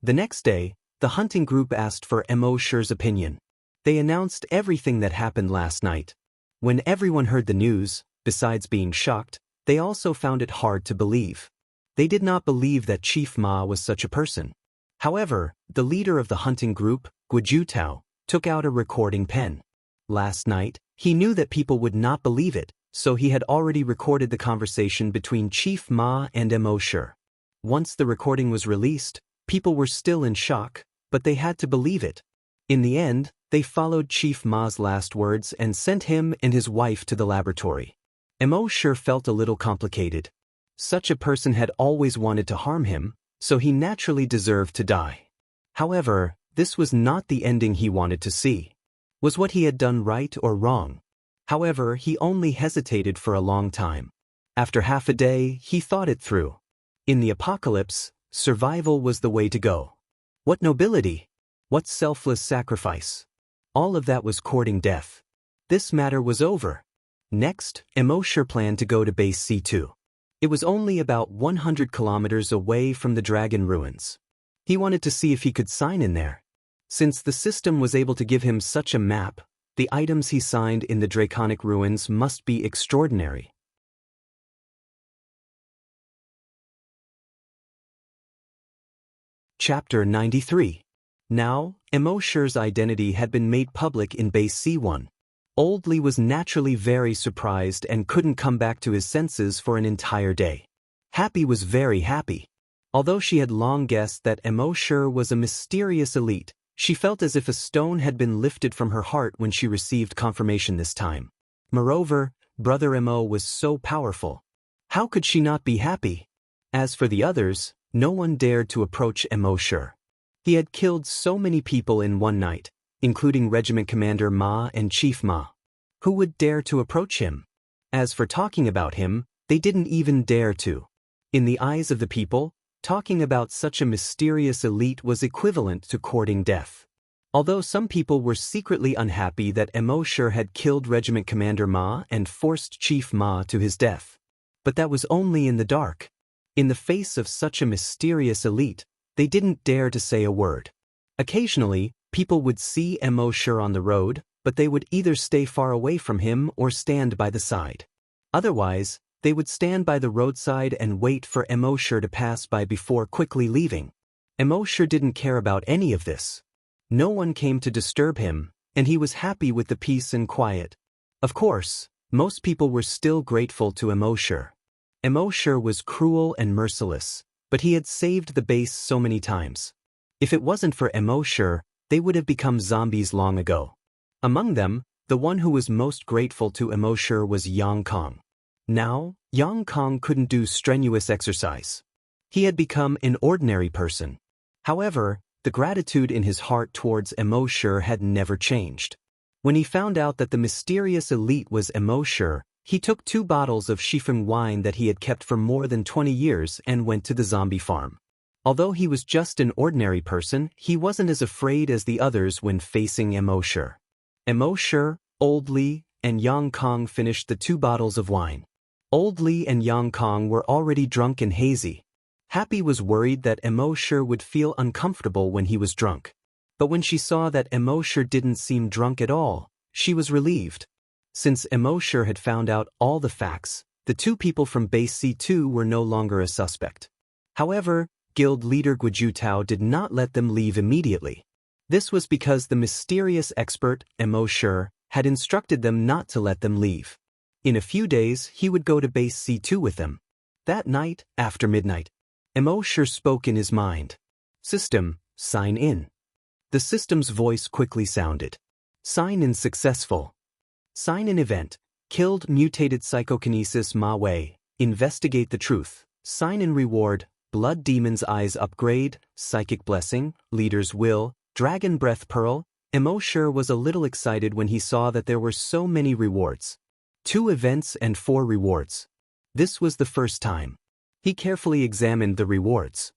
The next day, the hunting group asked for Emosher's opinion. They announced everything that happened last night. When everyone heard the news, besides being shocked, they also found it hard to believe. They did not believe that Chief Ma was such a person. However, the leader of the hunting group, Guojutao, took out a recording pen. Last night, he knew that people would not believe it, so he had already recorded the conversation between Chief Ma and Emosher. Once the recording was released, people were still in shock, but they had to believe it. In the end, they followed Chief Ma's last words and sent him and his wife to the laboratory. Emosher felt a little complicated. Such a person had always wanted to harm him, so he naturally deserved to die. However, this was not the ending he wanted to see. Was what he had done right or wrong? However, he only hesitated for a long time. After half a day, he thought it through. In the apocalypse, survival was the way to go. What nobility! What selfless sacrifice! All of that was courting death. This matter was over. Next, Emosher planned to go to Base C2. It was only about 100 kilometers away from the Dragon Ruins. He wanted to see if he could sign in there. Since the system was able to give him such a map, the items he signed in the Draconic Ruins must be extraordinary. Chapter 93. Now, Emosher's identity had been made public in Base C1. Old Lee was naturally very surprised and couldn't come back to his senses for an entire day. Happy was very happy. Although she had long guessed that Emosher was a mysterious elite, she felt as if a stone had been lifted from her heart when she received confirmation this time. Moreover, Brother Emo was so powerful. How could she not be happy? As for the others, no one dared to approach Emosher. He had killed so many people in one night, including Regiment Commander Ma and Chief Ma. Who would dare to approach him? As for talking about him, they didn't even dare to. In the eyes of the people, talking about such a mysterious elite was equivalent to courting death. Although some people were secretly unhappy that Emosher had killed Regiment Commander Ma and forced Chief Ma to his death. But that was only in the dark. In the face of such a mysterious elite, they didn't dare to say a word. Occasionally, people would see Emosher on the road, but they would either stay far away from him or stand by the side. Otherwise, they would stand by the roadside and wait for Emosher to pass by before quickly leaving. Emosher didn't care about any of this. No one came to disturb him, and he was happy with the peace and quiet. Of course, most people were still grateful to Emosher. Emosher was cruel and merciless, but he had saved the base so many times. If it wasn't for Emosher, they would have become zombies long ago. Among them, the one who was most grateful to Emosher was Yang Kong. Now, Yang Kong couldn't do strenuous exercise. He had become an ordinary person. However, the gratitude in his heart towards Emosher had never changed. When he found out that the mysterious elite was Emosher, he took 2 bottles of Shifeng wine that he had kept for more than 20 years and went to the zombie farm. Although he was just an ordinary person, he wasn't as afraid as the others when facing Emosher. Emosher, Old Lee, and Yang Kong finished the 2 bottles of wine. Old Lee and Yang Kong were already drunk and hazy. Happy was worried that Emosher would feel uncomfortable when he was drunk. But when she saw that Emosher didn't seem drunk at all, she was relieved. Since Emosher had found out all the facts, the 2 people from Base C2 were no longer a suspect. However, guild leader Guijutao did not let them leave immediately. This was because the mysterious expert, embark, had instructed them not to let them leave. In a few days, he would go to base C2 with them. That night, after midnight, embark spoke in his mind. System, sign in. The system's voice quickly sounded. Sign in successful. Sign in event. Killed mutated psychokinesis Ma Wei. Investigate the truth. Sign in reward. Blood demon's eyes upgrade. Psychic blessing. Leader's will. Dragon breath pearl. embark was a little excited when he saw that there were so many rewards. 2 events and 4 rewards. This was the first time. He carefully examined the rewards.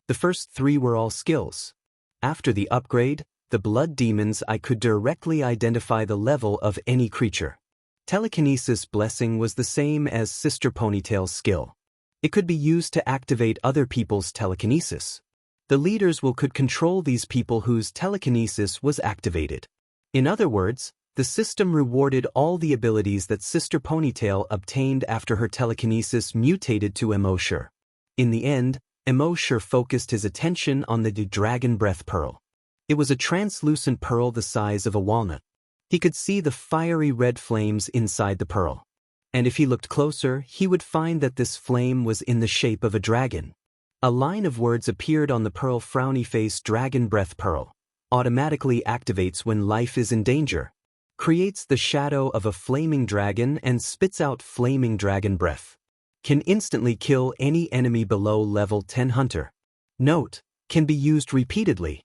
The first 3 were all skills. After the upgrade, the blood demon's eye could directly identify the level of any creature. Telekinesis blessing was the same as Sister Ponytail's skill. It could be used to activate other people's telekinesis. The leaders could control these people whose telekinesis was activated. In other words, the system rewarded all the abilities that Sister Ponytail obtained after her telekinesis mutated to embark. In the end, embark focused his attention on the Dragon Breath Pearl. It was a translucent pearl the size of a walnut. He could see the fiery red flames inside the pearl. And if he looked closer, he would find that this flame was in the shape of a dragon. A line of words appeared on the pearl. Frowny face. Dragon Breath Pearl. Automatically activates when life is in danger. Creates the shadow of a flaming dragon and spits out flaming dragon breath. Can instantly kill any enemy below level 10 hunter. Note, can be used repeatedly.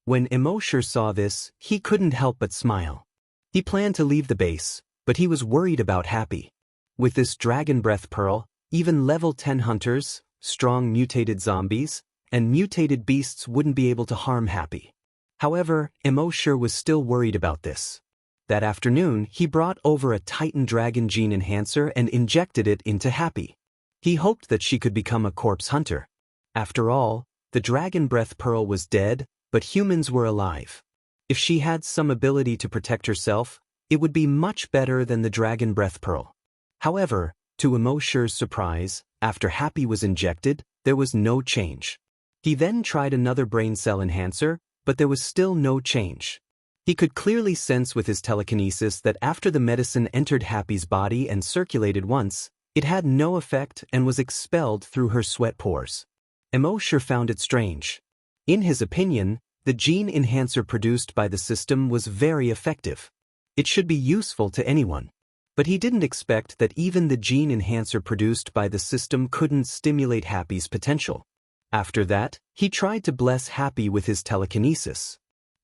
When embark saw this, he couldn't help but smile. He planned to leave the base, but he was worried about Happy. With this Dragon Breath Pearl, even level 10 hunters, strong mutated zombies, and mutated beasts wouldn't be able to harm Happy. However, embark was still worried about this. That afternoon, he brought over a Titan Dragon Gene Enhancer and injected it into Happy. He hoped that she could become a corpse hunter. After all, the Dragon Breath Pearl was dead, but humans were alive. If she had some ability to protect herself, it would be much better than the Dragon Breath Pearl. However, to embark's surprise, after Happy was injected, there was no change. He then tried another brain cell enhancer, but there was still no change. He could clearly sense with his telekinesis that after the medicine entered Happy's body and circulated once, it had no effect and was expelled through her sweat pores. embark found it strange. In his opinion, the gene enhancer produced by the system was very effective. It should be useful to anyone. But he didn't expect that even the gene enhancer produced by the system couldn't stimulate Happy's potential. After that, he tried to bless Happy with his telekinesis.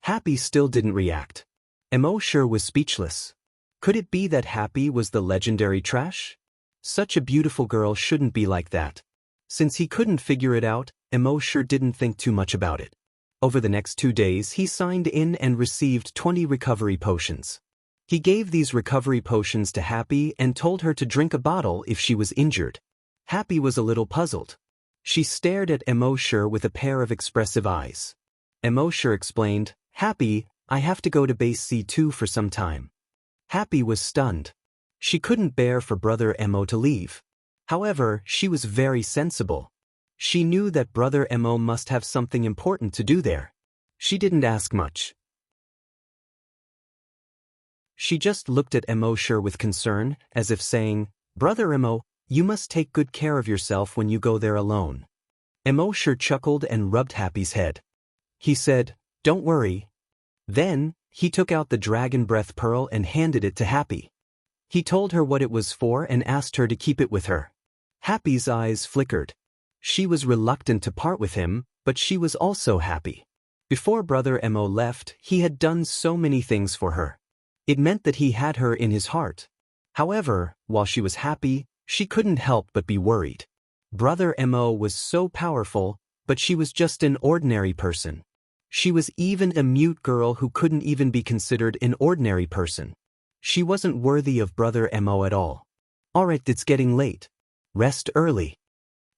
Happy still didn't react. embark was speechless. Could it be that Happy was the legendary trash? Such a beautiful girl shouldn't be like that. Since he couldn't figure it out, embark didn't think too much about it. Over the next 2 days, he signed in and received 20 recovery potions. He gave these recovery potions to Happy and told her to drink a bottle if she was injured. Happy was a little puzzled. She stared at embark with a pair of expressive eyes. embark explained, "Happy, I have to go to base C2 for some time." Happy was stunned. She couldn't bear for Brother Emo to leave. However, she was very sensible. She knew that Brother Emo must have something important to do there. She didn't ask much. She just looked at embark with concern, as if saying, "Brother Emo, you must take good care of yourself when you go there alone." embark chuckled and rubbed Happy's head. He said, "Don't worry." Then, he took out the Dragon Breath Pearl and handed it to Happy. He told her what it was for and asked her to keep it with her. Happy's eyes flickered. She was reluctant to part with him, but she was also happy. Before Brother Emo left, he had done so many things for her. It meant that he had her in his heart. However, while she was happy, she couldn't help but be worried. Brother Emo was so powerful, but she was just an ordinary person. She was even a mute girl who couldn't even be considered an ordinary person. She wasn't worthy of Brother Emo at all. "Alright, it's getting late. Rest early."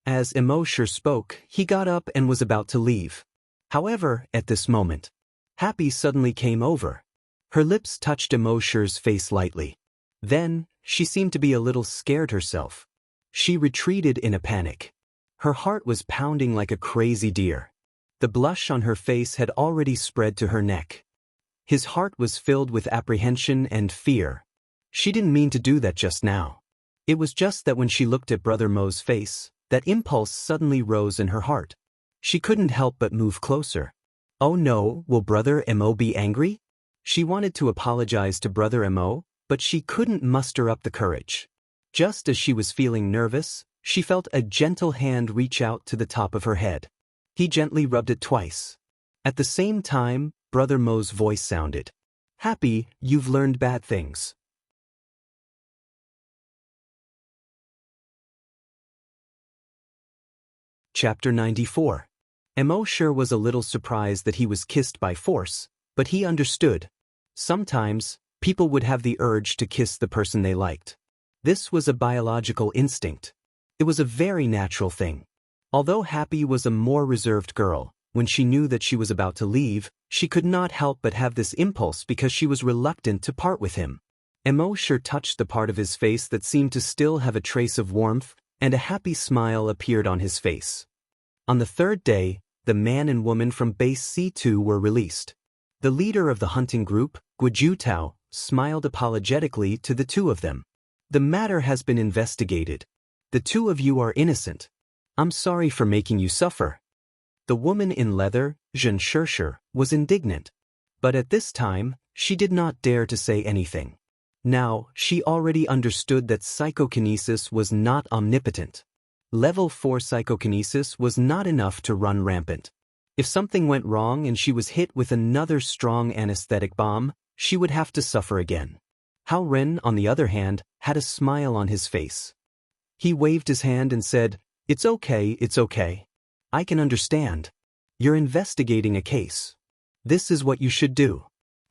As embark spoke, he got up and was about to leave. However, at this moment, Happy suddenly came over. Her lips touched embark's face lightly. Then, she seemed to be a little scared herself. She retreated in a panic. Her heart was pounding like a crazy deer. The blush on her face had already spread to her neck. His heart was filled with apprehension and fear. She didn't mean to do that just now. It was just that when she looked at Brother Mo's face, that impulse suddenly rose in her heart. She couldn't help but move closer. Oh no, will Brother Mo be angry? She wanted to apologize to Brother Mo, but she couldn't muster up the courage. Just as she was feeling nervous, she felt a gentle hand reach out to the top of her head. He gently rubbed it twice. At the same time, Brother Mo's voice sounded. Happy, you've learned bad things. Chapter 94. Mo sure was a little surprised that he was kissed by force, but he understood. Sometimes, people would have the urge to kiss the person they liked. This was a biological instinct. It was a very natural thing. Although Happy was a more reserved girl, when she knew that she was about to leave, she could not help but have this impulse because she was reluctant to part with him. Mo sure touched the part of his face that seemed to still have a trace of warmth, and a happy smile appeared on his face. On the third day, the man and woman from Base C2 were released. The leader of the hunting group, Guijutao, smiled apologetically to the two of them. The matter has been investigated. The two of you are innocent. I'm sorry for making you suffer. The woman in leather, Zhen Shishir, was indignant. But at this time, she did not dare to say anything. Now, she already understood that psychokinesis was not omnipotent. Level 4 psychokinesis was not enough to run rampant. If something went wrong and she was hit with another strong anesthetic bomb, she would have to suffer again. Hao Ren, on the other hand, had a smile on his face. He waved his hand and said, it's okay. I can understand. You're investigating a case. This is what you should do.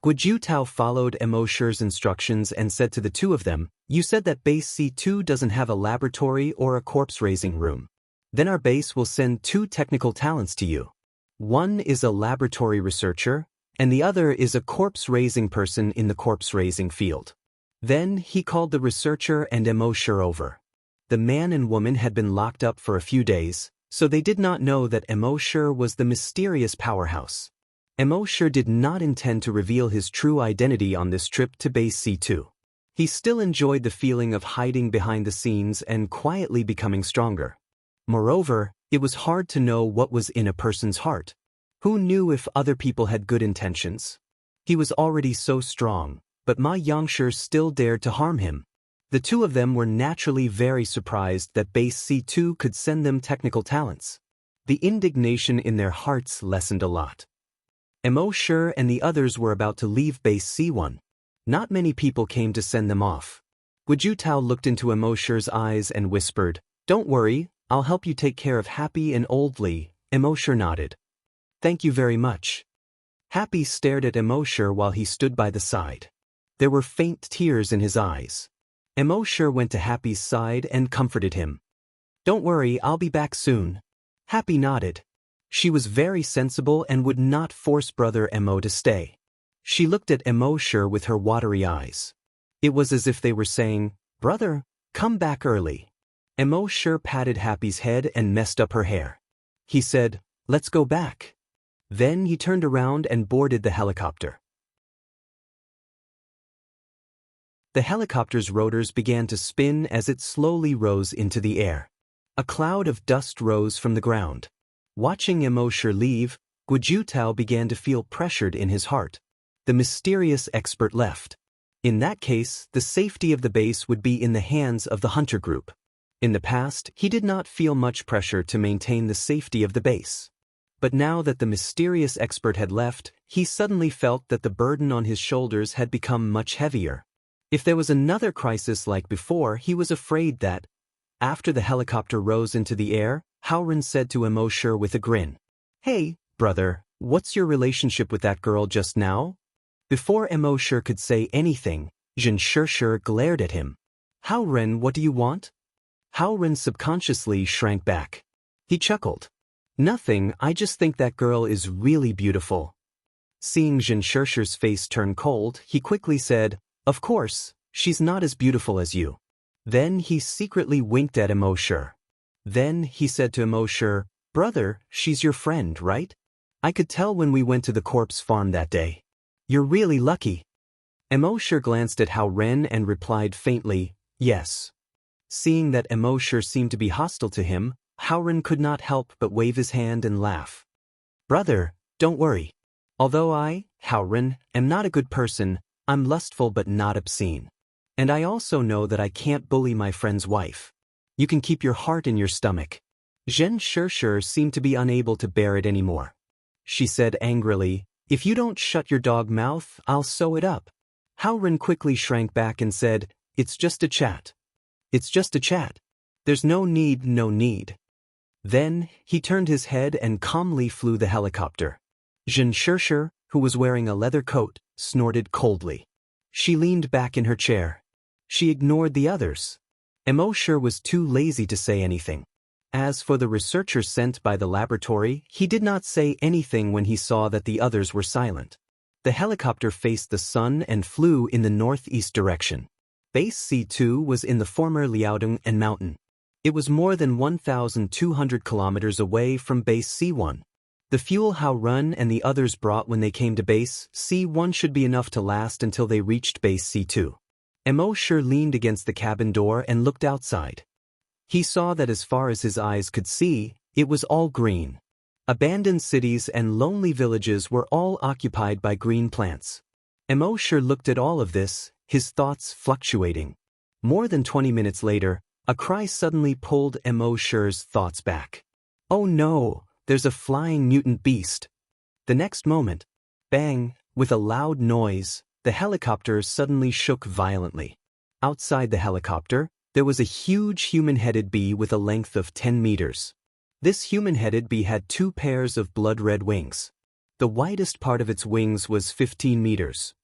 Guijutao followed Mo Sher's instructions and said to the two of them, you said that Base C2 doesn't have a laboratory or a corpse-raising room. Then our base will send 2 technical talents to you. One is a laboratory researcher, and the other is a corpse-raising person in the corpse-raising field. Then he called the researcher and Mo Sher over. The man and woman had been locked up for a few days, so they did not know that Mo Sher was the mysterious powerhouse. Mo Sher did not intend to reveal his true identity on this trip to Base C2. He still enjoyed the feeling of hiding behind the scenes and quietly becoming stronger. Moreover, it was hard to know what was in a person's heart. Who knew if other people had good intentions? He was already so strong, but Ma Yangshi still dared to harm him. The two of them were naturally very surprised that Base C2 could send them technical talents. The indignation in their hearts lessened a lot. Mo Sher and the others were about to leave Base C1. Not many people came to send them off. Guijutao looked into Mo Sher's eyes and whispered, don't worry, I'll help you take care of Happy and Old Lee. Mo Sher nodded. Thank you very much. Happy stared at Mo Sher while he stood by the side. There were faint tears in his eyes. Mo Sher went to Happy's side and comforted him. Don't worry, I'll be back soon. Happy nodded. She was very sensible and would not force Brother Mo to stay. She looked at Mo Sher with her watery eyes. It was as if they were saying, Brother, come back early. Mo Sher patted Happy's head and messed up her hair. He said, let's go back. Then he turned around and boarded the helicopter. The helicopter's rotors began to spin as it slowly rose into the air. A cloud of dust rose from the ground. Watching Mo Sher leave, Guijutao began to feel pressured in his heart. The mysterious expert left. In that case, the safety of the base would be in the hands of the hunter group. In the past, he did not feel much pressure to maintain the safety of the base. But now that the mysterious expert had left, he suddenly felt that the burden on his shoulders had become much heavier. If there was another crisis like before, he was afraid that, after the helicopter rose into the air, Hao Ren said to Mo Sher with a grin, Hey, brother, what's your relationship with that girl just now? Before Mo Sher could say anything, Zhen Shishir glared at him. Hao Ren, what do you want? Hao Ren subconsciously shrank back. He chuckled. Nothing, I just think that girl is really beautiful. Seeing Zhen Shishir's face turn cold, he quickly said, Of course, she's not as beautiful as you. Then he secretly winked at Emosher. Then he said to Emosher, "Brother, she's your friend, right? I could tell when we went to the corpse farm that day. You're really lucky." Emosher glanced at Hao Ren and replied faintly, "Yes." Seeing that Emosher seemed to be hostile to him, Hao Ren could not help but wave his hand and laugh. "Brother, don't worry. Although I, Hao Ren, am not a good person, I'm lustful but not obscene. And I also know that I can't bully my friend's wife. You can keep your heart in your stomach." Zhen Shishir seemed to be unable to bear it anymore. She said angrily, "If you don't shut your dog mouth, I'll sew it up." Hao Ren quickly shrank back and said, "It's just a chat. It's just a chat. There's no need, no need." Then, he turned his head and calmly flew the helicopter. Zhen Shishir, who was wearing a leather coat, snorted coldly. She leaned back in her chair. She ignored the others. Emosher was too lazy to say anything. As for the researcher sent by the laboratory, he did not say anything when he saw that the others were silent. The helicopter faced the sun and flew in the northeast direction. Base C2 was in the former Liaodong and mountain. It was more than 1,200 kilometers away from base C1. The fuel Hao Ren and the others brought when they came to base C1 should be enough to last until they reached base C2. Emosher leaned against the cabin door and looked outside. He saw that as far as his eyes could see, it was all green. Abandoned cities and lonely villages were all occupied by green plants. Emosher looked at all of this, his thoughts fluctuating. More than 20 minutes later, a cry suddenly pulled Emosher's thoughts back. "Oh no, there's a flying mutant beast." The next moment, bang, with a loud noise, the helicopter suddenly shook violently. Outside the helicopter, there was a huge human-headed bee with a length of 10 meters. This human-headed bee had 2 pairs of blood-red wings. The widest part of its wings was 15 meters.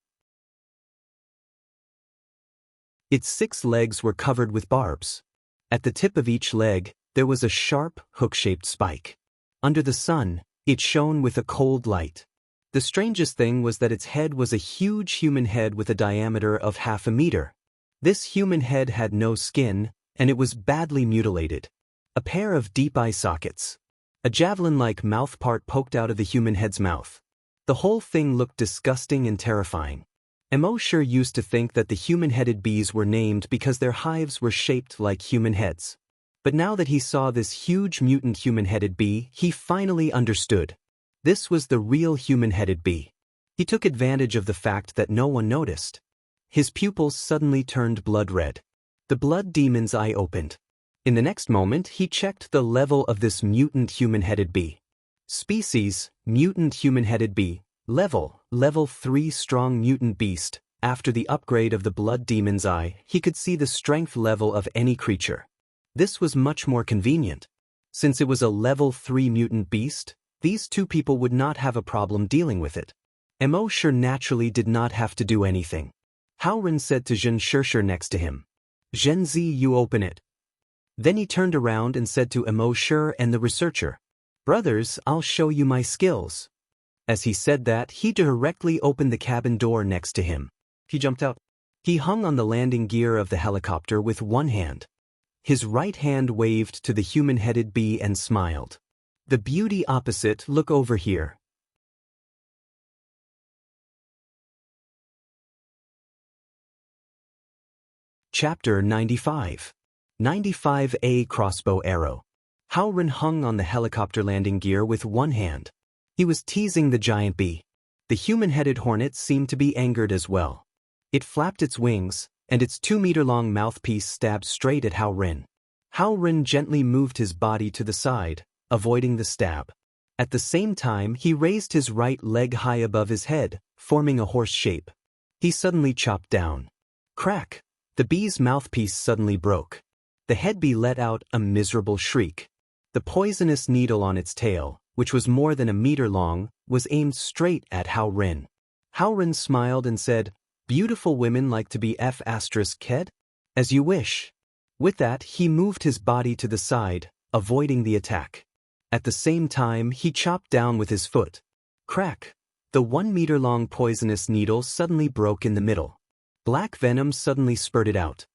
Its 6 legs were covered with barbs. At the tip of each leg, there was a sharp, hook-shaped spike. Under the sun, it shone with a cold light. The strangest thing was that its head was a huge human head with a diameter of half a meter. This human head had no skin, and it was badly mutilated. A pair of deep eye sockets. A javelin-like mouth part poked out of the human head's mouth. The whole thing looked disgusting and terrifying. Emosher used to think that the human-headed bees were named because their hives were shaped like human heads. But now that he saw this huge mutant human-headed bee, he finally understood. This was the real human-headed bee. He took advantage of the fact that no one noticed. His pupils suddenly turned blood red. The blood demon's eye opened. In the next moment, he checked the level of this mutant human-headed bee. Species, mutant human-headed bee. Level 3 strong mutant beast. After the upgrade of the blood demon's eye, he could see the strength level of any creature. This was much more convenient. Since it was a level 3 mutant beast, these 2 people would not have a problem dealing with it. Emosher naturally did not have to do anything. Hao Ren said to Zhen Shishir next to him, "Zhenzi, you open it." Then he turned around and said to Emosher and the researcher, "Brothers, I'll show you my skills." As he said that, he directly opened the cabin door next to him. He jumped out. He hung on the landing gear of the helicopter with one hand. His right hand waved to the human-headed bee and smiled. "The beauty opposite, look over here." Chapter 95. 95A Crossbow Arrow. Hao Ren hung on the helicopter landing gear with one hand. He was teasing the giant bee. The human-headed hornet seemed to be angered as well. It flapped its wings, and its 2-meter-long mouthpiece stabbed straight at Hao Ren. Hao Ren gently moved his body to the side, avoiding the stab. At the same time, he raised his right leg high above his head, forming a horse shape. He suddenly chopped down. Crack! The bee's mouthpiece suddenly broke. The head bee let out a miserable shriek. The poisonous needle on its tail, which was more than a meter long, was aimed straight at Hao Ren. Hao Ren smiled and said, "Beautiful women like to be F***ked? As you wish." With that, he moved his body to the side, avoiding the attack. At the same time, he chopped down with his foot. Crack! The 1-meter-long poisonous needle suddenly broke in the middle. Black venom suddenly spurted out.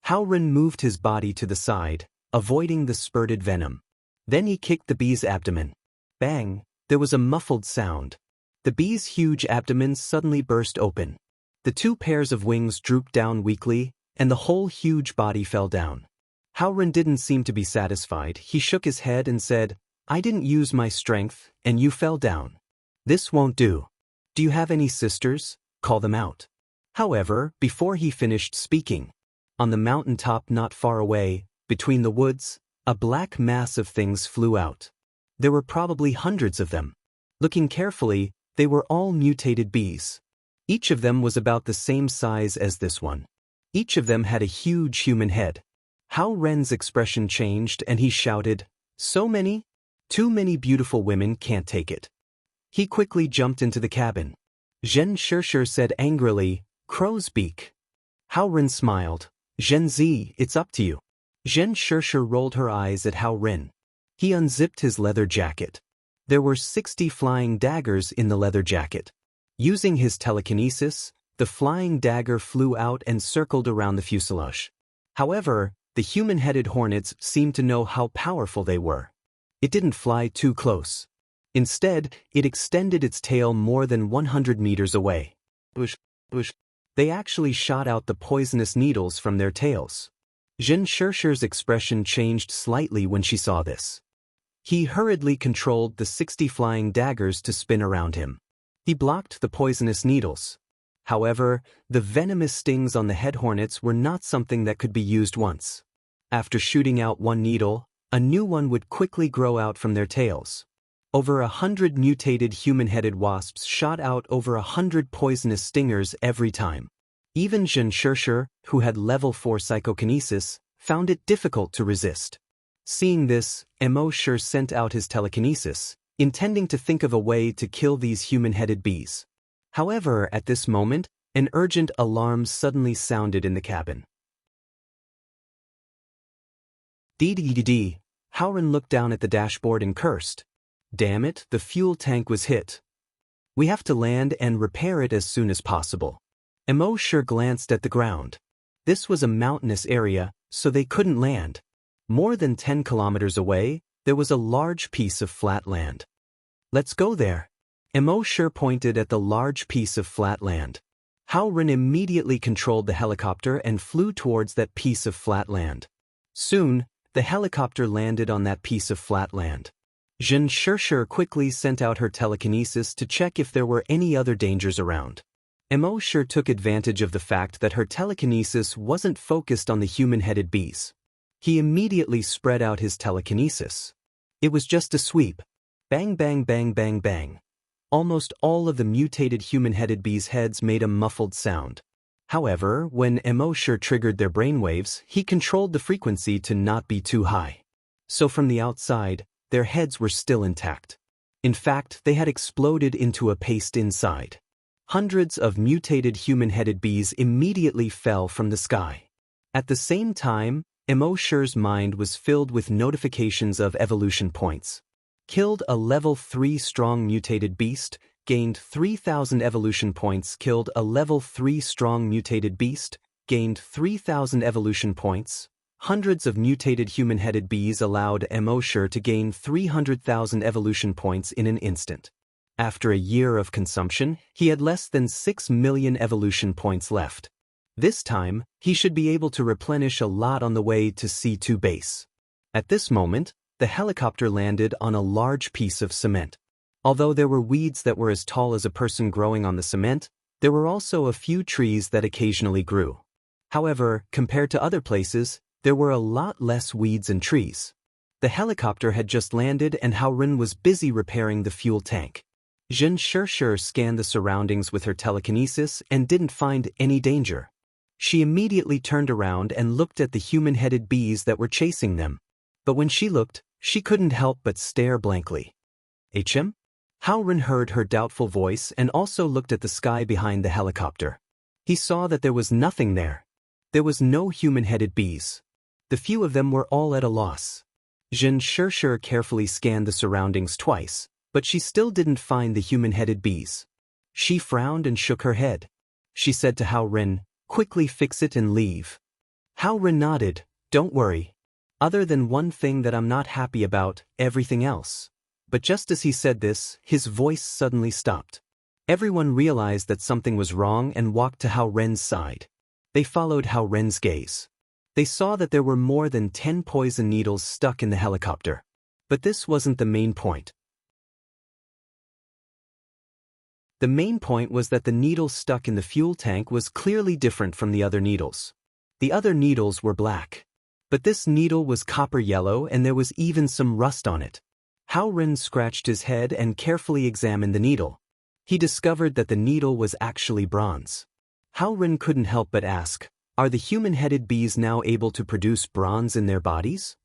Hao Ren moved his body to the side, avoiding the spurted venom. Then he kicked the bee's abdomen. Bang! There was a muffled sound. The bee's huge abdomen suddenly burst open. The two pairs of wings drooped down weakly, and the whole huge body fell down. Hao Ren didn't seem to be satisfied. He shook his head and said, "I didn't use my strength, and you fell down. This won't do. Do you have any sisters? Call them out." However, before he finished speaking, on the mountaintop not far away, between the woods, a black mass of things flew out. There were probably hundreds of them. Looking carefully, they were all mutated bees. Each of them was about the same size as this one. Each of them had a huge human head. Hao Ren's expression changed and he shouted, "So many? Too many beautiful women can't take it." He quickly jumped into the cabin. Zhen Shishir said angrily, "Crow's beak." Hao Ren smiled. "Zhen Zi, it's up to you." Zhen Shishir rolled her eyes at Hao Ren. He unzipped his leather jacket. There were 60 flying daggers in the leather jacket. Using his telekinesis, the flying dagger flew out and circled around the fuselage. However, the human-headed hornets seemed to know how powerful they were. It didn't fly too close. Instead, it extended its tail more than 100 meters away. They actually shot out the poisonous needles from their tails. Zhen Shishir's expression changed slightly when she saw this. He hurriedly controlled the 60 flying daggers to spin around him. He blocked the poisonous needles. However, the venomous stings on the head hornets were not something that could be used once. After shooting out one needle, a new one would quickly grow out from their tails. Over 100 mutated human-headed wasps shot out over 100 poisonous stingers every time. Even Zhen Shishir, who had level 4 psychokinesis, found it difficult to resist. Seeing this, Mo sent out his telekinesis, intending to think of a way to kill these human-headed bees. However, at this moment, an urgent alarm suddenly sounded in the cabin. Dee. Hao Ren looked down at the dashboard and cursed. Damn it, the fuel tank was hit. We have to land and repair it as soon as possible. Mo glanced at the ground. This was a mountainous area, so they couldn't land. More than 10 kilometers away, there was a large piece of flat land. Let's go there. Mo pointed at the large piece of flat land. Hao Ren immediately controlled the helicopter and flew towards that piece of flat land. Soon, the helicopter landed on that piece of flat land. Zhen Shishir quickly sent out her telekinesis to check if there were any other dangers around. Mo took advantage of the fact that her telekinesis wasn't focused on the human-headed bees. He immediately spread out his telekinesis. It was just a sweep. Bang bang bang bang bang. Almost all of the mutated human-headed bees' heads made a muffled sound. However, when Mo triggered their brainwaves, he controlled the frequency to not be too high. So from the outside, their heads were still intact. In fact, they had exploded into a paste inside. Hundreds of mutated human-headed bees immediately fell from the sky. At the same time, Mo's mind was filled with notifications of evolution points. Killed a level 3 strong mutated beast, gained 3,000 evolution points. Killed a level 3 strong mutated beast, gained 3,000 evolution points. Hundreds of mutated human-headed bees allowed Mo to gain 300,000 evolution points in an instant. After a year of consumption, he had less than 6 million evolution points left. This time, he should be able to replenish a lot on the way to C2 base. At this moment, the helicopter landed on a large piece of cement. Although there were weeds that were as tall as a person growing on the cement, there were also a few trees that occasionally grew. However, compared to other places, there were a lot less weeds and trees. The helicopter had just landed and Hao Ren was busy repairing the fuel tank. Zhen Shishir scanned the surroundings with her telekinesis and didn't find any danger. She immediately turned around and looked at the human-headed bees that were chasing them. But when she looked, she couldn't help but stare blankly. "HM?" Hao Ren heard her doubtful voice and also looked at the sky behind the helicopter. He saw that there was nothing there. There was no human-headed bees. The few of them were all at a loss. Zhen Shishir carefully scanned the surroundings twice, but she still didn't find the human-headed bees. She frowned and shook her head. She said to Hao Ren, "Quickly fix it and leave." Hao-ren nodded. Don't worry. Other than one thing that I'm not happy about, everything else. But just as he said this, his voice suddenly stopped. Everyone realized that something was wrong and walked to Hao-ren's side. They followed Hao-ren's gaze. They saw that there were more than 10 poison needles stuck in the helicopter. But this wasn't the main point. The main point was that the needle stuck in the fuel tank was clearly different from the other needles. The other needles were black. But this needle was copper yellow and there was even some rust on it. Hao-ren scratched his head and carefully examined the needle. He discovered that the needle was actually bronze. Hao-ren couldn't help but ask, are the human-headed bees now able to produce bronze in their bodies?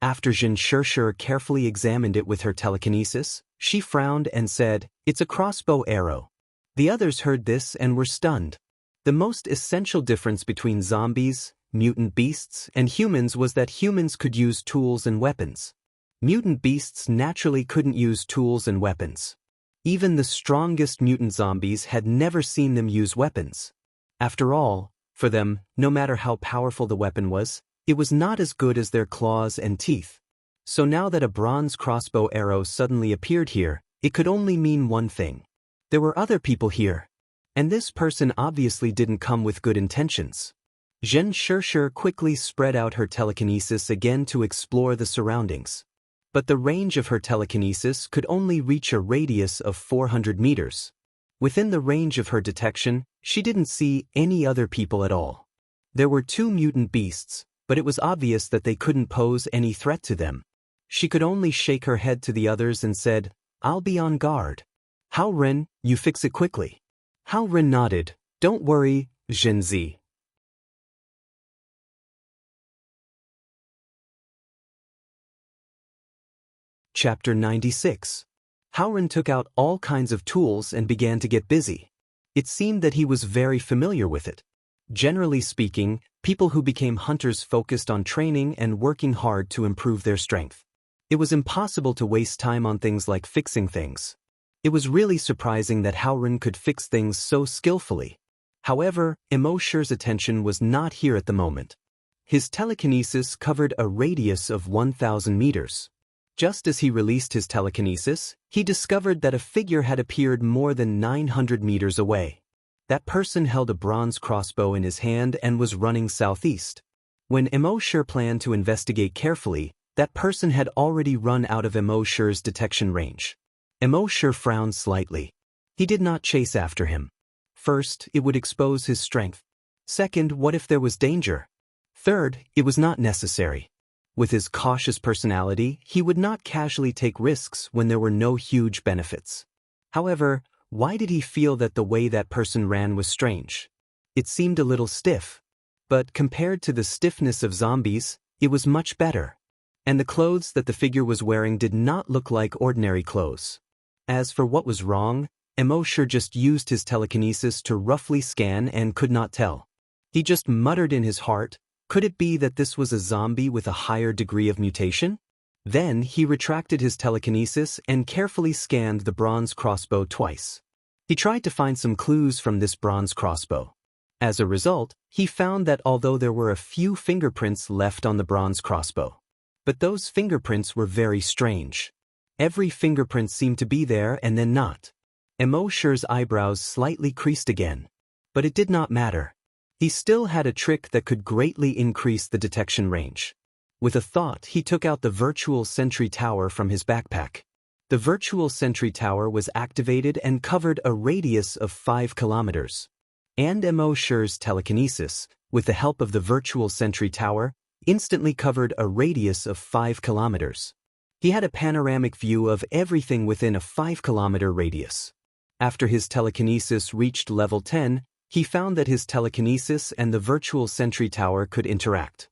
After Jin Shishir carefully examined it with her telekinesis, she frowned and said, it's a crossbow arrow. The others heard this and were stunned. The most essential difference between zombies, mutant beasts, and humans was that humans could use tools and weapons. Mutant beasts naturally couldn't use tools and weapons. Even the strongest mutant zombies had never seen them use weapons. After all, for them, no matter how powerful the weapon was, it was not as good as their claws and teeth. So now that a bronze crossbow arrow suddenly appeared here, it could only mean one thing. There were other people here. And this person obviously didn't come with good intentions. Jin Shishir quickly spread out her telekinesis again to explore the surroundings. But the range of her telekinesis could only reach a radius of 400 meters. Within the range of her detection, she didn't see any other people at all. There were 2 mutant beasts, but it was obvious that they couldn't pose any threat to them. She could only shake her head to the others and said, I'll be on guard. Hao-ren, you fix it quickly. Hao-ren nodded. Don't worry, Jinzi. Chapter 96. Hao-ren took out all kinds of tools and began to get busy. It seemed that he was very familiar with it. Generally speaking, people who became hunters focused on training and working hard to improve their strength. It was impossible to waste time on things like fixing things. It was really surprising that Hao-ren could fix things so skillfully. However, Emoshir's attention was not here at the moment. His telekinesis covered a radius of 1,000 meters. Just as he released his telekinesis, he discovered that a figure had appeared more than 900 meters away. That person held a bronze crossbow in his hand and was running southeast. When Emoshir planned to investigate carefully, that person had already run out of Emoshir's detection range. Emoshir frowned slightly. He did not chase after him. First, it would expose his strength. Second, what if there was danger? Third, it was not necessary. With his cautious personality, he would not casually take risks when there were no huge benefits. However, why did he feel that the way that person ran was strange? It seemed a little stiff. But compared to the stiffness of zombies, it was much better. And the clothes that the figure was wearing did not look like ordinary clothes. As for what was wrong, Emoshir just used his telekinesis to roughly scan and could not tell. He just muttered in his heart, could it be that this was a zombie with a higher degree of mutation? Then he retracted his telekinesis and carefully scanned the bronze crossbow twice. He tried to find some clues from this bronze crossbow. As a result, he found that although there were a few fingerprints left on the bronze crossbow, but those fingerprints were very strange. Every fingerprint seemed to be there and then not. Emoshir's eyebrows slightly creased again. But it did not matter. He still had a trick that could greatly increase the detection range. With a thought, he took out the virtual sentry tower from his backpack. The virtual sentry tower was activated and covered a radius of 5 kilometers. And Emoshir's telekinesis, with the help of the virtual sentry tower, instantly covered a radius of 5 kilometers. He had a panoramic view of everything within a 5-kilometer radius. After his telekinesis reached level 10, he found that his telekinesis and the virtual sentry tower could interact.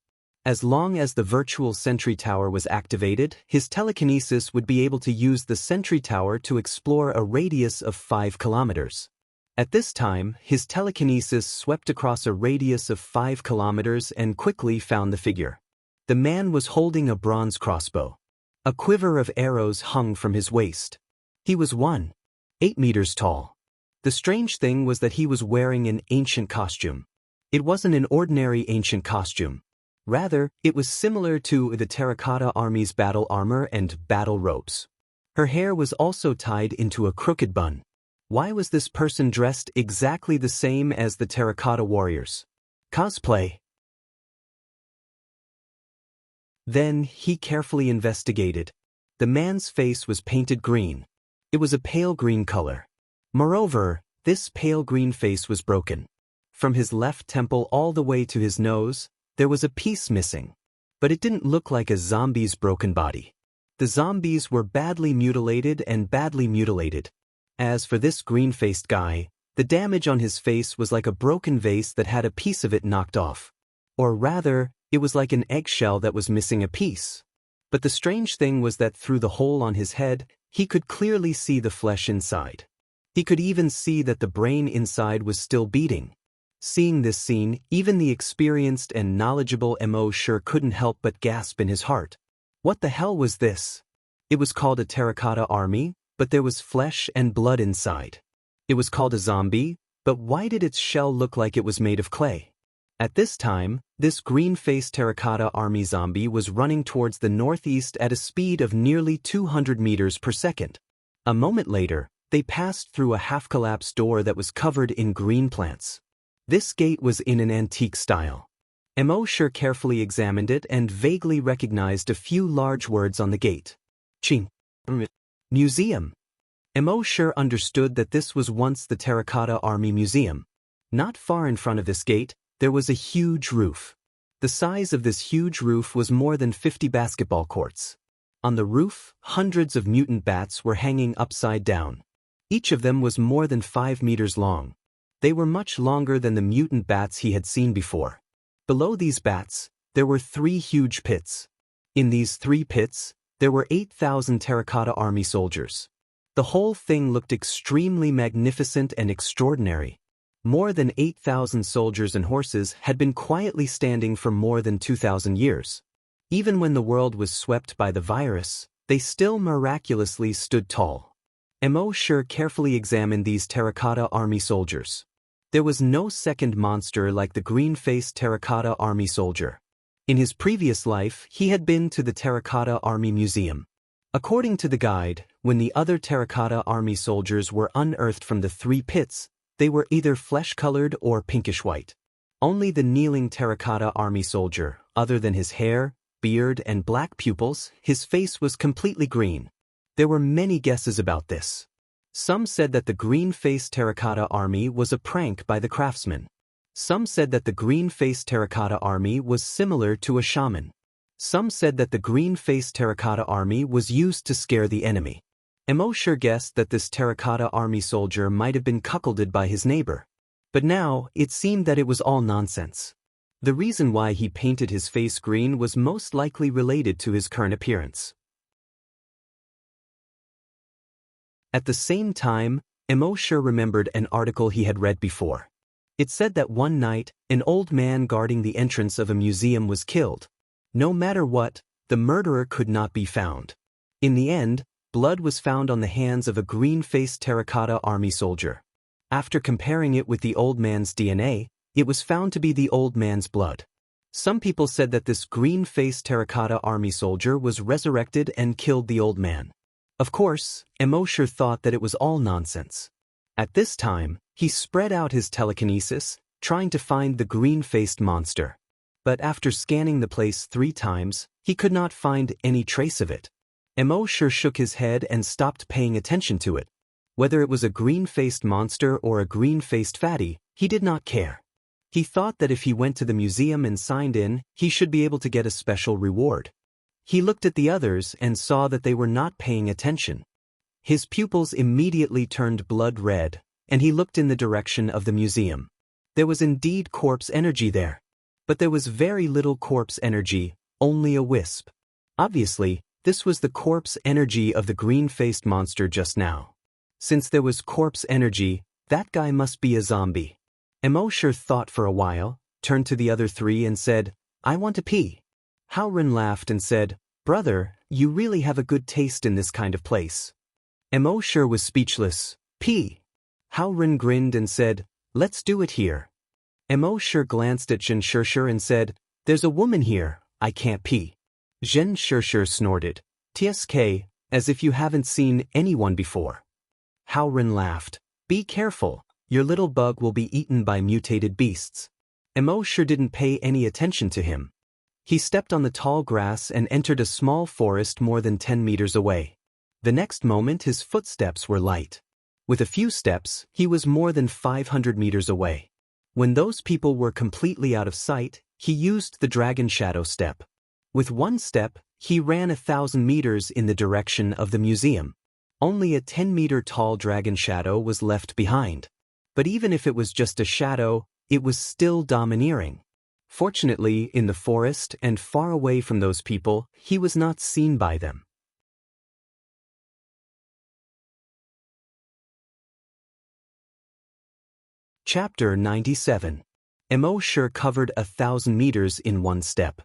As long as the virtual sentry tower was activated, his telekinesis would be able to use the sentry tower to explore a radius of 5 kilometers. At this time, his telekinesis swept across a radius of 5 kilometers and quickly found the figure. The man was holding a bronze crossbow. A quiver of arrows hung from his waist. He was 1.8 meters tall. The strange thing was that he was wearing an ancient costume. It wasn't an ordinary ancient costume. Rather, it was similar to the Terracotta Army's battle armor and battle ropes. Her hair was also tied into a crooked bun. Why was this person dressed exactly the same as the Terracotta Warriors? Cosplay. Then, he carefully investigated. The man's face was painted green. It was a pale green color. Moreover, this pale green face was broken. From his left temple all the way to his nose, there was a piece missing. But it didn't look like a zombie's broken body. The zombies were badly mutilated and badly mutilated. As for this green-faced guy, the damage on his face was like a broken vase that had a piece of it knocked off. Or rather, it was like an eggshell that was missing a piece. But the strange thing was that through the hole on his head, he could clearly see the flesh inside. He could even see that the brain inside was still beating. Seeing this scene, even the experienced and knowledgeable Mo sure couldn't help but gasp in his heart. What the hell was this? It was called a Terracotta Army, but there was flesh and blood inside. It was called a zombie, but why did its shell look like it was made of clay? At this time, this green-faced Terracotta Army zombie was running towards the northeast at a speed of nearly 200 meters per second. A moment later, they passed through a half-collapsed door that was covered in green plants. This gate was in an antique style. Mo sure carefully examined it and vaguely recognized a few large words on the gate. Ching. Museum. Mo sure understood that this was once the Terracotta Army Museum. Not far in front of this gate, there was a huge roof. The size of this huge roof was more than 50 basketball courts. On the roof, hundreds of mutant bats were hanging upside down. Each of them was more than 5 meters long. They were much longer than the mutant bats he had seen before. Below these bats, there were 3 huge pits. In these 3 pits, there were 8,000 Terracotta Army soldiers. The whole thing looked extremely magnificent and extraordinary. More than 8,000 soldiers and horses had been quietly standing for more than 2,000 years. Even when the world was swept by the virus, they still miraculously stood tall. Mo sure carefully examined these Terracotta Army soldiers. There was no second monster like the green-faced Terracotta Army soldier. In his previous life, he had been to the Terracotta Army Museum. According to the guide, when the other Terracotta Army soldiers were unearthed from the 3 pits, they were either flesh-colored or pinkish-white. Only the kneeling Terracotta Army soldier, other than his hair, beard, and black pupils, his face was completely green. There were many guesses about this. Some said that the green-faced Terracotta Army was a prank by the craftsman. Some said that the green-faced Terracotta Army was similar to a shaman. Some said that the green-faced Terracotta Army was used to scare the enemy. Mo sure guessed that this Terracotta Army soldier might have been cuckolded by his neighbor. But now, it seemed that it was all nonsense. The reason why he painted his face green was most likely related to his current appearance. At the same time, Mo sure remembered an article he had read before. It said that one night, an old man guarding the entrance of a museum was killed. No matter what, the murderer could not be found. In the end, blood was found on the hands of a green-faced Terracotta Army soldier. After comparing it with the old man's DNA, it was found to be the old man's blood. Some people said that this green-faced Terracotta Army soldier was resurrected and killed the old man. Of course, Mo sure thought that it was all nonsense. At this time, he spread out his telekinesis, trying to find the green-faced monster. But after scanning the place 3 times, he could not find any trace of it. Mo sure shook his head and stopped paying attention to it. Whether it was a green-faced monster or a green-faced fatty, he did not care. He thought that if he went to the museum and signed in, he should be able to get a special reward. He looked at the others and saw that they were not paying attention. His pupils immediately turned blood red, and he looked in the direction of the museum. There was indeed corpse energy there. But there was very little corpse energy, only a wisp. Obviously, this was the corpse energy of the green-faced monster just now. Since there was corpse energy, that guy must be a zombie. Mo sure thought for a while, turned to the other 3 and said, "I want to pee." Howren laughed and said, "Brother, you really have a good taste in this kind of place." Mo sure was speechless. "Pee." Howren grinned and said, "Let's do it here." Mo sure glanced at Shin Shur and said, There's a woman here, I can't pee. Zhen Shishir snorted. TSK, as if you haven't seen anyone before. Hao Ren laughed. Be careful, your little bug will be eaten by mutated beasts. Emo sure didn't pay any attention to him. He stepped on the tall grass and entered a small forest more than 10 meters away. The next moment his footsteps were light. With a few steps, he was more than 500 meters away. When those people were completely out of sight, he used the dragon shadow step. With one step, he ran 1,000 meters in the direction of the museum. Only a 10-meter tall dragon shadow was left behind. But even if it was just a shadow, it was still domineering. Fortunately, in the forest and far away from those people, he was not seen by them. Chapter 97. Emo sure covered 1,000 meters in one step.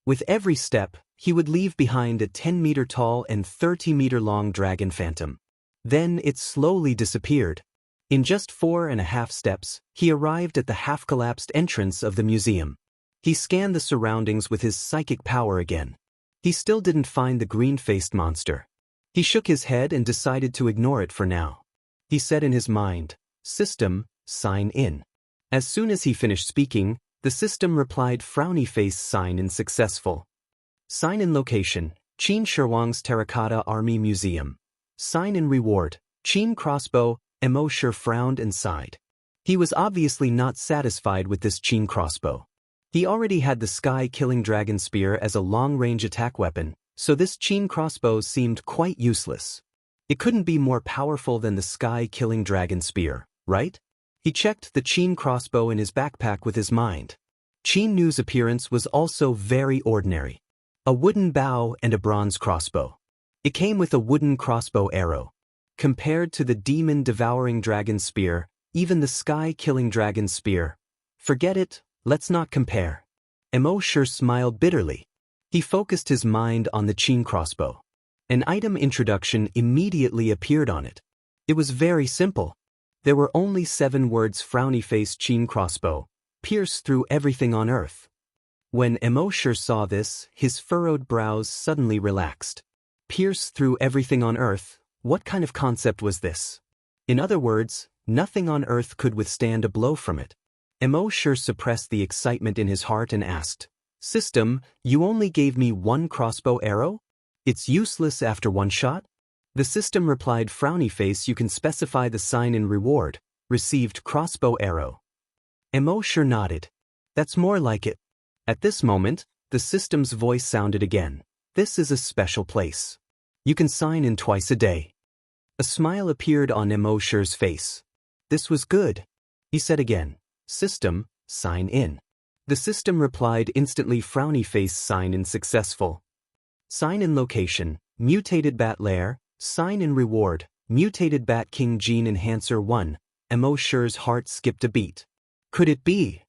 With every step, he would leave behind a 10-meter tall and 30-meter-long dragon phantom. Then it slowly disappeared. In just 4.5 steps, he arrived at the half-collapsed entrance of the museum. He scanned the surroundings with his psychic power again. He still didn't find the green-faced monster. He shook his head and decided to ignore it for now. He said in his mind, "System, sign in." As soon as he finished speaking, the system replied, "Frowny face, sign in successful. Sign in location, Qin Shirwang's Terracotta Army Museum. Sign in reward, Qin crossbow." Emo sure frowned and sighed. He was obviously not satisfied with this Qin crossbow. He already had the sky-killing dragon spear as a long-range attack weapon, so this Qin crossbow seemed quite useless. It couldn't be more powerful than the sky-killing dragon spear, right? He checked the Qin crossbow in his backpack with his mind. Qin Nu's appearance was also very ordinary. A wooden bow and a bronze crossbow. It came with a wooden crossbow arrow. Compared to the demon-devouring dragon spear, even the sky-killing dragon spear. Forget it, let's not compare. Emo sure smiled bitterly. He focused his mind on the Qin crossbow. An item introduction immediately appeared on it. It was very simple. There were only 7 words: frowny face Qin crossbow, pierce through everything on earth. When Emo sure saw this, his furrowed brows suddenly relaxed. Pierce through everything on earth, what kind of concept was this? In other words, nothing on earth could withstand a blow from it. Emo sure suppressed the excitement in his heart and asked, "System, you only gave me 1 crossbow arrow? It's useless after 1 shot?" The system replied, "Frowny face, you can specify the sign in reward, received crossbow arrow." Emo sure nodded. That's more like it. At this moment, the system's voice sounded again. This is a special place. You can sign in twice a day. A smile appeared on Emo sure's face. This was good. He said again, "System, sign in." The system replied instantly, "Frowny face, sign in successful. Sign in location, mutated bat lair, sign in reward, mutated bat king gene enhancer 1. Emo sure's heart skipped a beat. Could it be?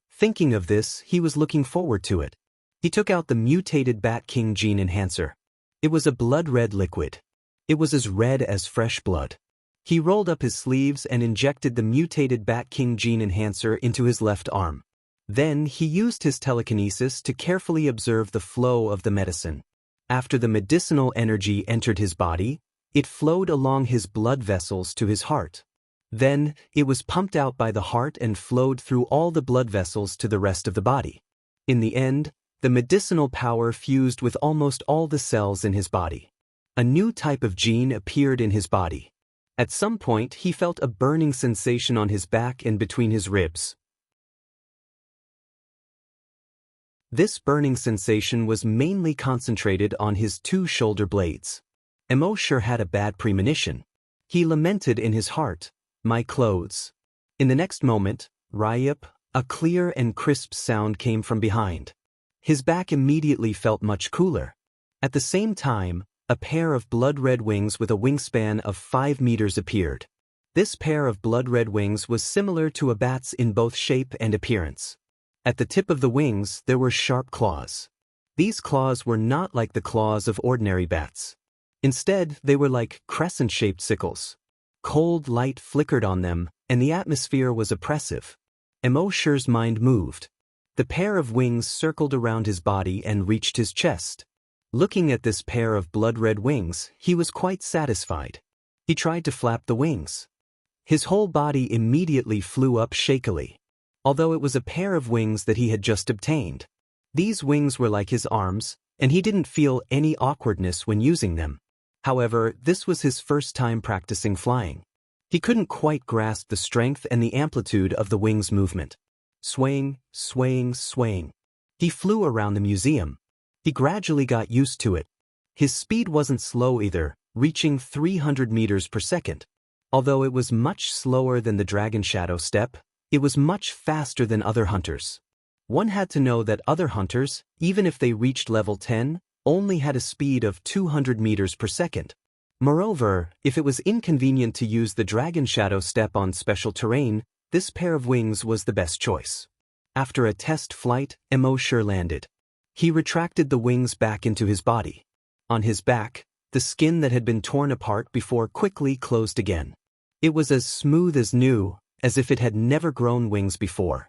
Thinking of this, he was looking forward to it. He took out the mutated bat king gene enhancer. It was a blood-red liquid. It was as red as fresh blood. He rolled up his sleeves and injected the mutated Bat King gene enhancer into his left arm. Then he used his telekinesis to carefully observe the flow of the medicine. After the medicinal energy entered his body, it flowed along his blood vessels to his heart. Then, it was pumped out by the heart and flowed through all the blood vessels to the rest of the body. In the end, the medicinal power fused with almost all the cells in his body. A new type of gene appeared in his body. At some point, he felt a burning sensation on his back and between his ribs. This burning sensation was mainly concentrated on his 2 shoulder blades. Emo sure had a bad premonition. He lamented in his heart, "My clothes." In the next moment, "Ryup," a clear and crisp sound came from behind. His back immediately felt much cooler. At the same time, a pair of blood-red wings with a wingspan of 5 meters appeared. This pair of blood-red wings was similar to a bat's in both shape and appearance. At the tip of the wings, there were sharp claws. These claws were not like the claws of ordinary bats. Instead, they were like crescent-shaped sickles. Cold light flickered on them, and the atmosphere was oppressive. Emo sure's mind moved. The pair of wings circled around his body and reached his chest. Looking at this pair of blood-red wings, he was quite satisfied. He tried to flap the wings. His whole body immediately flew up shakily. Although it was a pair of wings that he had just obtained. These wings were like his arms, and he didn't feel any awkwardness when using them. However, this was his first time practicing flying. He couldn't quite grasp the strength and the amplitude of the wings' movement. Swaying, swaying, swaying. He flew around the museum. He gradually got used to it. His speed wasn't slow either, reaching 300 meters per second. Although it was much slower than the dragon shadow step, it was much faster than other hunters. One had to know that other hunters, even if they reached level 10, only had a speed of 200 meters per second. Moreover, if it was inconvenient to use the dragon shadow step on special terrain, this pair of wings was the best choice. After a test flight, embark landed. He retracted the wings back into his body. On his back, the skin that had been torn apart before quickly closed again. It was as smooth as new, as if it had never grown wings before.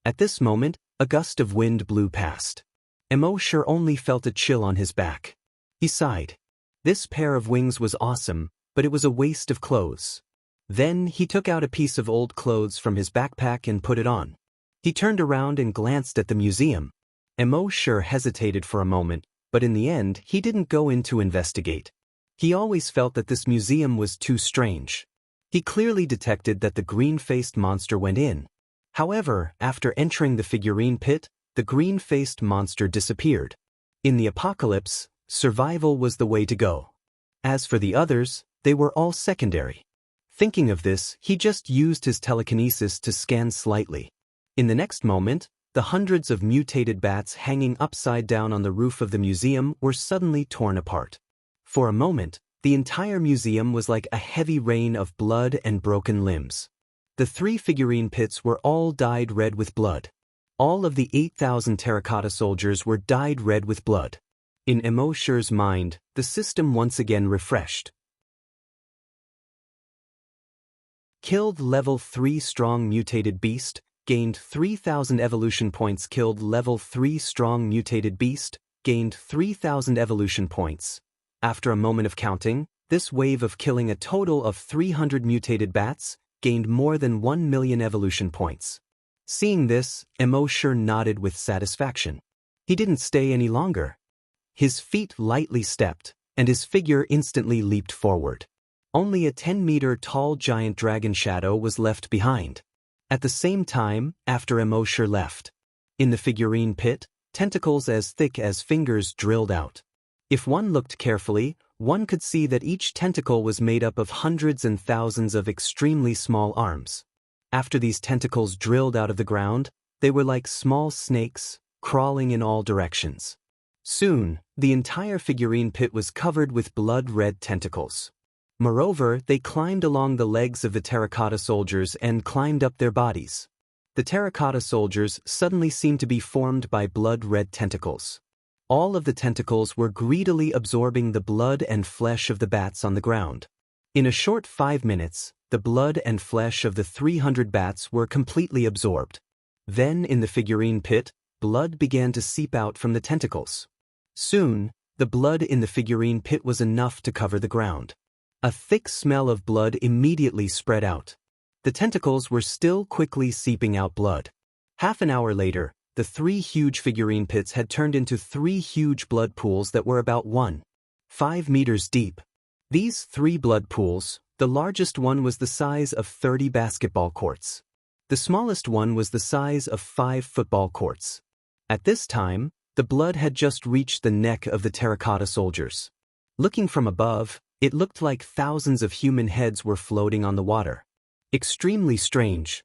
At this moment, a gust of wind blew past. Embark only felt a chill on his back. He sighed. This pair of wings was awesome, but it was a waste of clothes. Then he took out a piece of old clothes from his backpack and put it on. He turned around and glanced at the museum. Embark hesitated for a moment, but in the end he didn't go in to investigate. He always felt that this museum was too strange. He clearly detected that the green-faced monster went in. However, after entering the figurine pit, the green-faced monster disappeared. In the apocalypse, survival was the way to go. As for the others, they were all secondary. Thinking of this, he just used his telekinesis to scan slightly. In the next moment, the hundreds of mutated bats hanging upside down on the roof of the museum were suddenly torn apart. For a moment, the entire museum was like a heavy rain of blood and broken limbs. The 3 figurine pits were all dyed red with blood. All of the 8,000 terracotta soldiers were dyed red with blood. In Embark's mind, the system once again refreshed. Killed level 3 strong mutated beast, gained 3,000 evolution points. Killed level 3 strong mutated beast, gained 3,000 evolution points. After a moment of counting, this wave of killing a total of 300 mutated bats, gained more than 1 million evolution points. Seeing this, embark nodded with satisfaction. He didn't stay any longer. His feet lightly stepped, and his figure instantly leaped forward. Only a 10-meter-tall giant dragon shadow was left behind. At the same time, after embark left. In the figurine pit, tentacles as thick as fingers drilled out. If one looked carefully, one could see that each tentacle was made up of hundreds and thousands of extremely small arms. After these tentacles drilled out of the ground, they were like small snakes, crawling in all directions. Soon, the entire figurine pit was covered with blood-red tentacles. Moreover, they climbed along the legs of the terracotta soldiers and climbed up their bodies. The terracotta soldiers suddenly seemed to be formed by blood-red tentacles. All of the tentacles were greedily absorbing the blood and flesh of the bats on the ground. In a short 5 minutes, the blood and flesh of the 300 bats were completely absorbed. Then, in the figurine pit, blood began to seep out from the tentacles. Soon, the blood in the figurine pit was enough to cover the ground. A thick smell of blood immediately spread out. The tentacles were still quickly seeping out blood. Half an hour later, the 3 huge figurine pits had turned into 3 huge blood pools that were about 1.5 meters deep. These 3 blood pools, the largest one was the size of 30 basketball courts. The smallest one was the size of 5 football courts. At this time, the blood had just reached the neck of the terracotta soldiers. Looking from above, it looked like thousands of human heads were floating on the water. Extremely strange.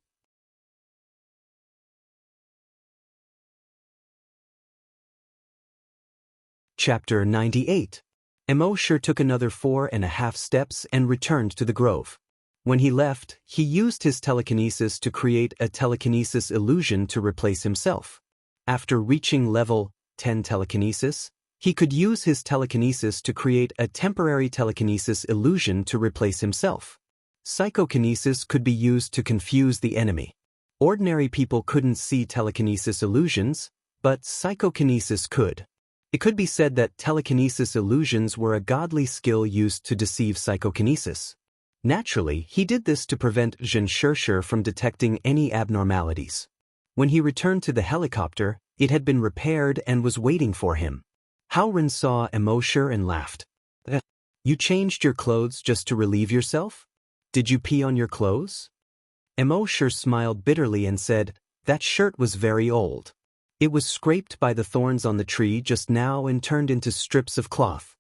Chapter 98. Embark took another 4.5 steps and returned to the grove. When he left, he used his telekinesis to create a telekinesis illusion to replace himself. After reaching level 10 telekinesis, he could use his telekinesis to create a temporary telekinesis illusion to replace himself. Psychokinesis could be used to confuse the enemy. Ordinary people couldn't see telekinesis illusions, but psychokinesis could. It could be said that telekinesis illusions were a godly skill used to deceive psychokinesis. Naturally, he did this to prevent Zhen Shishir from detecting any abnormalities. When he returned to the helicopter, it had been repaired and was waiting for him. Hao Ren saw Emoshir and laughed. You changed your clothes just to relieve yourself? Did you pee on your clothes? Emoshir smiled bitterly and said, that shirt was very old. It was scraped by the thorns on the tree just now and turned into strips of cloth.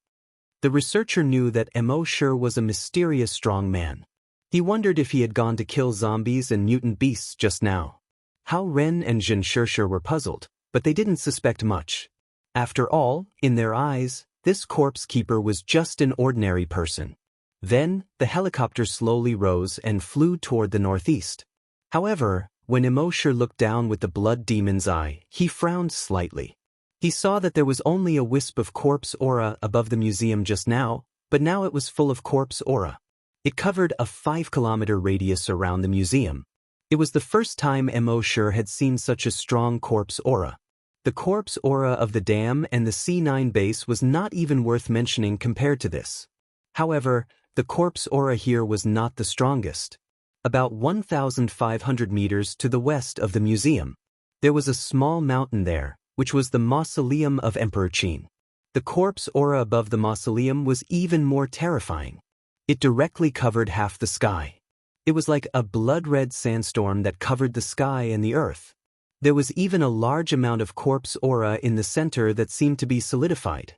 The researcher knew that Emoshir was a mysterious strong man. He wondered if he had gone to kill zombies and mutant beasts just now. Hao Ren and Zhen Shishir were puzzled, but they didn't suspect much. After all, in their eyes, this corpse keeper was just an ordinary person. Then, the helicopter slowly rose and flew toward the northeast. However, when Emoshir looked down with the blood demon's eye, he frowned slightly. He saw that there was only a wisp of corpse aura above the museum just now, but now it was full of corpse aura. It covered a 5-kilometer radius around the museum. It was the first time Emoshir had seen such a strong corpse aura. The corpse aura of the dam and the C9 base was not even worth mentioning compared to this. However, the corpse aura here was not the strongest. About 1,500 meters to the west of the museum, there was a small mountain there, which was the mausoleum of Emperor Qin. The corpse aura above the mausoleum was even more terrifying. It directly covered half the sky. It was like a blood-red sandstorm that covered the sky and the earth. There was even a large amount of corpse aura in the center that seemed to be solidified.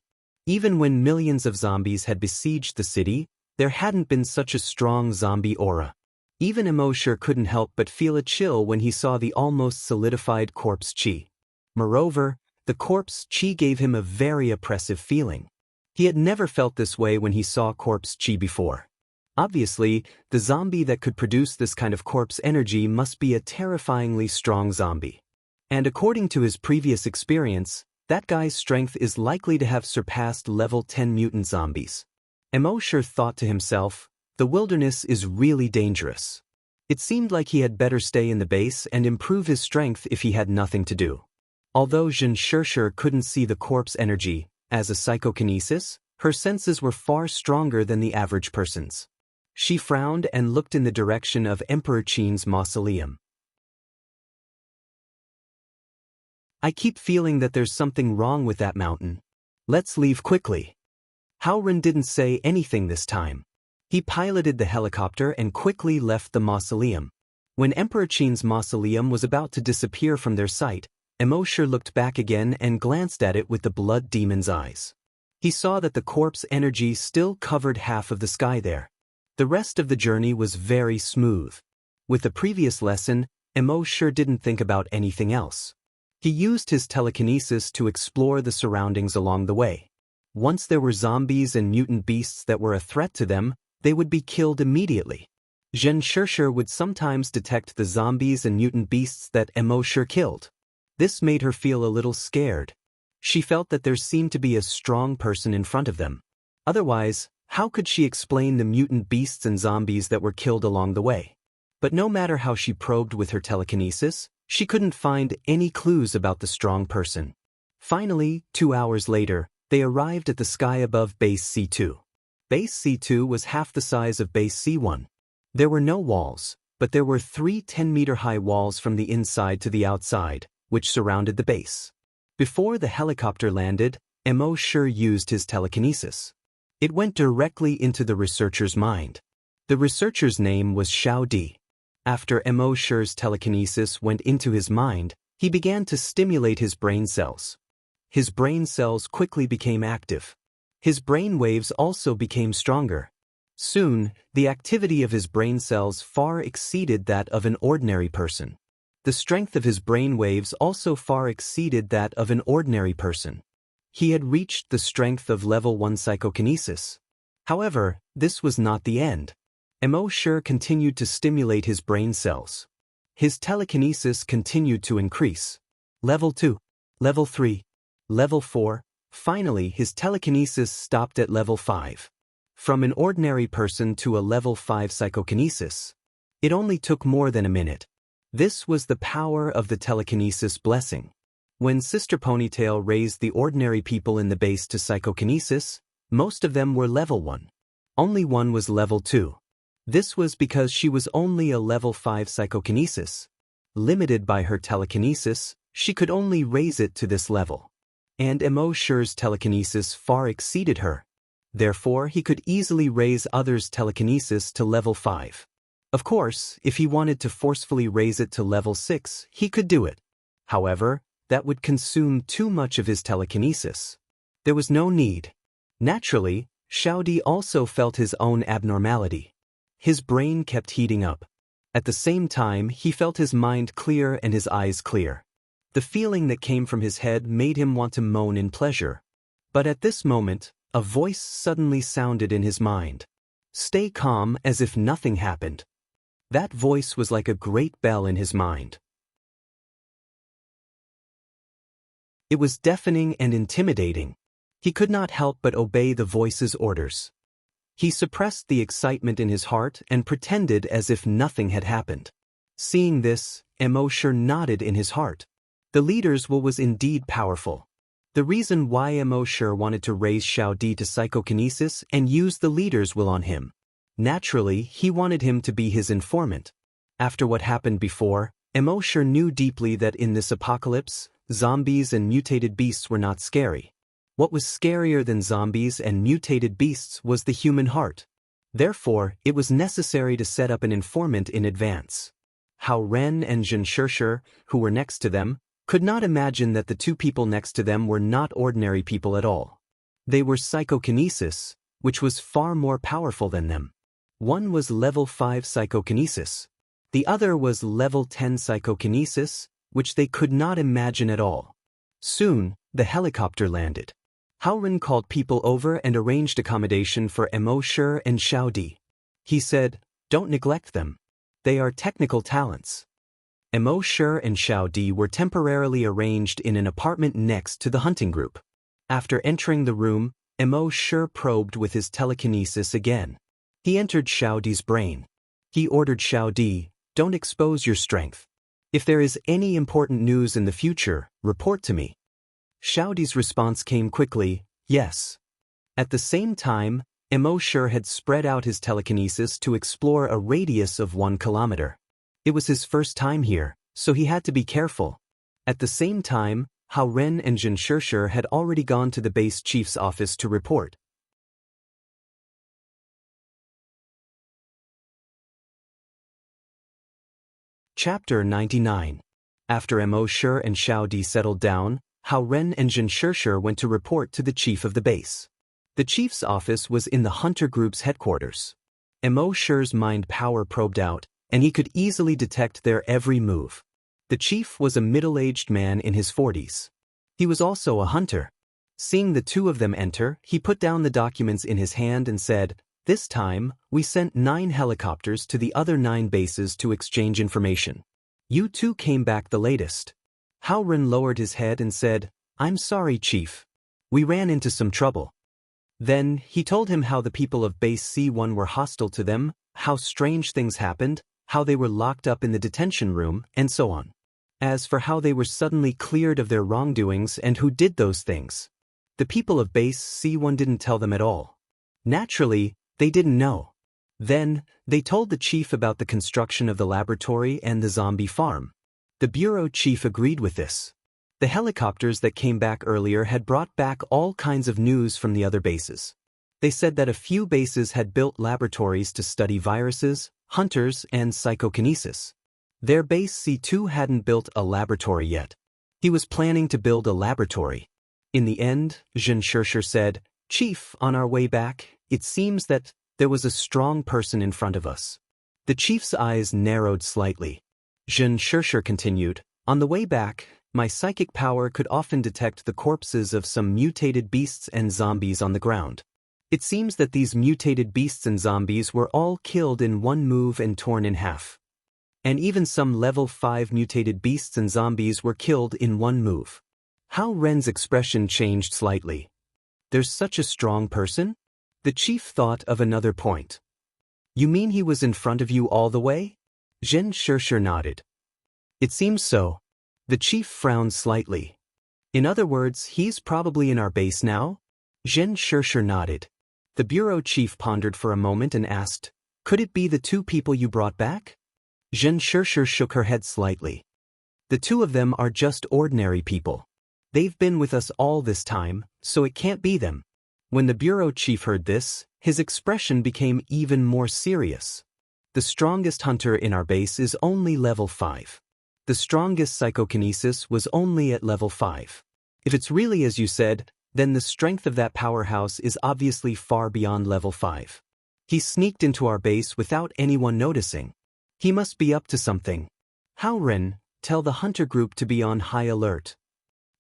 Even when millions of zombies had besieged the city, there hadn't been such a strong zombie aura. Even Emoshir couldn't help but feel a chill when he saw the almost solidified corpse chi. Moreover, the corpse chi gave him a very oppressive feeling. He had never felt this way when he saw corpse chi before. Obviously, the zombie that could produce this kind of corpse energy must be a terrifyingly strong zombie. And according to his previous experience, that guy's strength is likely to have surpassed level 10 mutant zombies. Emoshir thought to himself, the wilderness is really dangerous. It seemed like he had better stay in the base and improve his strength if he had nothing to do. Although Zhen Shishir couldn't see the corpse energy, as a psychokinesis, her senses were far stronger than the average person's. She frowned and looked in the direction of Emperor Qin's mausoleum. I keep feeling that there's something wrong with that mountain. Let's leave quickly. Hao Ren didn't say anything this time. He piloted the helicopter and quickly left the mausoleum. When Emperor Qin's mausoleum was about to disappear from their sight, Emoshir looked back again and glanced at it with the blood demon's eyes. He saw that the corpse energy still covered half of the sky there. The rest of the journey was very smooth. With the previous lesson, Emoshir didn't think about anything else. He used his telekinesis to explore the surroundings along the way. Once there were zombies and mutant beasts that were a threat to them, they would be killed immediately. Zhen Shishir would sometimes detect the zombies and mutant beasts that Emoshir killed. This made her feel a little scared. She felt that there seemed to be a strong person in front of them. Otherwise, how could she explain the mutant beasts and zombies that were killed along the way? But no matter how she probed with her telekinesis, she couldn't find any clues about the strong person. Finally, 2 hours later, they arrived at the sky above Base C2. Base C2 was half the size of Base C1. There were no walls, but there were 3 10-meter-high walls from the inside to the outside, which surrounded the base. Before the helicopter landed, Emoshir used his telekinesis. It went directly into the researcher's mind. The researcher's name was Xiao Di. After Emoshir's telekinesis went into his mind, he began to stimulate his brain cells. His brain cells quickly became active. His brain waves also became stronger. Soon, the activity of his brain cells far exceeded that of an ordinary person. The strength of his brain waves also far exceeded that of an ordinary person. He had reached the strength of level 1 psychokinesis. However, this was not the end. Emoshir continued to stimulate his brain cells. His telekinesis continued to increase. Level 2, Level 3, Level 4, finally his telekinesis stopped at Level 5. From an ordinary person to a Level 5 psychokinesis. It only took more than a minute. This was the power of the telekinesis blessing. When Sister Ponytail raised the ordinary people in the base to psychokinesis, most of them were level 1. Only one was level 2. This was because she was only a level 5 psychokinesis. Limited by her telekinesis, she could only raise it to this level. And Emoshure's telekinesis far exceeded her. Therefore, he could easily raise others' telekinesis to level 5. Of course, if he wanted to forcefully raise it to level 6, he could do it. However, that would consume too much of his telekinesis. There was no need. Naturally, Xiaodi also felt his own abnormality. His brain kept heating up. At the same time, he felt his mind clear and his eyes clear. The feeling that came from his head made him want to moan in pleasure. But at this moment, a voice suddenly sounded in his mind. Stay calm as if nothing happened. That voice was like a great bell in his mind. It was deafening and intimidating. He could not help but obey the voice's orders. He suppressed the excitement in his heart and pretended as if nothing had happened. Seeing this, Emoshure nodded in his heart. The leader's will was indeed powerful. The reason why Emoshure wanted to raise Xiaodi to psychokinesis and use the leader's will on him. Naturally, he wanted him to be his informant. After what happened before, Emoshure knew deeply that in this apocalypse, zombies and mutated beasts were not scary. What was scarier than zombies and mutated beasts was the human heart. Therefore, it was necessary to set up an informant in advance. Hao Ren and Zhenshishir, who were next to them, could not imagine that the two people next to them were not ordinary people at all. They were psychokinesis, which was far more powerful than them. One was level 5 psychokinesis. The other was level 10 psychokinesis, which they could not imagine at all. Soon, the helicopter landed. Hao Ren called people over and arranged accommodation for Emoshure and Xiaodi. He said, "Don't neglect them. They are technical talents." Emoshure and Xiaodi were temporarily arranged in an apartment next to the hunting group. After entering the room, Emoshure probed with his telekinesis again. He entered Xiaodi's brain. He ordered Xiaodi, "Don't expose your strength. If there is any important news in the future, report to me." Xiaodi's response came quickly, "Yes." At the same time, Emoshure had spread out his telekinesis to explore a radius of 1 kilometer. It was his first time here, so he had to be careful. At the same time, Hao Ren and Zhenshishir had already gone to the base chief's office to report. Chapter 99. After Emoshure and Xiaodi settled down, Hao Ren and Zhenshishir went to report to the chief of the base. The chief's office was in the hunter group's headquarters. Emoshure's mind power probed out, and he could easily detect their every move. The chief was a middle-aged man in his 40s. He was also a hunter. Seeing the two of them enter, he put down the documents in his hand and said, "This time, we sent 9 helicopters to the other 9 bases to exchange information. You two came back the latest." Hao Ren lowered his head and said, "I'm sorry, Chief. We ran into some trouble." Then, he told him how the people of Base C1 were hostile to them, how strange things happened, how they were locked up in the detention room, and so on. As for how they were suddenly cleared of their wrongdoings and who did those things, the people of Base C1 didn't tell them at all. Naturally, they didn't know. Then, they told the chief about the construction of the laboratory and the zombie farm. The bureau chief agreed with this. The helicopters that came back earlier had brought back all kinds of news from the other bases. They said that a few bases had built laboratories to study viruses, hunters, and psychokinesis. Their base C2 hadn't built a laboratory yet. He was planning to build a laboratory. In the end, Zhenshishir said, "Chief, on our way back, it seems that there was a strong person in front of us." The chief's eyes narrowed slightly. Zhenshishir continued, "On the way back, my psychic power could often detect the corpses of some mutated beasts and zombies on the ground. It seems that these mutated beasts and zombies were all killed in one move and torn in half. And even some level 5 mutated beasts and zombies were killed in one move." Hao Ren's expression changed slightly. "There's such a strong person?" The chief thought of another point. "You mean he was in front of you all the way?" Zhenshishir nodded. It seems so. The chief frowned slightly. In other words, he's probably in our base now? Zhen Shishir nodded. The bureau chief pondered for a moment and asked, "Could it be the two people you brought back?" Zhen Shishir shook her head slightly. "The two of them are just ordinary people. They've been with us all this time, so it can't be them." When the bureau chief heard this, his expression became even more serious. "The strongest hunter in our base is only level 5. The strongest psychokinesis was only at level 5. If it's really as you said, then the strength of that powerhouse is obviously far beyond level 5. He sneaked into our base without anyone noticing. He must be up to something. Hao Ren, tell the hunter group to be on high alert.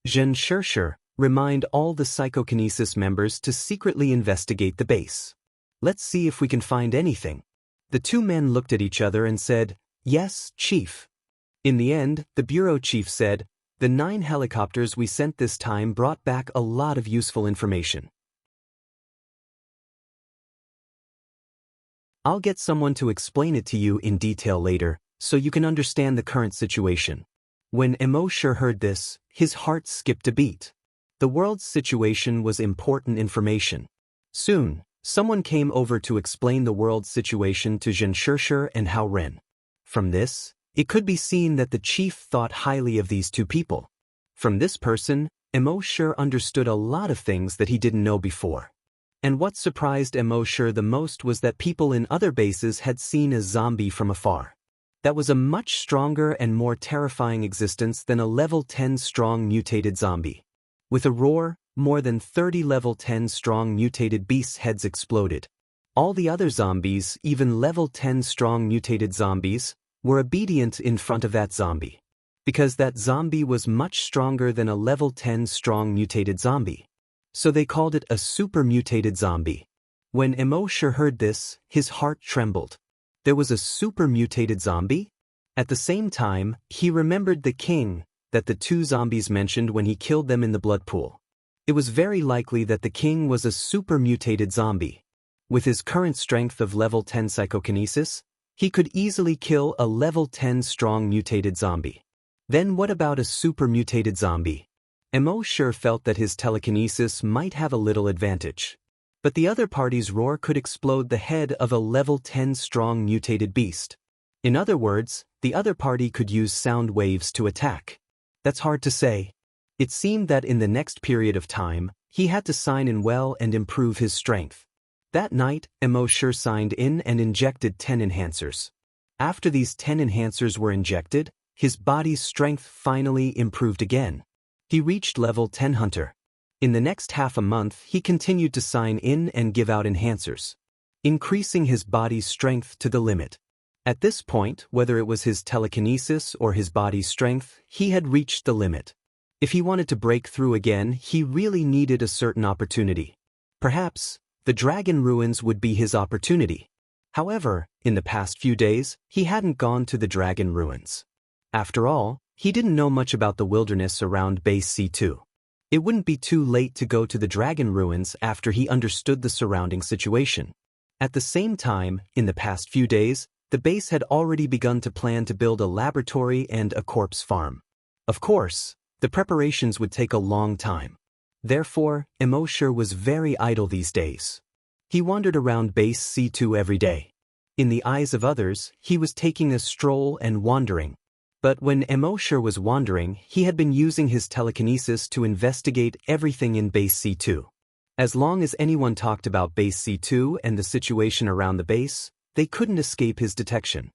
Zhen Shishir, remind all the psychokinesis members to secretly investigate the base. Let's see if we can find anything." The two men looked at each other and said, "Yes, Chief." In the end, the bureau chief said, "The 9 helicopters we sent this time brought back a lot of useful information. I'll get someone to explain it to you in detail later, so you can understand the current situation." When Emosher heard this, his heart skipped a beat. The world's situation was important information. Soon, someone came over to explain the world's situation to Zhen Shishir and Hao Ren. From this, it could be seen that the chief thought highly of these two people. From this person, Emosher understood a lot of things that he didn't know before. And what surprised Emosher the most was that people in other bases had seen a zombie from afar. That was a much stronger and more terrifying existence than a level 10 strong mutated zombie. With a roar, more than 30 level 10 strong mutated beasts' heads exploded. All the other zombies, even level 10 strong mutated zombies, were obedient in front of that zombie. Because that zombie was much stronger than a level 10 strong mutated zombie. So they called it a super mutated zombie. When Emosher heard this, his heart trembled. There was a super mutated zombie? At the same time, he remembered the king that the two zombies mentioned when he killed them in the blood pool. It was very likely that the king was a super mutated zombie. With his current strength of level 10 psychokinesis, he could easily kill a level 10 strong mutated zombie. Then what about a super mutated zombie? Emosher felt that his telekinesis might have a little advantage. But the other party's roar could explode the head of a level 10 strong mutated beast. In other words, the other party could use sound waves to attack. That's hard to say. It seemed that in the next period of time, he had to sign in well and improve his strength. That night, Emosher signed in and injected 10 enhancers. After these 10 enhancers were injected, his body's strength finally improved again. He reached level 10 hunter. In the next half a month, he continued to sign in and give out enhancers, increasing his body's strength to the limit. At this point, whether it was his telekinesis or his body's strength, he had reached the limit. If he wanted to break through again, he really needed a certain opportunity. Perhaps, the Dragon Ruins would be his opportunity. However, in the past few days, he hadn't gone to the Dragon Ruins. After all, he didn't know much about the wilderness around Base C2. It wouldn't be too late to go to the Dragon Ruins after he understood the surrounding situation. At the same time, in the past few days, the base had already begun to plan to build a laboratory and a corpse farm. Of course, the preparations would take a long time. Therefore, Emosher was very idle these days. He wandered around Base C2 every day. In the eyes of others, he was taking a stroll and wandering. But when Emosher was wandering, he had been using his telekinesis to investigate everything in Base C2. As long as anyone talked about Base C2 and the situation around the base, they couldn't escape his detection.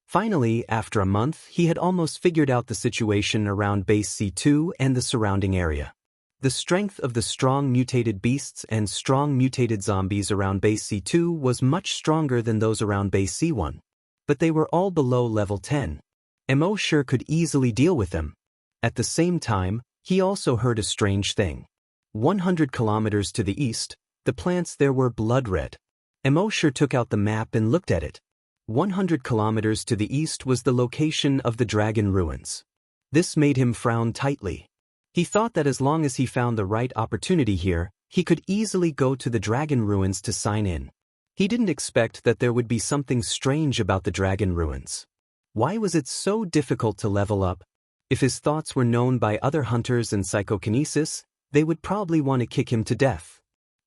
Finally, after a month, he had almost figured out the situation around Base C2 and the surrounding area. The strength of the strong mutated beasts and strong mutated zombies around Base C2 was much stronger than those around Base C1. But they were all below level 10. Emosher could easily deal with them. At the same time, he also heard a strange thing. 100 kilometers to the east, the plants there were blood red. Emosher took out the map and looked at it. 100 kilometers to the east was the location of the Dragon Ruins. This made him frown tightly. He thought that as long as he found the right opportunity here, he could easily go to the Dragon Ruins to sign in. He didn't expect that there would be something strange about the dragon ruins. Why was it so difficult to level up? If his thoughts were known by other hunters and psychokinesis, they would probably want to kick him to death.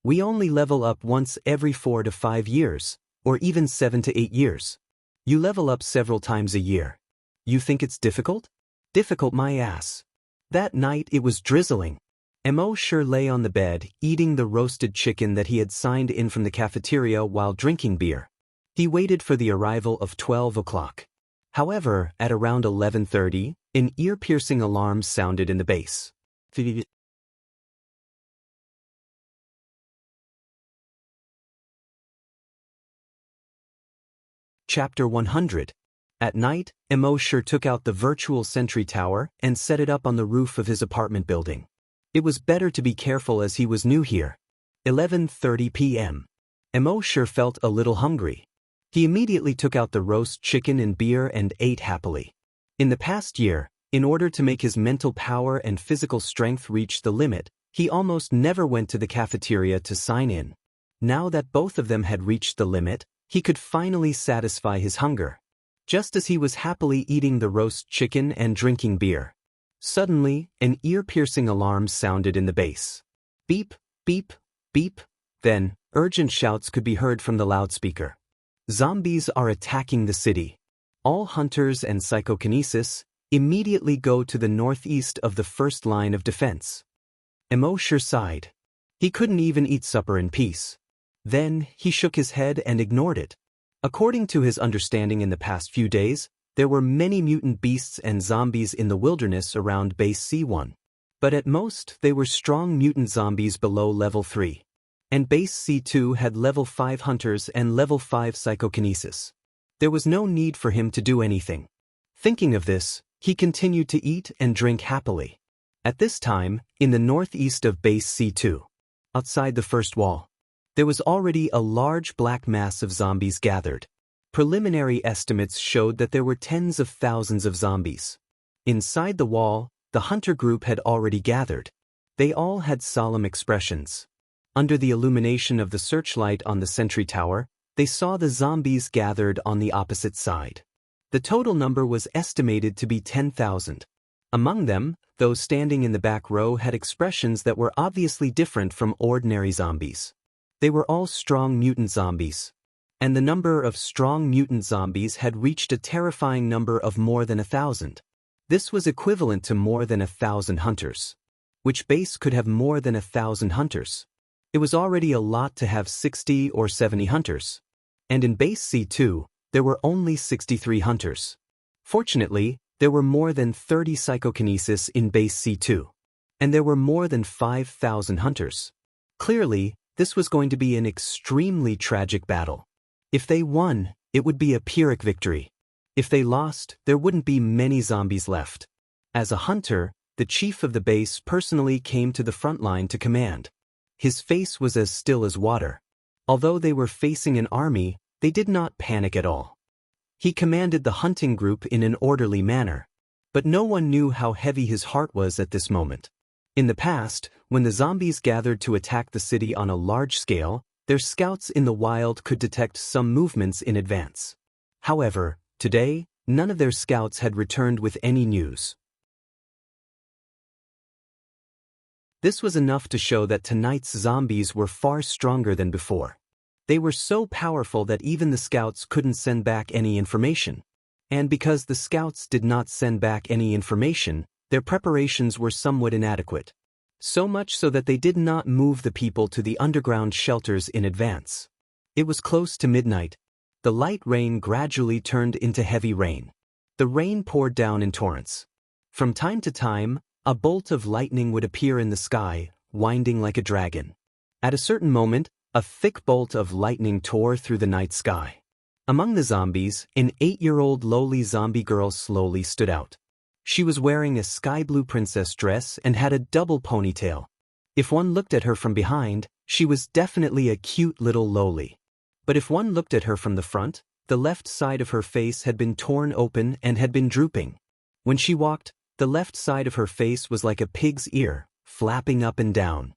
We only level up once every 4 to 5 years, or even 7 to 8 years. You level up several times a year. You think it's difficult? Difficult my ass. That night it was drizzling. Mo sure lay on the bed, eating the roasted chicken that he had signed in from the cafeteria while drinking beer. He waited for the arrival of 12 o'clock. However, at around 11:30, an ear-piercing alarm sounded in the base. Chapter 100. At night, Mo sure took out the virtual sentry tower and set it up on the roof of his apartment building. It was better to be careful as he was new here. 11:30 p.m. Mo sure felt a little hungry. He immediately took out the roast chicken and beer and ate happily. In the past year, in order to make his mental power and physical strength reach the limit, he almost never went to the cafeteria to sign in. Now that both of them had reached the limit, he could finally satisfy his hunger. Just as he was happily eating the roast chicken and drinking beer, suddenly, an ear-piercing alarm sounded in the base. Beep, beep, beep. Then, urgent shouts could be heard from the loudspeaker. Zombies are attacking the city. All hunters and psychokinesis immediately go to the northeast of the first line of defense. Mo sure sighed. He couldn't even eat supper in peace. Then, he shook his head and ignored it. According to his understanding in the past few days, there were many mutant beasts and zombies in the wilderness around Base C1. But at most, they were strong mutant zombies below level 3. And Base C2 had level 5 hunters and level 5 psychokinesis. There was no need for him to do anything. Thinking of this, he continued to eat and drink happily. At this time, in the northeast of Base C2, outside the first wall, there was already a large black mass of zombies gathered. Preliminary estimates showed that there were tens of thousands of zombies. Inside the wall, the hunter group had already gathered. They all had solemn expressions. Under the illumination of the searchlight on the sentry tower, they saw the zombies gathered on the opposite side. The total number was estimated to be 10,000. Among them, those standing in the back row had expressions that were obviously different from ordinary zombies. They were all strong mutant zombies. And the number of strong mutant zombies had reached a terrifying number of more than 1,000. This was equivalent to more than 1,000 hunters. Which base could have more than 1,000 hunters? It was already a lot to have 60 or 70 hunters. And in Base C2, there were only 63 hunters. Fortunately, there were more than 30 psychokinesis in Base C2. And there were more than 5,000 hunters. Clearly, this was going to be an extremely tragic battle. If they won, it would be a Pyrrhic victory. If they lost, there wouldn't be many zombies left. As a hunter, the chief of the base personally came to the front line to command. His face was as still as water. Although they were facing an army, they did not panic at all. He commanded the hunting group in an orderly manner. But no one knew how heavy his heart was at this moment. In the past, when the zombies gathered to attack the city on a large scale, their scouts in the wild could detect some movements in advance. However, today, none of their scouts had returned with any news. This was enough to show that tonight's zombies were far stronger than before. They were so powerful that even the scouts couldn't send back any information. And because the scouts did not send back any information, their preparations were somewhat inadequate. So much so that they did not move the people to the underground shelters in advance. It was close to midnight. The light rain gradually turned into heavy rain. The rain poured down in torrents. From time to time, a bolt of lightning would appear in the sky, winding like a dragon. At a certain moment, a thick bolt of lightning tore through the night sky. Among the zombies, an 8-year-old lowly zombie girl slowly stood out. She was wearing a sky-blue princess dress and had a double ponytail. If one looked at her from behind, she was definitely a cute little lowly. But if one looked at her from the front, the left side of her face had been torn open and had been drooping. When she walked, the left side of her face was like a pig's ear, flapping up and down.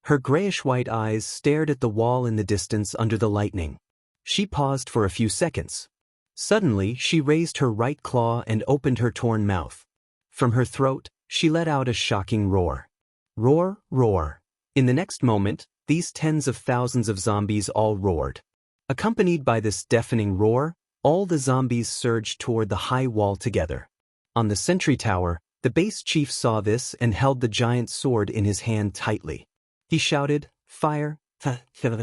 Her grayish-white eyes stared at the wall in the distance under the lightning. She paused for a few seconds. Suddenly, she raised her right claw and opened her torn mouth. From her throat, she let out a shocking roar. Roar, roar. In the next moment, these tens of thousands of zombies all roared. Accompanied by this deafening roar, all the zombies surged toward the high wall together. On the sentry tower, the base chief saw this and held the giant sword in his hand tightly. He shouted, "Fire!"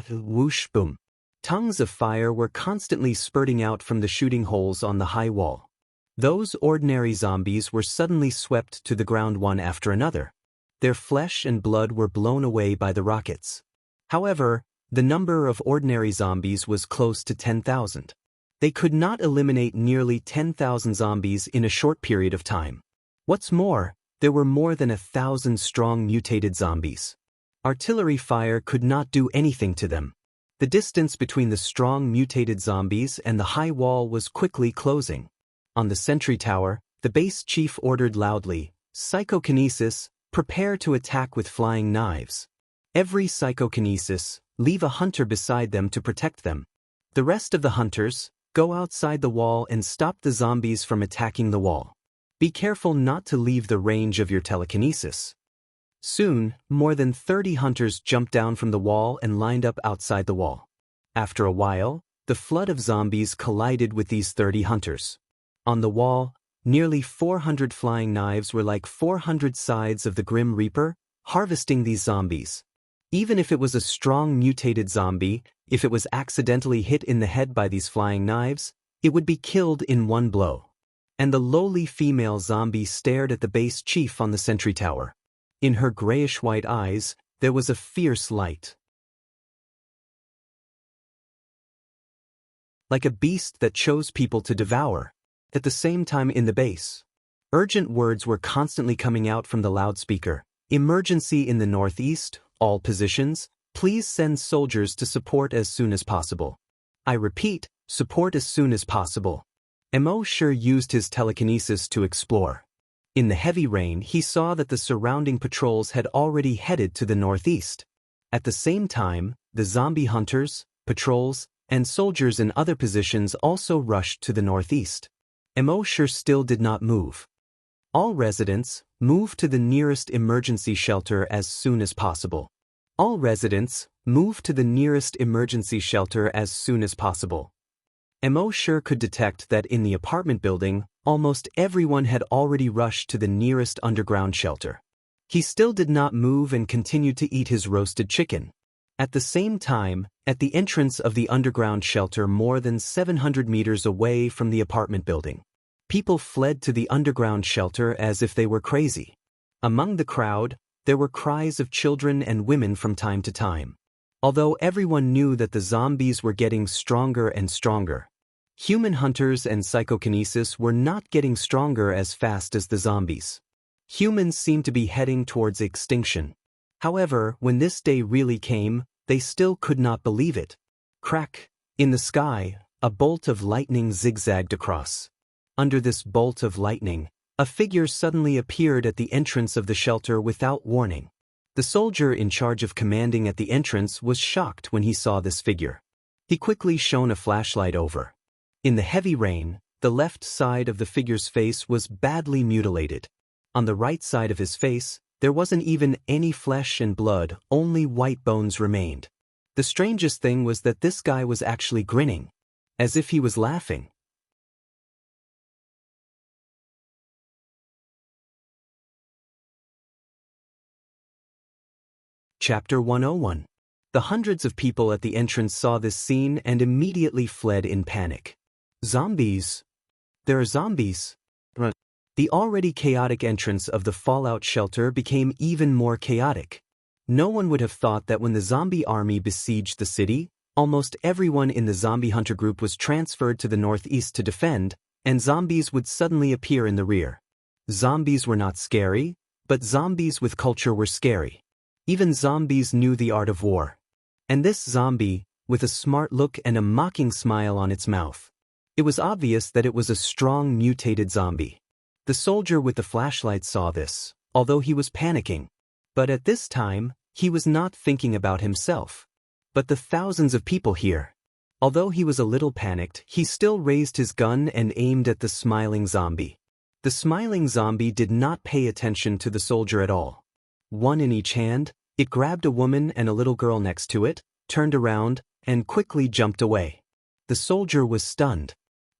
Whoosh, boom. Tongues of fire were constantly spurting out from the shooting holes on the high wall. Those ordinary zombies were suddenly swept to the ground one after another. Their flesh and blood were blown away by the rockets. However, the number of ordinary zombies was close to 10,000. They could not eliminate nearly 10,000 zombies in a short period of time. What's more, there were more than 1,000 strong mutated zombies. Artillery fire could not do anything to them. The distance between the strong mutated zombies and the high wall was quickly closing. On the sentry tower, the base chief ordered loudly, "Psychokinesis, prepare to attack with flying knives. Every psychokinesis, leave a hunter beside them to protect them. The rest of the hunters, go outside the wall and stop the zombies from attacking the wall. Be careful not to leave the range of your telekinesis." Soon, more than 30 hunters jumped down from the wall and lined up outside the wall. After a while, the flood of zombies collided with these 30 hunters. On the wall, nearly 400 flying knives were like 400 sides of the Grim Reaper, harvesting these zombies. Even if it was a strong mutated zombie, if it was accidentally hit in the head by these flying knives, it would be killed in one blow. And the lowly female zombie stared at the base chief on the sentry tower. In her grayish-white eyes, there was a fierce light. Like a beast that chose people to devour. At the same time in the base, urgent words were constantly coming out from the loudspeaker. "Emergency in the northeast, all positions, please send soldiers to support as soon as possible. I repeat, support as soon as possible." Mo sure used his telekinesis to explore. In the heavy rain, he saw that the surrounding patrols had already headed to the northeast. At the same time, the zombie hunters, patrols, and soldiers in other positions also rushed to the northeast. Mo sure still did not move. "All residents, move to the nearest emergency shelter as soon as possible. All residents, move to the nearest emergency shelter as soon as possible." Mo sure could detect that in the apartment building, almost everyone had already rushed to the nearest underground shelter. He still did not move and continued to eat his roasted chicken. At the same time, at the entrance of the underground shelter more than 700 meters away from the apartment building, people fled to the underground shelter as if they were crazy. Among the crowd, there were cries of children and women from time to time. Although everyone knew that the zombies were getting stronger and stronger, human hunters and psychokinesis were not getting stronger as fast as the zombies. Humans seemed to be heading towards extinction. However, when this day really came, they still could not believe it. Crack! In the sky, a bolt of lightning zigzagged across. Under this bolt of lightning, a figure suddenly appeared at the entrance of the shelter without warning. The soldier in charge of commanding at the entrance was shocked when he saw this figure. He quickly shone a flashlight over. In the heavy rain, the left side of the figure's face was badly mutilated. On the right side of his face, there wasn't even any flesh and blood, only white bones remained. The strangest thing was that this guy was actually grinning, as if he was laughing. Chapter 101. The hundreds of people at the entrance saw this scene and immediately fled in panic. Zombies! There are zombies! The already chaotic entrance of the fallout shelter became even more chaotic. No one would have thought that when the zombie army besieged the city, almost everyone in the zombie hunter group was transferred to the northeast to defend, and zombies would suddenly appear in the rear. Zombies were not scary, but zombies with culture were scary. Even zombies knew the art of war. And this zombie, with a smart look and a mocking smile on its mouth. It was obvious that it was a strong mutated zombie. The soldier with the flashlight saw this, although he was panicking. But at this time, he was not thinking about himself, but the thousands of people here. Although he was a little panicked, he still raised his gun and aimed at the smiling zombie. The smiling zombie did not pay attention to the soldier at all. One in each hand, it grabbed a woman and a little girl next to it, turned around, and quickly jumped away. The soldier was stunned.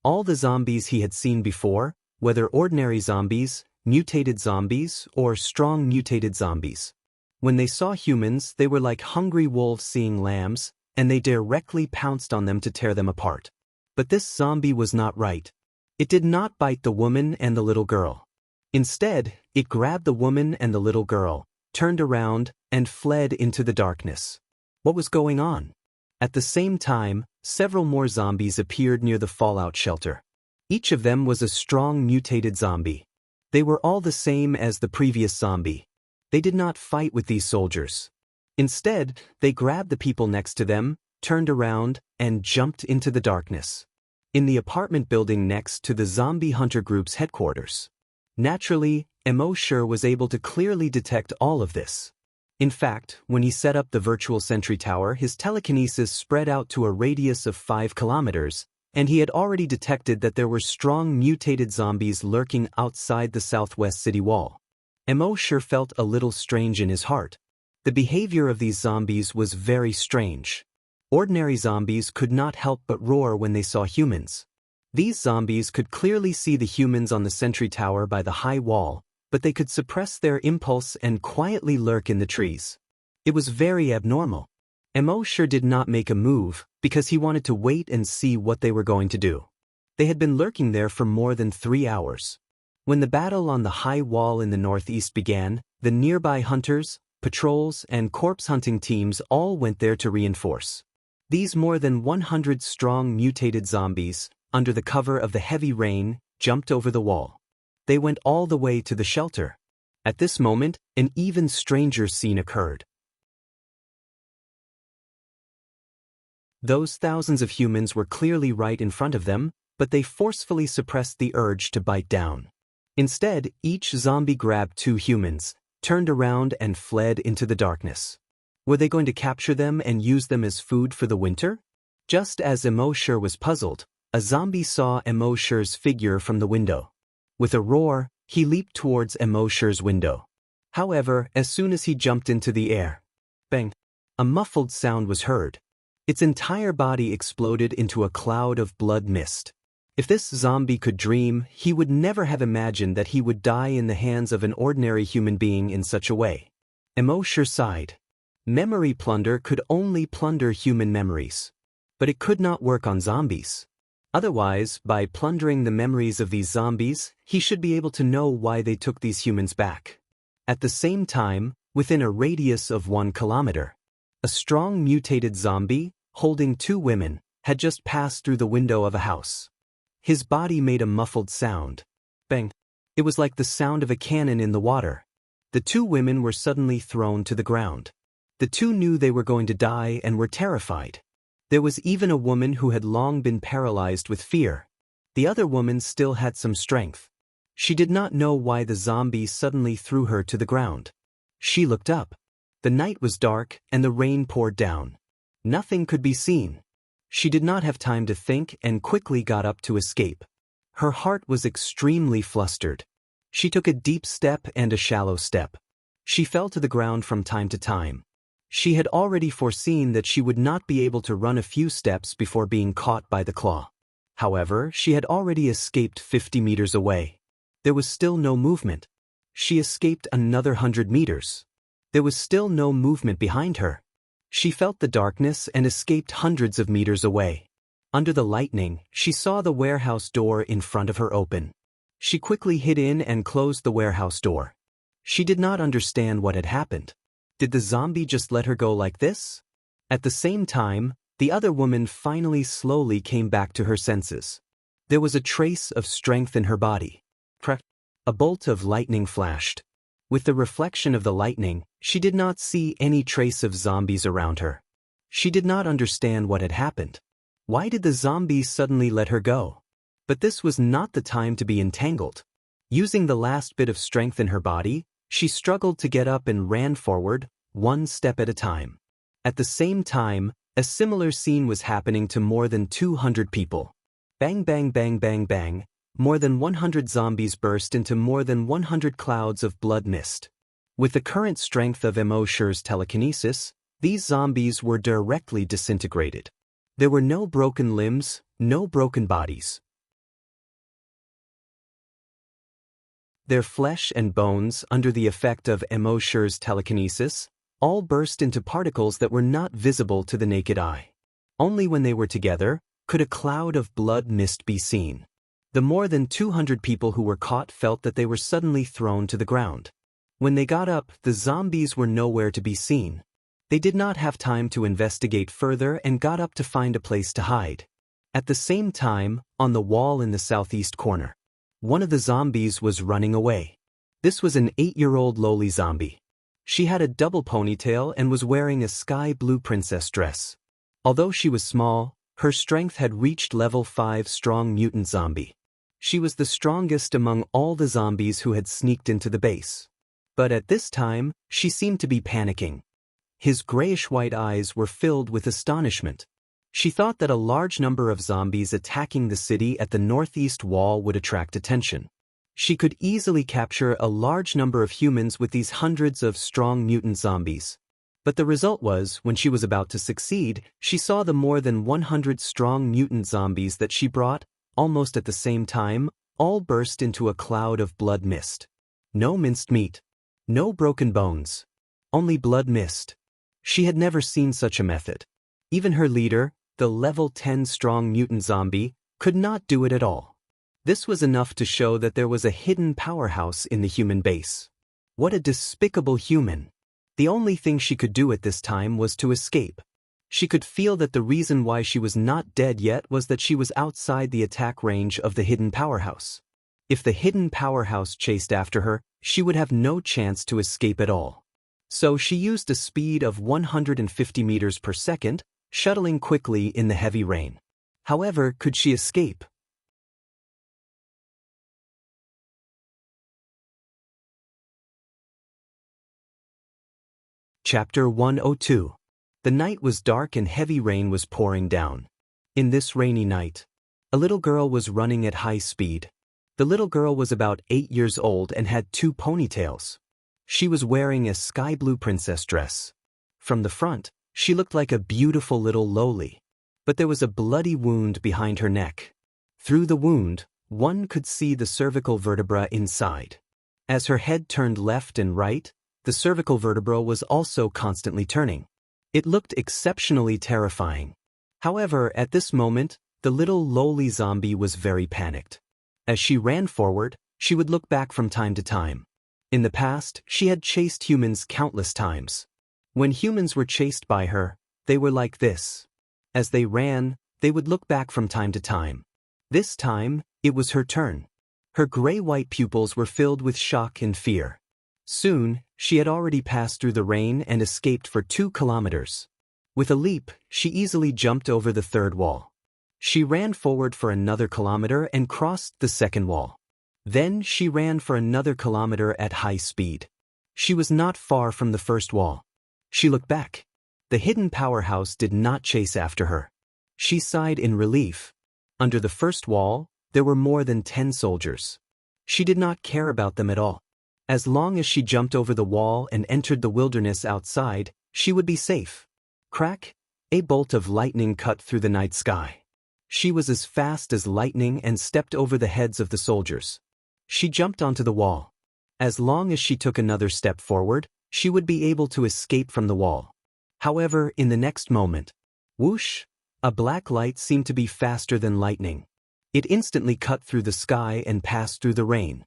All the zombies he had seen before, whether ordinary zombies, mutated zombies, or strong mutated zombies. When they saw humans, they were like hungry wolves seeing lambs, and they directly pounced on them to tear them apart. But this zombie was not right. It did not bite the woman and the little girl. Instead, it grabbed the woman and the little girl, turned around, and fled into the darkness. What was going on? At the same time, several more zombies appeared near the fallout shelter. Each of them was a strong mutated zombie. They were all the same as the previous zombie. They did not fight with these soldiers. Instead, they grabbed the people next to them, turned around, and jumped into the darkness. In the apartment building next to the zombie hunter group's headquarters. Naturally, embark was able to clearly detect all of this. In fact, when he set up the virtual sentry tower, his telekinesis spread out to a radius of 5 kilometers, and he had already detected that there were strong mutated zombies lurking outside the southwest city wall. Embark felt a little strange in his heart. The behavior of these zombies was very strange. Ordinary zombies could not help but roar when they saw humans. These zombies could clearly see the humans on the sentry tower by the high wall, but they could suppress their impulse and quietly lurk in the trees. It was very abnormal. Embark did not make a move because he wanted to wait and see what they were going to do. They had been lurking there for more than 3 hours. When the battle on the high wall in the northeast began, the nearby hunters, patrols, and corpse hunting teams all went there to reinforce. These more than 100 strong mutated zombies, under the cover of the heavy rain, jumped over the wall. They went all the way to the shelter. At this moment, an even stranger scene occurred. Those thousands of humans were clearly right in front of them, but they forcefully suppressed the urge to bite down. Instead, each zombie grabbed 2 humans, turned around and fled into the darkness. Were they going to capture them and use them as food for the winter? Just as embark was puzzled, a zombie saw embark's figure from the window. With a roar, he leaped towards embark's window. However, as soon as he jumped into the air, bang, a muffled sound was heard. Its entire body exploded into a cloud of blood mist. If this zombie could dream, he would never have imagined that he would die in the hands of an ordinary human being in such a way. Embark sighed. Memory plunder could only plunder human memories. But it could not work on zombies. Otherwise, by plundering the memories of these zombies, he should be able to know why they took these humans back. At the same time, within a radius of 1 kilometer, a strong mutated zombie, holding 2 women, had just passed through the window of a house. His body made a muffled sound. Bang! It was like the sound of a cannon in the water. The 2 women were suddenly thrown to the ground. The 2 knew they were going to die and were terrified. There was even a woman who had long been paralyzed with fear. The other woman still had some strength. She did not know why the zombie suddenly threw her to the ground. She looked up. The night was dark and the rain poured down. Nothing could be seen. She did not have time to think and quickly got up to escape. Her heart was extremely flustered. She took a deep step and a shallow step. She fell to the ground from time to time. She had already foreseen that she would not be able to run a few steps before being caught by the claw. However, she had already escaped 50 meters away. There was still no movement. She escaped another 100 meters. There was still no movement behind her. She felt the darkness and escaped hundreds of meters away. Under the lightning, she saw the warehouse door in front of her open. She quickly hid in and closed the warehouse door. She did not understand what had happened. Did the zombie just let her go like this? At the same time, the other woman finally slowly came back to her senses. There was a trace of strength in her body. Crack! A bolt of lightning flashed. With the reflection of the lightning, she did not see any trace of zombies around her. She did not understand what had happened. Why did the zombies suddenly let her go? But this was not the time to be entangled. Using the last bit of strength in her body, she struggled to get up and ran forward, 1 step at a time. At the same time, A similar scene was happening to more than 200 people. Bang bang bang bang bang, more than 100 zombies burst into more than 100 clouds of blood mist. With the current strength of Emosher's telekinesis, these zombies were directly disintegrated. There were no broken limbs, no broken bodies. Their flesh and bones, under the effect of Emosher's telekinesis, all burst into particles that were not visible to the naked eye. Only when they were together could a cloud of blood mist be seen. The more than 200 people who were caught felt that they were suddenly thrown to the ground. When they got up, the zombies were nowhere to be seen. They did not have time to investigate further and got up to find a place to hide. At the same time, on the wall in the southeast corner, one of the zombies was running away. This was an 8-year-old lowly zombie. She had a double ponytail and was wearing a sky blue princess dress. Although she was small, her strength had reached level 5 strong mutant zombie. She was the strongest among all the zombies who had sneaked into the base. But at this time, she seemed to be panicking. His grayish-white eyes were filled with astonishment. She thought that a large number of zombies attacking the city at the northeast wall would attract attention. She could easily capture a large number of humans with these hundreds of strong mutant zombies. But the result was, when she was about to succeed, she saw the more than 100 strong mutant zombies that she brought, almost at the same time, all burst into a cloud of blood mist. No minced meat. No broken bones. Only blood mist. She had never seen such a method. Even her leader, the level 10 strong mutant zombie, could not do it at all. This was enough to show that there was a hidden powerhouse in the human base. What a despicable human. The only thing she could do at this time was to escape. She could feel that the reason why she was not dead yet was that she was outside the attack range of the hidden powerhouse. If the hidden powerhouse chased after her, she would have no chance to escape at all. So she used a speed of 150 meters per second, shuttling quickly in the heavy rain. However, could she escape? Chapter 102. The night was dark and heavy rain was pouring down. In this rainy night, a little girl was running at high speed. The little girl was about 8 years old and had 2 ponytails. She was wearing a sky blue princess dress. From the front, she looked like a beautiful little lowly. But there was a bloody wound behind her neck. Through the wound, one could see the cervical vertebra inside. As her head turned left and right, the cervical vertebra was also constantly turning. It looked exceptionally terrifying. However, at this moment, the little lowly zombie was very panicked. As she ran forward, she would look back from time to time. In the past, she had chased humans countless times. When humans were chased by her, they were like this. As they ran, they would look back from time to time. This time, it was her turn. Her gray-white pupils were filled with shock and fear. Soon, she had already passed through the rain and escaped for 2 kilometers. With a leap, she easily jumped over the 3rd wall. She ran forward for another kilometer and crossed the 2nd wall. Then she ran for another kilometer at high speed. She was not far from the 1st wall. She looked back. The hidden powerhouse did not chase after her. She sighed in relief. Under the 1st wall, there were more than 10 soldiers. She did not care about them at all. As long as she jumped over the wall and entered the wilderness outside, she would be safe. Crack! A bolt of lightning cut through the night sky. She was as fast as lightning and stepped over the heads of the soldiers. She jumped onto the wall. As long as she took another step forward, she would be able to escape from the wall. However, in the next moment, whoosh! A black light seemed to be faster than lightning. It instantly cut through the sky and passed through the rain.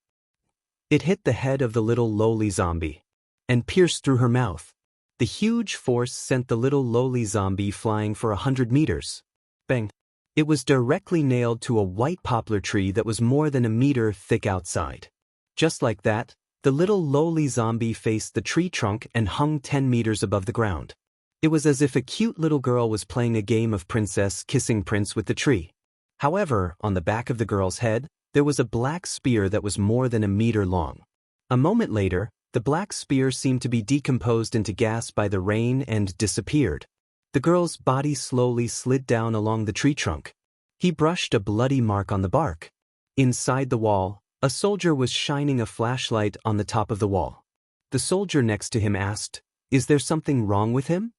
It hit the head of the little lowly zombie and pierced through her mouth. The huge force sent the little lowly zombie flying for 100 meters. Bang! It was directly nailed to a white poplar tree that was more than a meter thick outside. Just like that, the little lowly zombie faced the tree trunk and hung 10 meters above the ground. It was as if a cute little girl was playing a game of princess kissing prince with the tree. However, on the back of the girl's head, there was a black spear that was more than a meter long. A moment later, the black spear seemed to be decomposed into gas by the rain and disappeared. The girl's body slowly slid down along the tree trunk. He brushed a bloody mark on the bark. Inside the wall, a soldier was shining a flashlight on the top of the wall. The soldier next to him asked, "Is there something wrong with him?"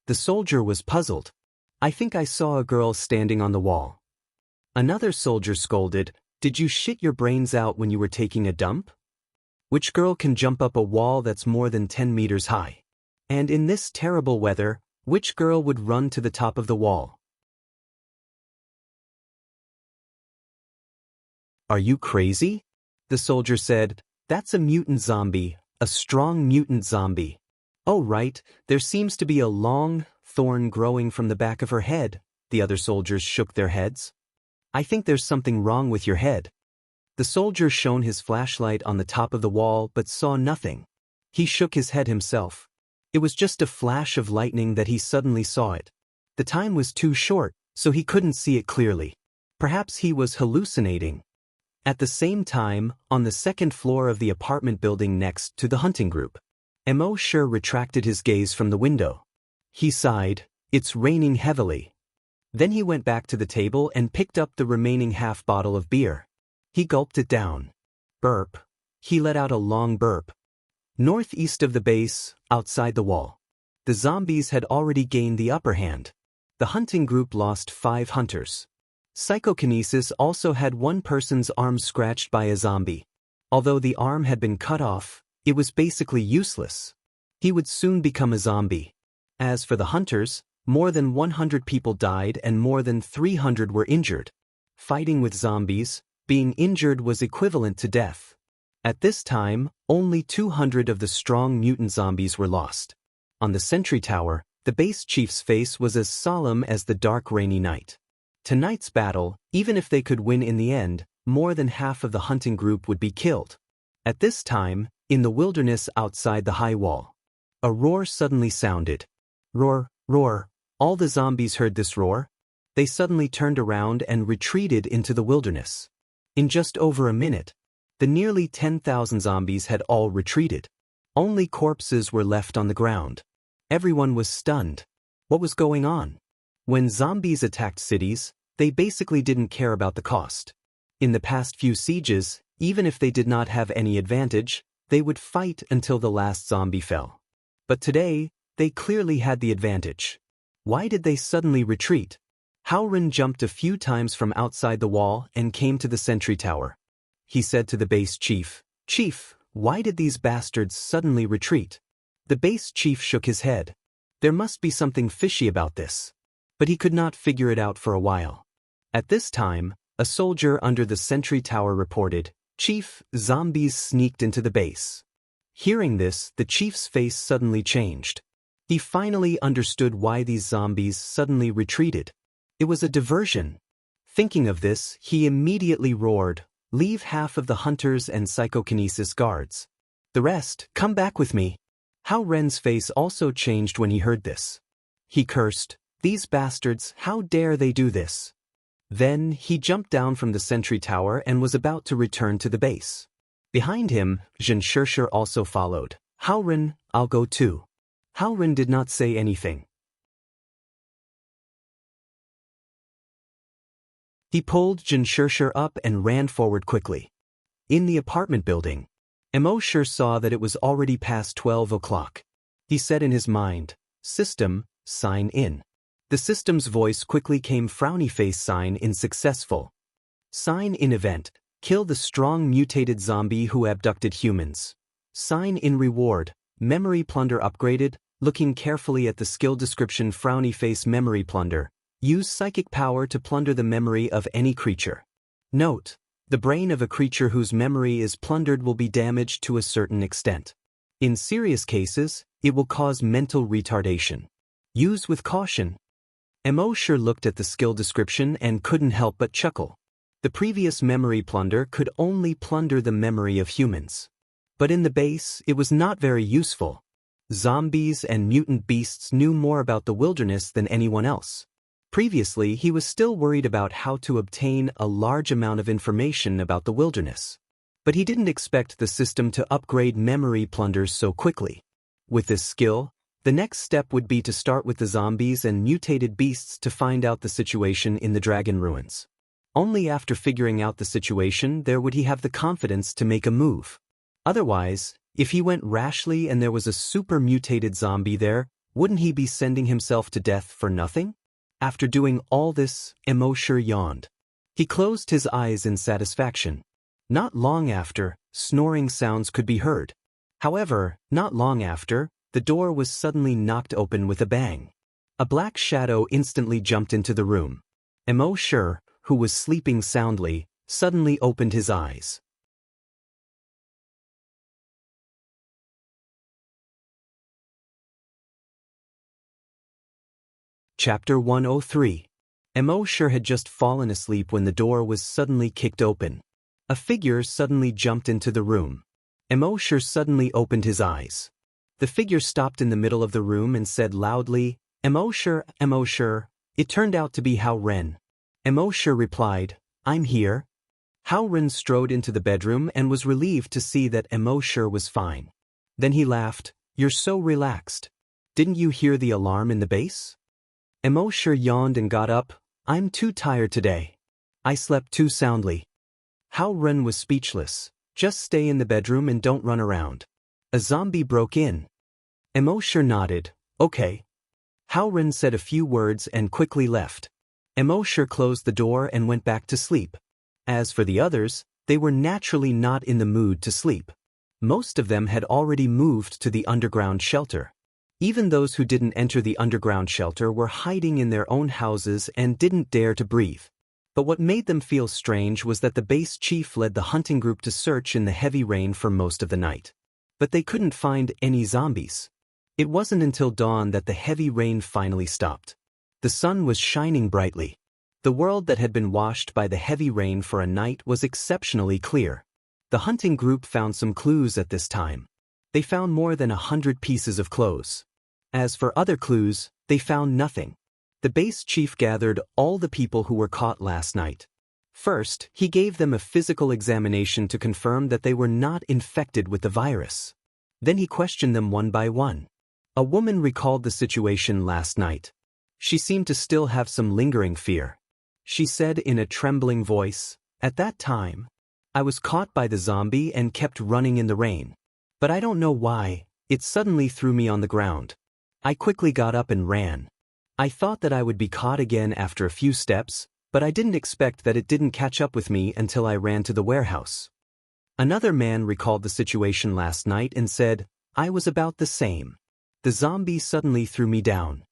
The soldier was puzzled. "I think I saw a girl standing on the wall." Another soldier scolded, "Did you shit your brains out when you were taking a dump? Which girl can jump up a wall that's more than 10 meters high? And in this terrible weather, which girl would run to the top of the wall?" "Are you crazy?" The soldier said. "That's a mutant zombie, a strong mutant zombie." "Oh right, there seems to be a long thorn growing from the back of her head." The other soldiers shook their heads. "I think there's something wrong with your head." The soldier shone his flashlight on the top of the wall but saw nothing. He shook his head himself. It was just a flash of lightning that he suddenly saw it. The time was too short, so he couldn't see it clearly. Perhaps he was hallucinating. At the same time, on the second floor of the apartment building next to the hunting group, Emosher retracted his gaze from the window. He sighed, "It's raining heavily." Then he went back to the table and picked up the remaining half bottle of beer. He gulped it down. Burp. He let out a long burp. Northeast of the base, outside the wall, the zombies had already gained the upper hand. The hunting group lost 5 hunters. Psychokinesis also had one person's arm scratched by a zombie. Although the arm had been cut off, it was basically useless. He would soon become a zombie. As for the hunters, more than 100 people died and more than 300 were injured. Fighting with zombies, being injured was equivalent to death. At this time, only 200 of the strong mutant zombies were lost. On the sentry tower, the base chief's face was as solemn as the dark rainy night. Tonight's battle, even if they could win in the end, more than half of the hunting group would be killed. At this time, in the wilderness outside the high wall, a roar suddenly sounded. Roar, roar. All the zombies heard this roar. They suddenly turned around and retreated into the wilderness. In just over a minute, the nearly 10,000 zombies had all retreated. Only corpses were left on the ground. Everyone was stunned. What was going on? When zombies attacked cities, they basically didn't care about the cost. In the past few sieges, even if they did not have any advantage, they would fight until the last zombie fell. But today, they clearly had the advantage. Why did they suddenly retreat? Howren jumped a few times from outside the wall and came to the sentry tower. He said to the base chief, "Chief, why did these bastards suddenly retreat?" The base chief shook his head. There must be something fishy about this. But he could not figure it out for a while. At this time, a soldier under the sentry tower reported, "Chief, zombies sneaked into the base." Hearing this, the chief's face suddenly changed. He finally understood why these zombies suddenly retreated. It was a diversion. Thinking of this, he immediately roared, "Leave half of the hunters and psychokinesis guards. The rest, come back with me." Howren's face also changed when he heard this. He cursed, "These bastards, how dare they do this?" Then, he jumped down from the sentry tower and was about to return to the base. Behind him, Zhenshirsher also followed. "Howren, I'll go too." Howren did not say anything. He pulled Zhenshirsher up and ran forward quickly. In the apartment building, Emosher saw that it was already past 12 o'clock. He said in his mind, "System, sign in." The system's voice quickly came frowny face sign in successful. Sign in event, kill the strong mutated zombie who abducted humans. Sign in reward, memory plunder upgraded, looking carefully at the skill description frowny face memory plunder. Use psychic power to plunder the memory of any creature. Note, the brain of a creature whose memory is plundered will be damaged to a certain extent. In serious cases, it will cause mental retardation. Use with caution. Emosher looked at the skill description and couldn't help but chuckle. The previous memory plunder could only plunder the memory of humans. But in the base, it was not very useful. Zombies and mutant beasts knew more about the wilderness than anyone else. Previously, he was still worried about how to obtain a large amount of information about the wilderness. But he didn't expect the system to upgrade memory plunders so quickly. With this skill, The next step would be to start with the zombies and mutated beasts to find out the situation in the dragon ruins. Only after figuring out the situation there would he have the confidence to make a move. Otherwise, if he went rashly and there was a super mutated zombie there, wouldn't he be sending himself to death for nothing? After doing all this, Emosure yawned. He closed his eyes in satisfaction. Not long after, snoring sounds could be heard. However, not long after, the door was suddenly knocked open with a bang. A black shadow instantly jumped into the room. Emosure, who was sleeping soundly, suddenly opened his eyes. Chapter 103. Emosure had just fallen asleep when the door was suddenly kicked open. A figure suddenly jumped into the room. Emosure suddenly opened his eyes. The figure stopped in the middle of the room and said loudly, "Emosure, Emosure." It turned out to be Hao Ren. Emosure replied, "I'm here." Hao Ren strode into the bedroom and was relieved to see that Emosure was fine. Then he laughed, "You're so relaxed. Didn't you hear the alarm in the base?" Emosure yawned and got up. "I'm too tired today. I slept too soundly." Hao Ren was speechless. "Just stay in the bedroom and don't run around. A zombie broke in." Emosure nodded. "Okay." Hao Ren said a few words and quickly left. Emosure closed the door and went back to sleep. As for the others, they were naturally not in the mood to sleep. Most of them had already moved to the underground shelter. Even those who didn't enter the underground shelter were hiding in their own houses and didn't dare to breathe. But what made them feel strange was that the base chief led the hunting group to search in the heavy rain for most of the night. But they couldn't find any zombies. It wasn't until dawn that the heavy rain finally stopped. The sun was shining brightly. The world that had been washed by the heavy rain for a night was exceptionally clear. The hunting group found some clues at this time. They found more than 100 pieces of clothes. As for other clues, they found nothing. The base chief gathered all the people who were caught last night. First, he gave them a physical examination to confirm that they were not infected with the virus. Then he questioned them one by one. A woman recalled the situation last night. She seemed to still have some lingering fear. She said in a trembling voice, "At that time, I was caught by the zombie and kept running in the rain. But I don't know why, it suddenly threw me on the ground. I quickly got up and ran. I thought that I would be caught again after a few steps, but I didn't expect that it didn't catch up with me until I ran to the warehouse." Another man recalled the situation last night and said, "I was about the same. The zombie suddenly threw me down.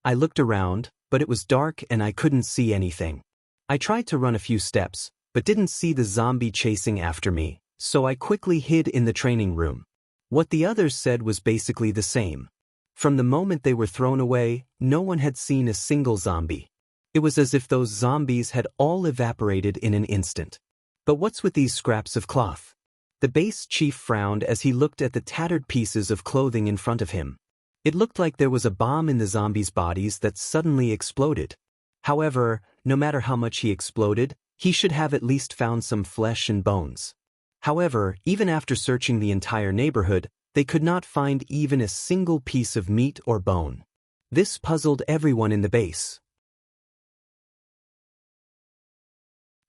I looked around, but it was dark and I couldn't see anything. I tried to run a few steps, but didn't see the zombie chasing after me, so I quickly hid in the training room." What the others said was basically the same. From the moment they were thrown away, no one had seen a single zombie. It was as if those zombies had all evaporated in an instant. But what's with these scraps of cloth? The base chief frowned as he looked at the tattered pieces of clothing in front of him. It looked like there was a bomb in the zombies' bodies that suddenly exploded. However, no matter how much he exploded, he should have at least found some flesh and bones. However, even after searching the entire neighborhood, they could not find even a single piece of meat or bone. This puzzled everyone in the base.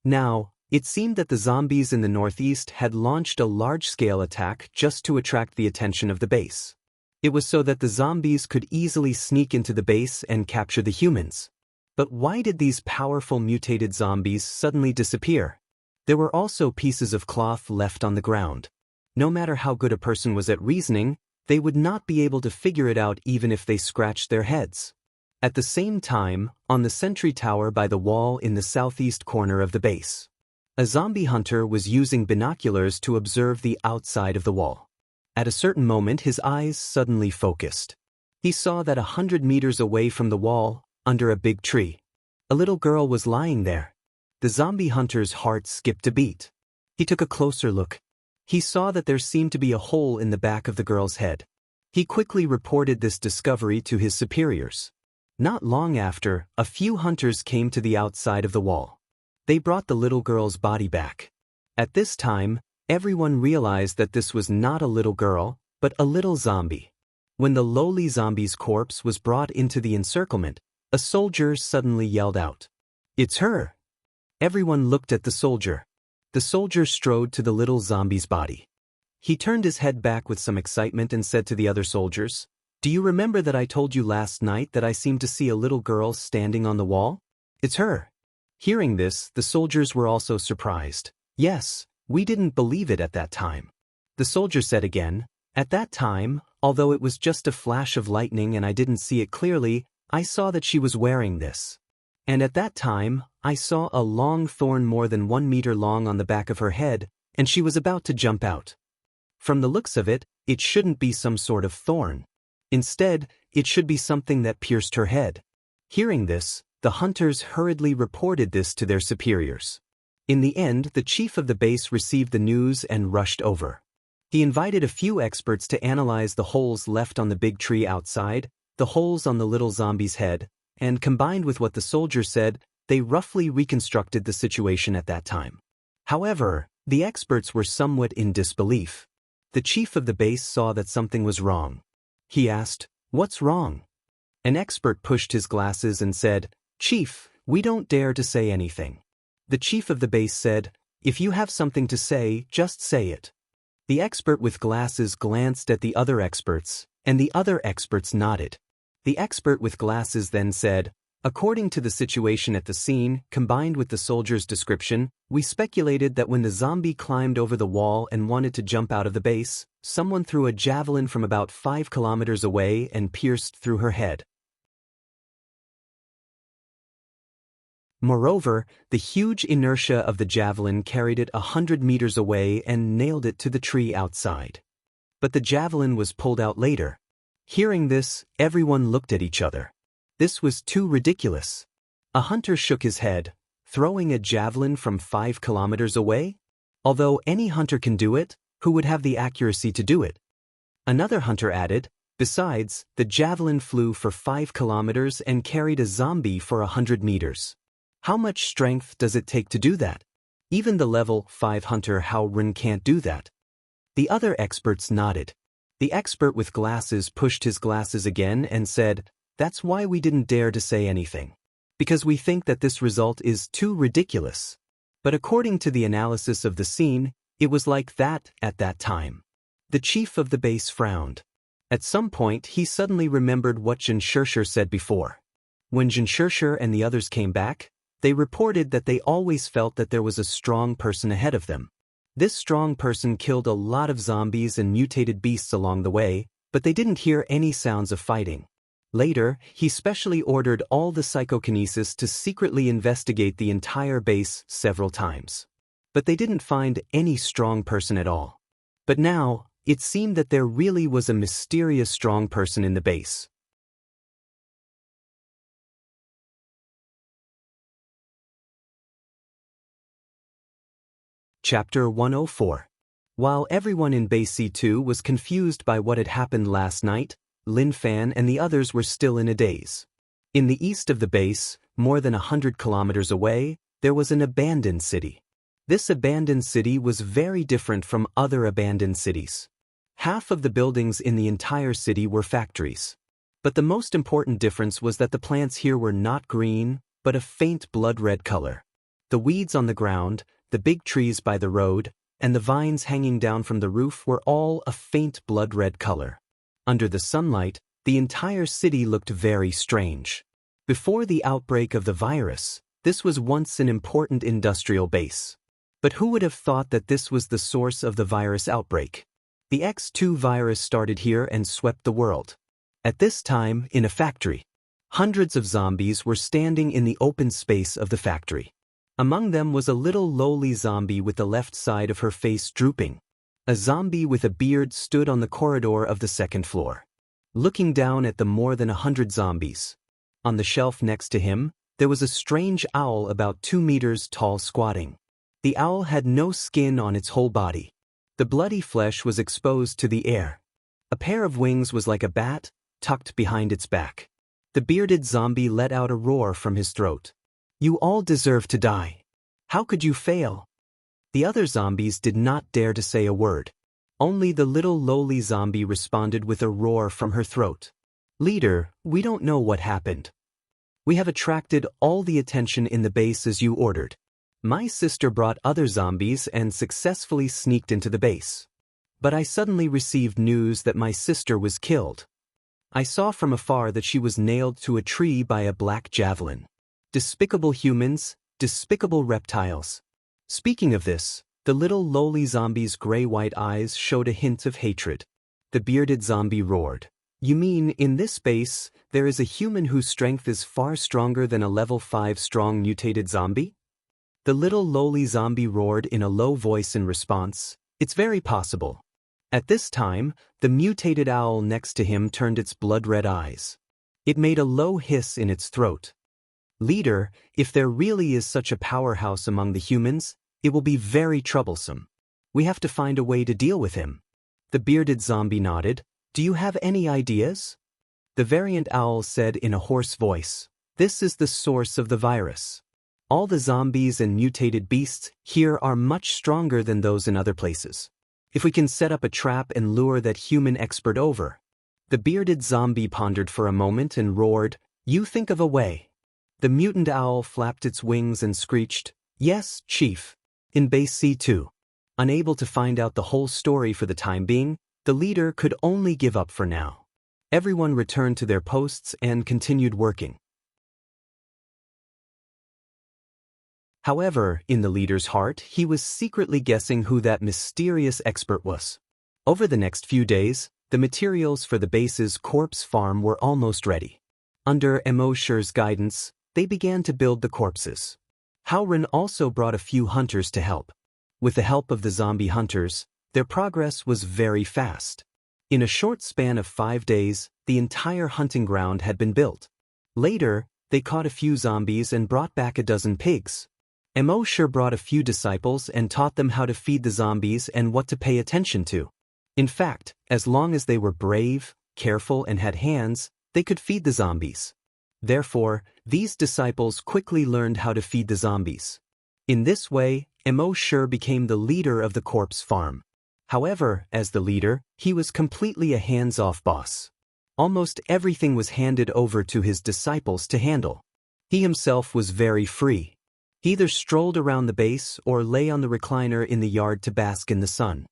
Now, it seemed that the zombies in the northeast had launched a large-scale attack just to attract the attention of the base. It was so that the zombies could easily sneak into the base and capture the humans. But why did these powerful mutated zombies suddenly disappear? There were also pieces of cloth left on the ground. No matter how good a person was at reasoning, they would not be able to figure it out even if they scratched their heads. At the same time, on the sentry tower by the wall in the southeast corner of the base, a zombie hunter was using binoculars to observe the outside of the wall. At a certain moment his eyes suddenly focused. He saw that 100 meters away from the wall, under a big tree, a little girl was lying there. The zombie hunter's heart skipped a beat. He took a closer look. He saw that there seemed to be a hole in the back of the girl's head. He quickly reported this discovery to his superiors. Not long after, a few hunters came to the outside of the wall. They brought the little girl's body back. At this time, everyone realized that this was not a little girl, but a little zombie. When the lowly zombie's corpse was brought into the encirclement, a soldier suddenly yelled out, "It's her!" Everyone looked at the soldier. The soldier strode to the little zombie's body. He turned his head back with some excitement and said to the other soldiers, "Do you remember that I told you last night that I seemed to see a little girl standing on the wall? It's her." Hearing this, the soldiers were also surprised. "Yes, we didn't believe it at that time." The soldier said again, "At that time, although it was just a flash of lightning and I didn't see it clearly, I saw that she was wearing this. And at that time, I saw a long thorn more than 1 meter long on the back of her head, and she was about to jump out. From the looks of it, it shouldn't be some sort of thorn. Instead, it should be something that pierced her head." Hearing this, the hunters hurriedly reported this to their superiors. In the end, the chief of the base received the news and rushed over. He invited a few experts to analyze the holes left on the big tree outside, the holes on the little zombie's head, and combined with what the soldier said, they roughly reconstructed the situation at that time. However, the experts were somewhat in disbelief. The chief of the base saw that something was wrong. He asked, "What's wrong?" An expert pushed his glasses and said, "Chief, we don't dare to say anything." The chief of the base said, "If you have something to say, just say it." The expert with glasses glanced at the other experts, and the other experts nodded. The expert with glasses then said, "According to the situation at the scene, combined with the soldier's description, we speculated that when the zombie climbed over the wall and wanted to jump out of the base, someone threw a javelin from about 5 kilometers away and pierced through her head. Moreover, the huge inertia of the javelin carried it 100 meters away and nailed it to the tree outside. But the javelin was pulled out later. Hearing this, everyone looked at each other. This was too ridiculous. A hunter shook his head, throwing a javelin from 5 kilometers away? Although any hunter can do it, who would have the accuracy to do it? Another hunter added, "Besides, the javelin flew for 5 kilometers and carried a zombie for 100 meters. How much strength does it take to do that? Even the level 5 hunter Howren can't do that." The other experts nodded. The expert with glasses pushed his glasses again and said, "That's why we didn't dare to say anything. Because we think that this result is too ridiculous." But according to the analysis of the scene, it was like that at that time. The chief of the base frowned. At some point, he suddenly remembered what Jinshirshir said before. When Jinshirshir and the others came back, they reported that they always felt that there was a strong person ahead of them. This strong person killed a lot of zombies and mutated beasts along the way, but they didn't hear any sounds of fighting. Later, he specially ordered all the psychokinesis to secretly investigate the entire base several times. But they didn't find any strong person at all. But now, it seemed that there really was a mysterious strong person in the base. Chapter 104. While everyone in Base C2 was confused by what had happened last night, Lin Fan and the others were still in a daze. In the east of the base, more than 100 kilometers away, there was an abandoned city. This abandoned city was very different from other abandoned cities. Half of the buildings in the entire city were factories. But the most important difference was that the plants here were not green, but a faint blood-red color. The weeds on the ground, the big trees by the road, and the vines hanging down from the roof were all a faint blood-red color. Under the sunlight, the entire city looked very strange. Before the outbreak of the virus, this was once an important industrial base. But who would have thought that this was the source of the virus outbreak? The X2 virus started here and swept the world. At this time, in a factory, hundreds of zombies were standing in the open space of the factory. Among them was a little lowly zombie with the left side of her face drooping. A zombie with a beard stood on the corridor of the second floor, looking down at the more than 100 zombies. On the shelf next to him, there was a strange owl about 2 meters tall squatting. The owl had no skin on its whole body. The bloody flesh was exposed to the air. A pair of wings was like a bat, tucked behind its back. The bearded zombie let out a roar from his throat. "You all deserve to die. How could you fail?" The other zombies did not dare to say a word. Only the little lowly zombie responded with a roar from her throat. "Leader, we don't know what happened. We have attracted all the attention in the base as you ordered. My sister brought other zombies and successfully sneaked into the base. But I suddenly received news that my sister was killed. I saw from afar that she was nailed to a tree by a black javelin. Despicable humans, despicable reptiles." Speaking of this, the little lowly zombie's gray-white eyes showed a hint of hatred. The bearded zombie roared. "You mean, in this base, there is a human whose strength is far stronger than a level 5 strong mutated zombie?" The little lowly zombie roared in a low voice in response. "It's very possible." At this time, the mutated owl next to him turned its blood-red eyes. It made a low hiss in its throat. "Leader, if there really is such a powerhouse among the humans, it will be very troublesome. We have to find a way to deal with him." The bearded zombie nodded. "Do you have any ideas?" The variant owl said in a hoarse voice. "This is the source of the virus. All the zombies and mutated beasts here are much stronger than those in other places. If we can set up a trap and lure that human expert over." The bearded zombie pondered for a moment and roared, "You think of a way." The mutant owl flapped its wings and screeched, "Yes, Chief." In Base C2. Unable to find out the whole story for the time being, the leader could only give up for now. Everyone returned to their posts and continued working. However, in the leader's heart, he was secretly guessing who that mysterious expert was. Over the next few days, the materials for the base's corpse farm were almost ready. Under Emosher's guidance, they began to build the corpses. Howren also brought a few hunters to help. With the help of the zombie hunters, their progress was very fast. In a short span of 5 days, the entire hunting ground had been built. Later, they caught a few zombies and brought back a dozen pigs. Emosher brought a few disciples and taught them how to feed the zombies and what to pay attention to. In fact, as long as they were brave, careful, and had hands, they could feed the zombies. Therefore, these disciples quickly learned how to feed the zombies. In this way, Emosher became the leader of the corpse farm. However, as the leader, he was completely a hands-off boss. Almost everything was handed over to his disciples to handle. He himself was very free. He either strolled around the base or lay on the recliner in the yard to bask in the sun.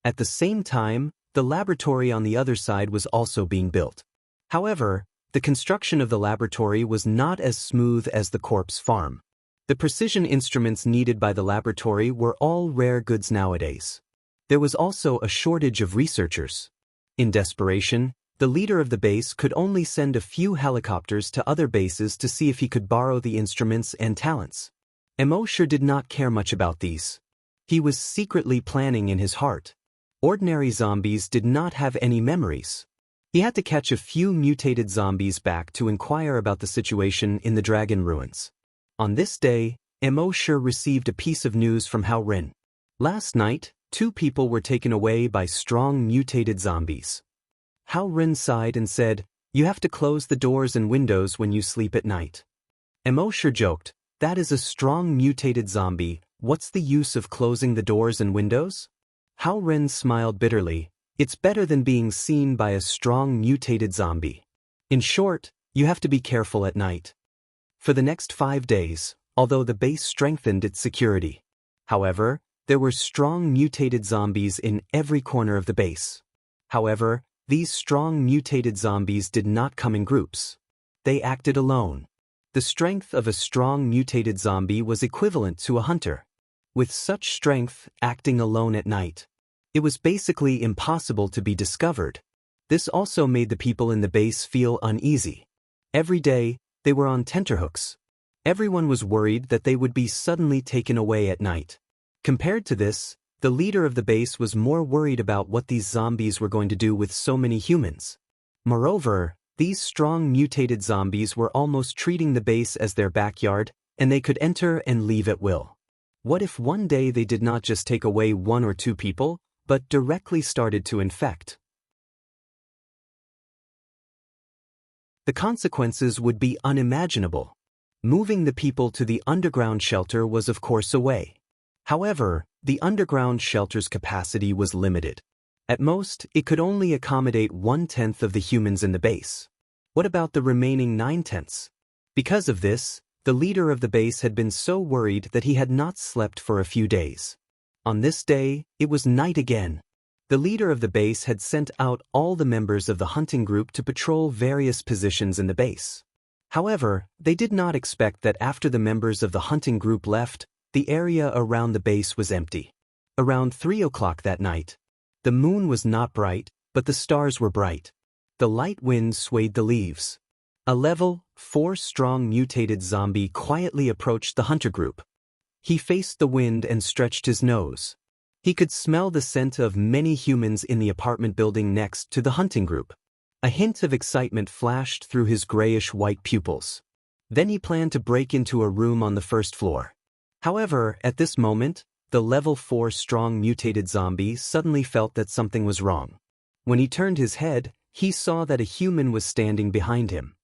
At the same time, the laboratory on the other side was also being built. However, the construction of the laboratory was not as smooth as the corpse farm. The precision instruments needed by the laboratory were all rare goods nowadays. There was also a shortage of researchers. In desperation, the leader of the base could only send a few helicopters to other bases to see if he could borrow the instruments and talents. Emosher did not care much about these. He was secretly planning in his heart. Ordinary zombies did not have any memories. He had to catch a few mutated zombies back to inquire about the situation in the dragon ruins. On this day, Emosher received a piece of news from Howren. Last night, 2 people were taken away by strong mutated zombies. Howren sighed and said, "You have to close the doors and windows when you sleep at night." Emosher joked, "That is a strong mutated zombie, what's the use of closing the doors and windows?" Howren smiled bitterly, "It's better than being seen by a strong mutated zombie. In short, you have to be careful at night." For the next 5 days, although the base strengthened its security. However, there were strong mutated zombies in every corner of the base. However, these strong mutated zombies did not come in groups. They acted alone. The strength of a strong mutated zombie was equivalent to a hunter. With such strength, acting alone at night, it was basically impossible to be discovered. This also made the people in the base feel uneasy. Every day, they were on tenterhooks. Everyone was worried that they would be suddenly taken away at night. Compared to this, the leader of the base was more worried about what these zombies were going to do with so many humans. Moreover, these strong mutated zombies were almost treating the base as their backyard, and they could enter and leave at will. What if one day they did not just take away 1 or 2 people, but directly started to infect? The consequences would be unimaginable. Moving the people to the underground shelter was of course a way. However, the underground shelter's capacity was limited. At most, it could only accommodate 1/10 of the humans in the base. What about the remaining 9/10? Because of this, the leader of the base had been so worried that he had not slept for a few days. On this day, it was night again. The leader of the base had sent out all the members of the hunting group to patrol various positions in the base. However, they did not expect that after the members of the hunting group left, the area around the base was empty. Around 3 o'clock that night, the moon was not bright, but the stars were bright. The light wind swayed the leaves. A level 4 strong mutated zombie quietly approached the hunter group. He faced the wind and stretched his nose. He could smell the scent of many humans in the apartment building next to the hunting group. A hint of excitement flashed through his grayish-white pupils. Then he planned to break into a room on the first floor. However, at this moment, the level 4 strong mutated zombie suddenly felt that something was wrong. When he turned his head, he saw that a human was standing behind him.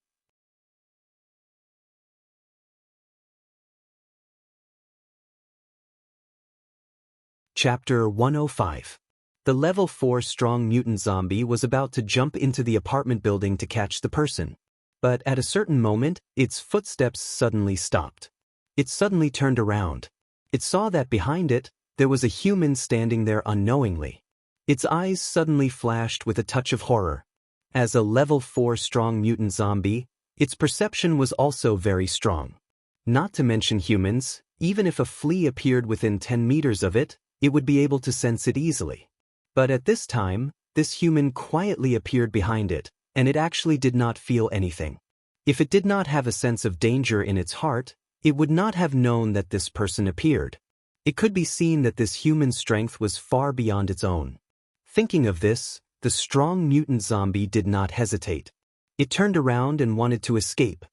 Chapter 105. The level 4 strong mutant zombie was about to jump into the apartment building to catch the person. But at a certain moment, its footsteps suddenly stopped. It suddenly turned around. It saw that behind it, there was a human standing there unknowingly. Its eyes suddenly flashed with a touch of horror. As a level 4 strong mutant zombie, its perception was also very strong. Not to mention humans, even if a flea appeared within 10 meters of it, it would be able to sense it easily. But at this time, this human quietly appeared behind it, and it actually did not feel anything. If it did not have a sense of danger in its heart, it would not have known that this person appeared. It could be seen that this human strength was far beyond its own. Thinking of this, the strong mutant zombie did not hesitate. It turned around and wanted to escape.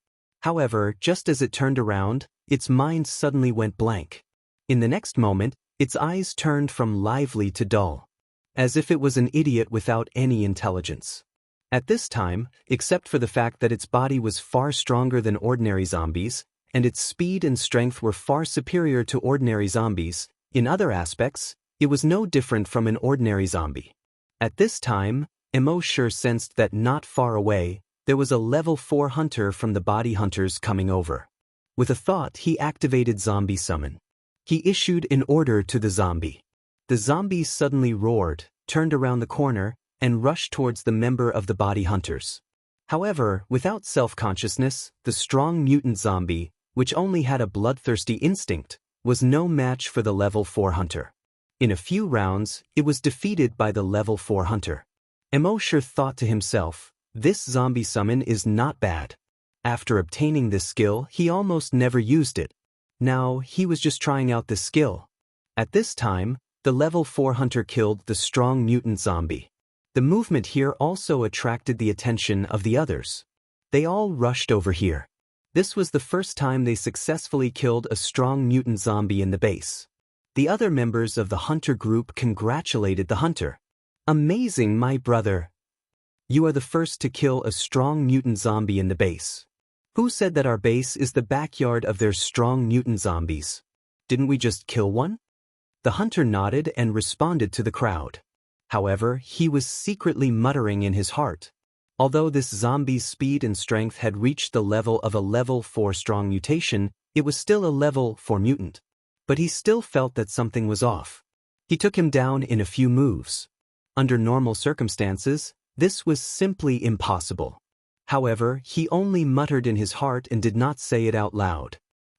However, just as it turned around, its mind suddenly went blank. In the next moment, its eyes turned from lively to dull, as if it was an idiot without any intelligence. At this time, except for the fact that its body was far stronger than ordinary zombies, and its speed and strength were far superior to ordinary zombies, in other aspects, it was no different from an ordinary zombie. At this time, embark sensed that not far away, there was a level 4 hunter from the body hunters coming over. With a thought, he activated Zombie Summon. He issued an order to the zombie. The zombie suddenly roared, turned around the corner, and rushed towards the member of the body hunters. However, without self-consciousness, the strong mutant zombie, which only had a bloodthirsty instinct, was no match for the level 4 hunter. In a few rounds, it was defeated by the level 4 hunter. Embark thought to himself, this zombie summon is not bad. After obtaining this skill, he almost never used it. Now, he was just trying out this skill. At this time, the level 4 hunter killed the strong mutant zombie. The movement here also attracted the attention of the others. They all rushed over here. This was the first time they successfully killed a strong mutant zombie in the base. The other members of the hunter group congratulated the hunter. Amazing, my brother! You are the first to kill a strong mutant zombie in the base. Who said that our base is the backyard of their strong mutant zombies? Didn't we just kill one? The hunter nodded and responded to the crowd. However, he was secretly muttering in his heart. Although this zombie's speed and strength had reached the level of a level 4 strong mutation, it was still a level 4 mutant. But he still felt that something was off. He took him down in a few moves. Under normal circumstances, this was simply impossible. However, he only muttered in his heart and did not say it out loud.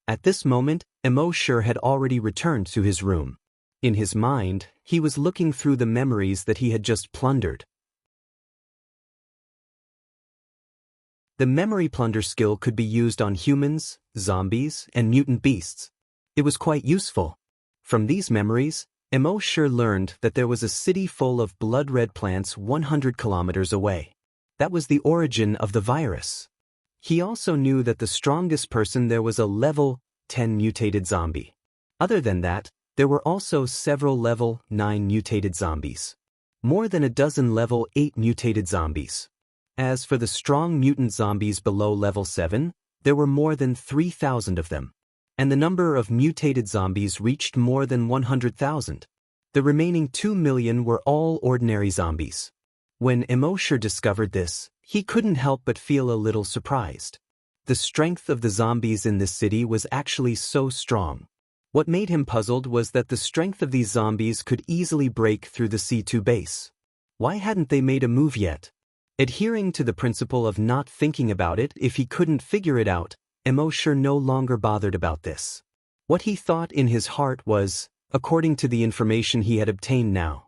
At this moment, embark had already returned to his room. In his mind, he was looking through the memories that he had just plundered. The memory plunder skill could be used on humans, zombies, and mutant beasts. It was quite useful. From these memories, embark learned that there was a city full of blood-red plants 100 kilometers away. That was the origin of the virus. He also knew that the strongest person there was a level 10 mutated zombie. Other than that, there were also several level 9 mutated zombies. More than a dozen level 8 mutated zombies. As for the strong mutant zombies below level 7, there were more than 3,000 of them. And the number of mutated zombies reached more than 100,000. The remaining 2 million were all ordinary zombies. When Emosher discovered this, he couldn't help but feel a little surprised. The strength of the zombies in this city was actually so strong. What made him puzzled was that the strength of these zombies could easily break through the C2 base. Why hadn't they made a move yet? Adhering to the principle of not thinking about it if he couldn't figure it out, Emosher no longer bothered about this. What he thought in his heart was, according to the information he had obtained now,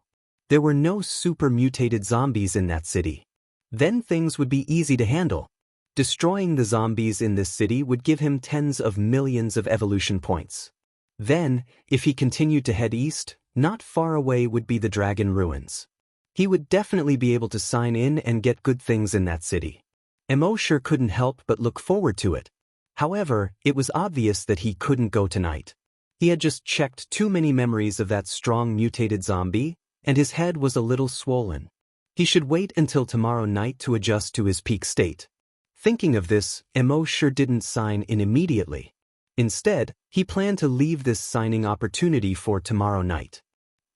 there were no super mutated zombies in that city. Then things would be easy to handle. Destroying the zombies in this city would give him tens of millions of evolution points. Then, if he continued to head east, not far away would be the Dragon Ruins. He would definitely be able to sign in and get good things in that city. Emosher couldn't help but look forward to it. However, it was obvious that he couldn't go tonight. He had just checked too many memories of that strong mutated zombie, and his head was a little swollen. He should wait until tomorrow night to adjust to his peak state. Thinking of this, Emosher didn't sign in immediately. Instead, he planned to leave this signing opportunity for tomorrow night.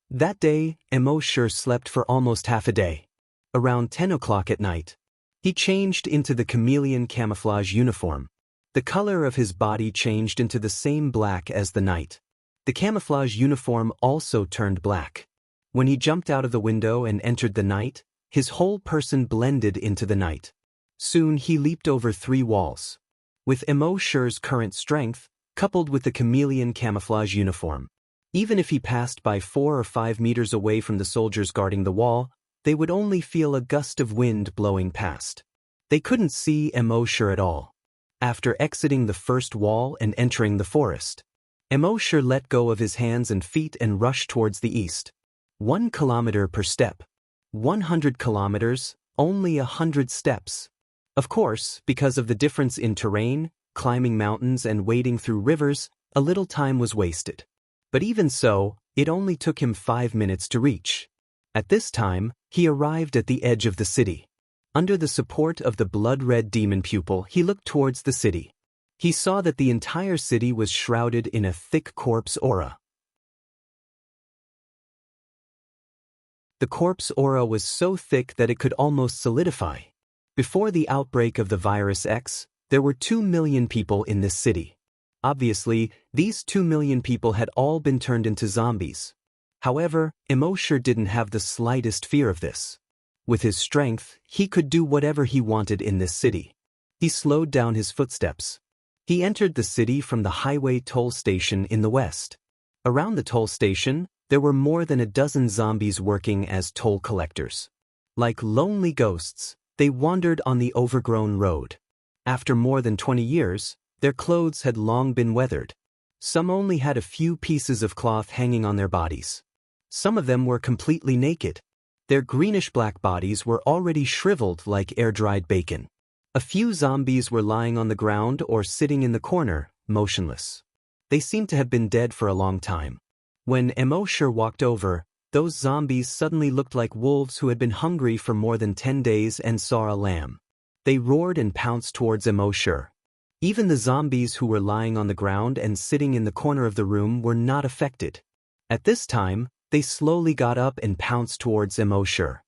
That day, Emosher slept for almost half a day. Around 10 o'clock at night, he changed into the chameleon camouflage uniform. The color of his body changed into the same black as the night. The camouflage uniform also turned black. When he jumped out of the window and entered the night, his whole person blended into the night. Soon he leaped over 3 walls. With Emosher's current strength, coupled with the chameleon camouflage uniform, even if he passed by 4 or 5 meters away from the soldiers guarding the wall, they would only feel a gust of wind blowing past. They couldn't see Emosher at all. After exiting the first wall and entering the forest, Emosher let go of his hands and feet and rushed towards the east. 1 kilometer per step. 100 kilometers, only 100 steps. Of course, because of the difference in terrain, climbing mountains and wading through rivers, a little time was wasted. But even so, it only took him 5 minutes to reach. At this time, he arrived at the edge of the city. Under the support of the blood-red demon pupil, he looked towards the city. He saw that the entire city was shrouded in a thick corpse aura. The corpse aura was so thick that it could almost solidify. Before the outbreak of the virus X, there were 2 million people in this city. Obviously, these 2 million people had all been turned into zombies. However, Emosher didn't have the slightest fear of this. With his strength, he could do whatever he wanted in this city. He slowed down his footsteps. He entered the city from the highway toll station in the west. Around the toll station, there were more than a dozen zombies working as toll collectors. Like lonely ghosts, they wandered on the overgrown road. After more than 20 years, their clothes had long been weathered. Some only had a few pieces of cloth hanging on their bodies. Some of them were completely naked. Their greenish-black bodies were already shriveled like air-dried bacon. A few zombies were lying on the ground or sitting in the corner, motionless. They seemed to have been dead for a long time. When Emosher walked over, those zombies suddenly looked like wolves who had been hungry for more than 10 days and saw a lamb. They roared and pounced towards Emosher. Even the zombies who were lying on the ground and sitting in the corner of the room were not affected. At this time, they slowly got up and pounced towards Emosher.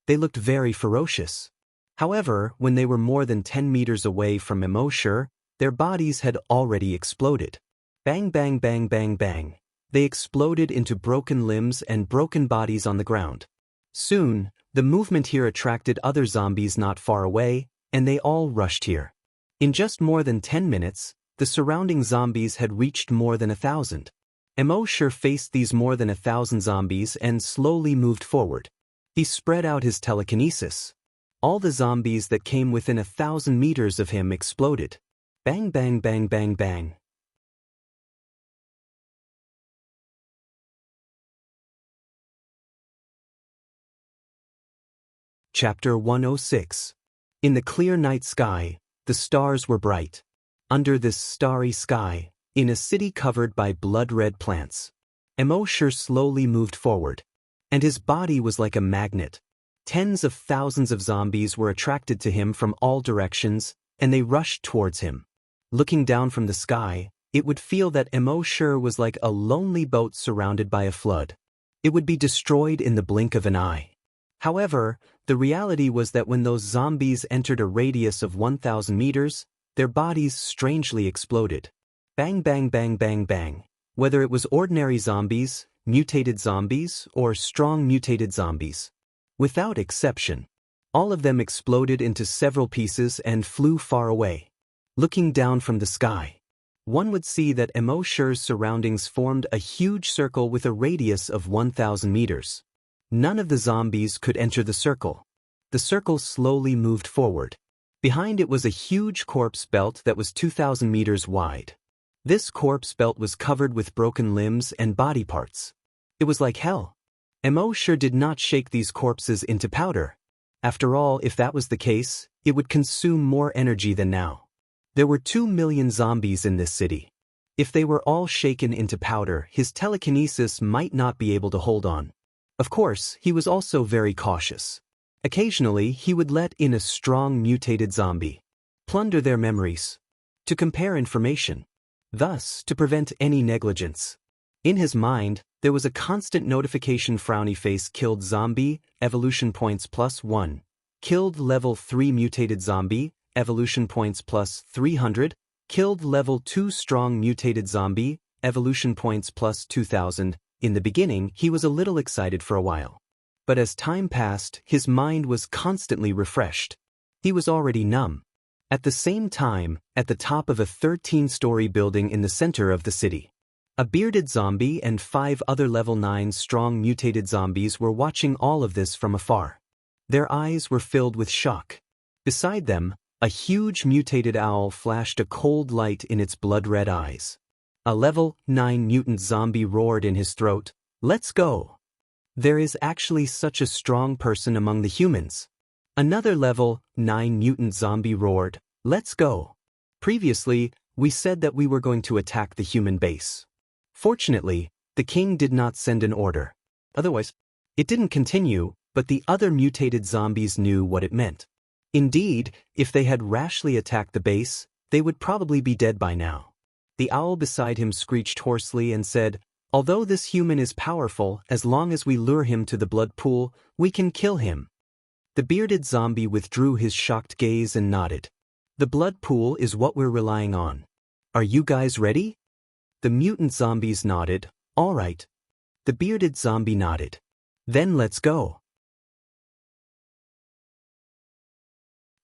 They looked very ferocious. However, when they were more than 10 meters away from Emosher, their bodies had already exploded. Bang bang bang bang bang. They exploded into broken limbs and broken bodies on the ground. Soon, the movement here attracted other zombies not far away, and they all rushed here. In just more than 10 minutes, the surrounding zombies had reached more than 1,000. Emosher faced these more than 1,000 zombies and slowly moved forward. He spread out his telekinesis. All the zombies that came within 1,000 meters of him exploded. Bang bang bang bang bang. Chapter 106. In the clear night sky, the stars were bright. Under this starry sky, in a city covered by blood-red plants, Emosher slowly moved forward, and his body was like a magnet. Tens of thousands of zombies were attracted to him from all directions, and they rushed towards him. Looking down from the sky, it would feel that Emosher was like a lonely boat surrounded by a flood. It would be destroyed in the blink of an eye. However, the reality was that when those zombies entered a radius of 1,000 meters, their bodies strangely exploded. Bang bang bang bang bang. Whether it was ordinary zombies, mutated zombies, or strong mutated zombies. Without exception, all of them exploded into several pieces and flew far away. Looking down from the sky, one would see that Emoshur's surroundings formed a huge circle with a radius of 1,000 meters. None of the zombies could enter the circle. The circle slowly moved forward. Behind it was a huge corpse belt that was 2,000 meters wide. This corpse belt was covered with broken limbs and body parts. It was like hell. Emoshur did not shake these corpses into powder. After all, if that was the case, it would consume more energy than now. There were 2 million zombies in this city. If they were all shaken into powder, his telekinesis might not be able to hold on. Of course, he was also very cautious. Occasionally, he would let in a strong mutated zombie, plunder their memories, to compare information, thus to prevent any negligence. In his mind, there was a constant notification: frowny face killed zombie, evolution points +1, killed level 3 mutated zombie, evolution points +300, killed level 2 strong mutated zombie, evolution points +2000. In the beginning, he was a little excited for a while. But as time passed, his mind was constantly refreshed. He was already numb. At the same time, at the top of a 13-story building in the center of the city, a bearded zombie and 5 other level 9 strong mutated zombies were watching all of this from afar. Their eyes were filled with shock. Beside them, a huge mutated owl flashed a cold light in its blood-red eyes. A level 9 mutant zombie roared in his throat, "Let's go! There is actually such a strong person among the humans." Another level 9 mutant zombie roared, "Let's go! Previously, we said that we were going to attack the human base. Fortunately, the king did not send an order. Otherwise, it didn't continue, but the other mutated zombies knew what it meant. Indeed, if they had rashly attacked the base, they would probably be dead by now. The owl beside him screeched hoarsely and said, "Although this human is powerful, as long as we lure him to the blood pool, we can kill him." The bearded zombie withdrew his shocked gaze and nodded. "The blood pool is what we're relying on. Are you guys ready?" The mutant zombies nodded. "All right." The bearded zombie nodded. "Then let's go."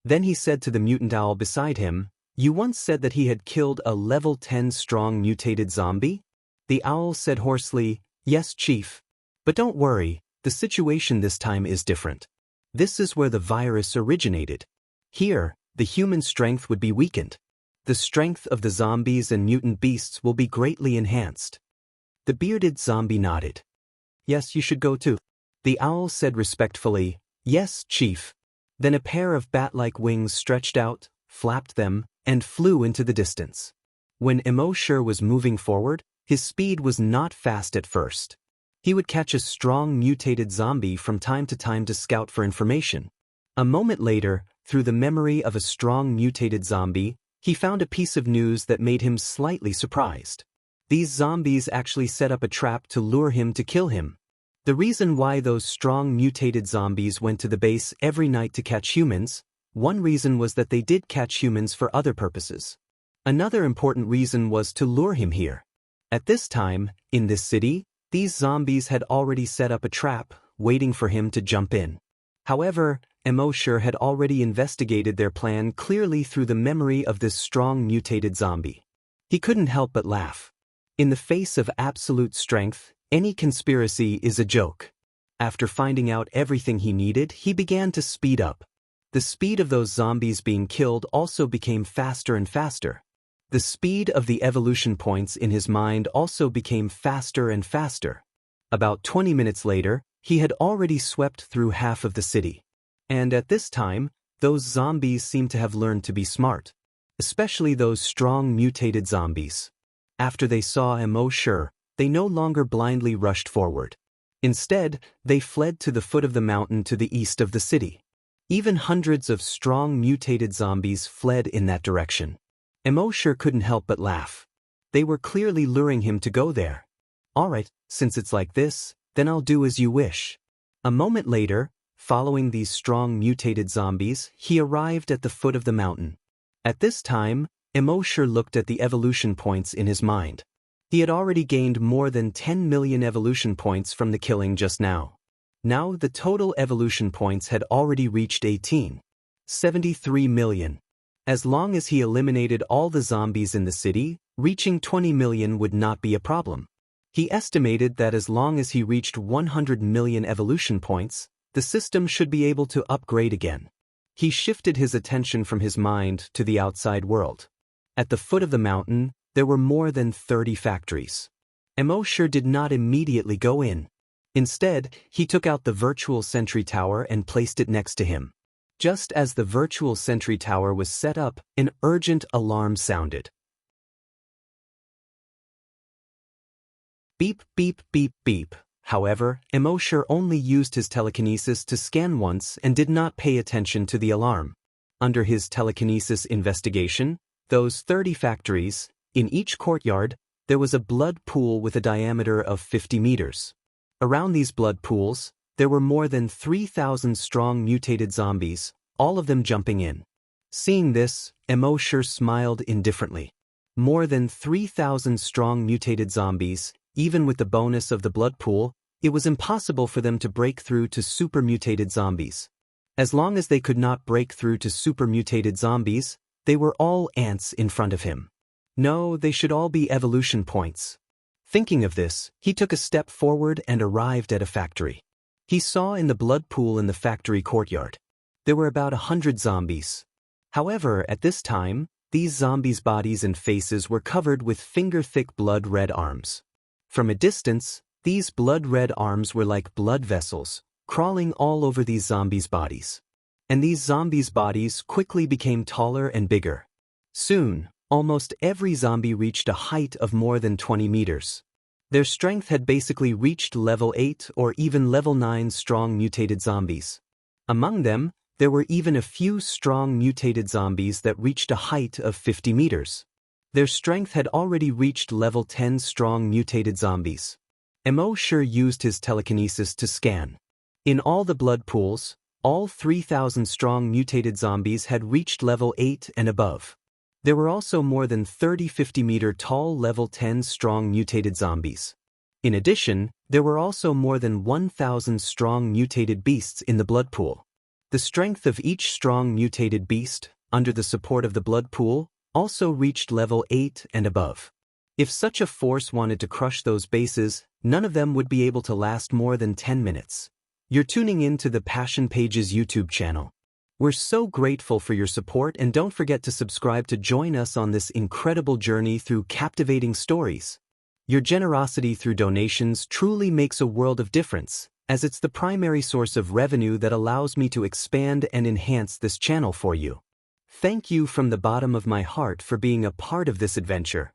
Then he said to the mutant owl beside him, "You once said that he had killed a level 10 strong mutated zombie?" The owl said hoarsely, "Yes, Chief. But don't worry, the situation this time is different. This is where the virus originated. Here, the human strength would be weakened. The strength of the zombies and mutant beasts will be greatly enhanced." The bearded zombie nodded. "Yes, you should go too." The owl said respectfully, "Yes, Chief." Then a pair of bat-like wings stretched out, flapped them, and flew into the distance. When Emoshur was moving forward, his speed was not fast at first. He would catch a strong mutated zombie from time to time to scout for information. A moment later, through the memory of a strong mutated zombie, he found a piece of news that made him slightly surprised. These zombies actually set up a trap to lure him to kill him. The reason why those strong mutated zombies went to the base every night to catch humans, one reason was that they did catch humans for other purposes. Another important reason was to lure him here. At this time, in this city, these zombies had already set up a trap, waiting for him to jump in. However, Emoshur had already investigated their plan clearly through the memory of this strong mutated zombie. He couldn't help but laugh. In the face of absolute strength, any conspiracy is a joke. After finding out everything he needed, he began to speed up. The speed of those zombies being killed also became faster and faster. The speed of the evolution points in his mind also became faster and faster. About 20 minutes later, he had already swept through half of the city. And at this time, those zombies seemed to have learned to be smart. Especially those strong mutated zombies. After they saw Emoshur, they no longer blindly rushed forward. Instead, they fled to the foot of the mountain to the east of the city. Even hundreds of strong mutated zombies fled in that direction. Emoshur couldn't help but laugh. They were clearly luring him to go there. "All right, since it's like this, Then I'll do as you wish. A moment later, following these strong mutated zombies, he arrived at the foot of the mountain. At this time, embark looked at the evolution points in his mind. He had already gained more than 10 million evolution points from the killing just now. Now the total evolution points had already reached 73 million. As long as he eliminated all the zombies in the city, reaching 20 million would not be a problem. He estimated that as long as he reached 100 million evolution points, the system should be able to upgrade again. He shifted his attention from his mind to the outside world. At the foot of the mountain, there were more than 30 factories. Embark did not immediately go in. Instead, he took out the virtual sentry tower and placed it next to him. Just as the virtual sentry tower was set up, an urgent alarm sounded. Beep, beep, beep, beep. However, embark only used his telekinesis to scan once and did not pay attention to the alarm. Under his telekinesis investigation, those 30 factories, in each courtyard, there was a blood pool with a diameter of 50 meters. Around these blood pools, there were more than 3,000 strong mutated zombies, all of them jumping in. Seeing this, embark smiled indifferently. More than 3,000 strong mutated zombies. Even with the bonus of the blood pool, it was impossible for them to break through to super mutated zombies. As long as they could not break through to super mutated zombies, they were all ants in front of him. No, they should all be evolution points. Thinking of this, he took a step forward and arrived at a factory. He saw in the blood pool in the factory courtyard. There were about 100 zombies. However, at this time, these zombies' bodies and faces were covered with finger-thick blood-red arms. From a distance, these blood-red arms were like blood vessels, crawling all over these zombies' bodies. And these zombies' bodies quickly became taller and bigger. Soon, almost every zombie reached a height of more than 20 meters. Their strength had basically reached level 8 or even level 9 strong mutated zombies. Among them, there were even a few strong mutated zombies that reached a height of 50 meters. Their strength had already reached level 10 strong mutated zombies. Embark used his telekinesis to scan. In all the blood pools, all 3,000 strong mutated zombies had reached level 8 and above. There were also more than 30 50-meter tall level 10 strong mutated zombies. In addition, there were also more than 1,000 strong mutated beasts in the blood pool. The strength of each strong mutated beast, under the support of the blood pool, also reached level 8 and above. If such a force wanted to crush those bases, none of them would be able to last more than 10 minutes. You're tuning in to the Passion Pages YouTube channel. We're so grateful for your support, and don't forget to subscribe to join us on this incredible journey through captivating stories. Your generosity through donations truly makes a world of difference, as it's the primary source of revenue that allows me to expand and enhance this channel for you. Thank you from the bottom of my heart for being a part of this adventure.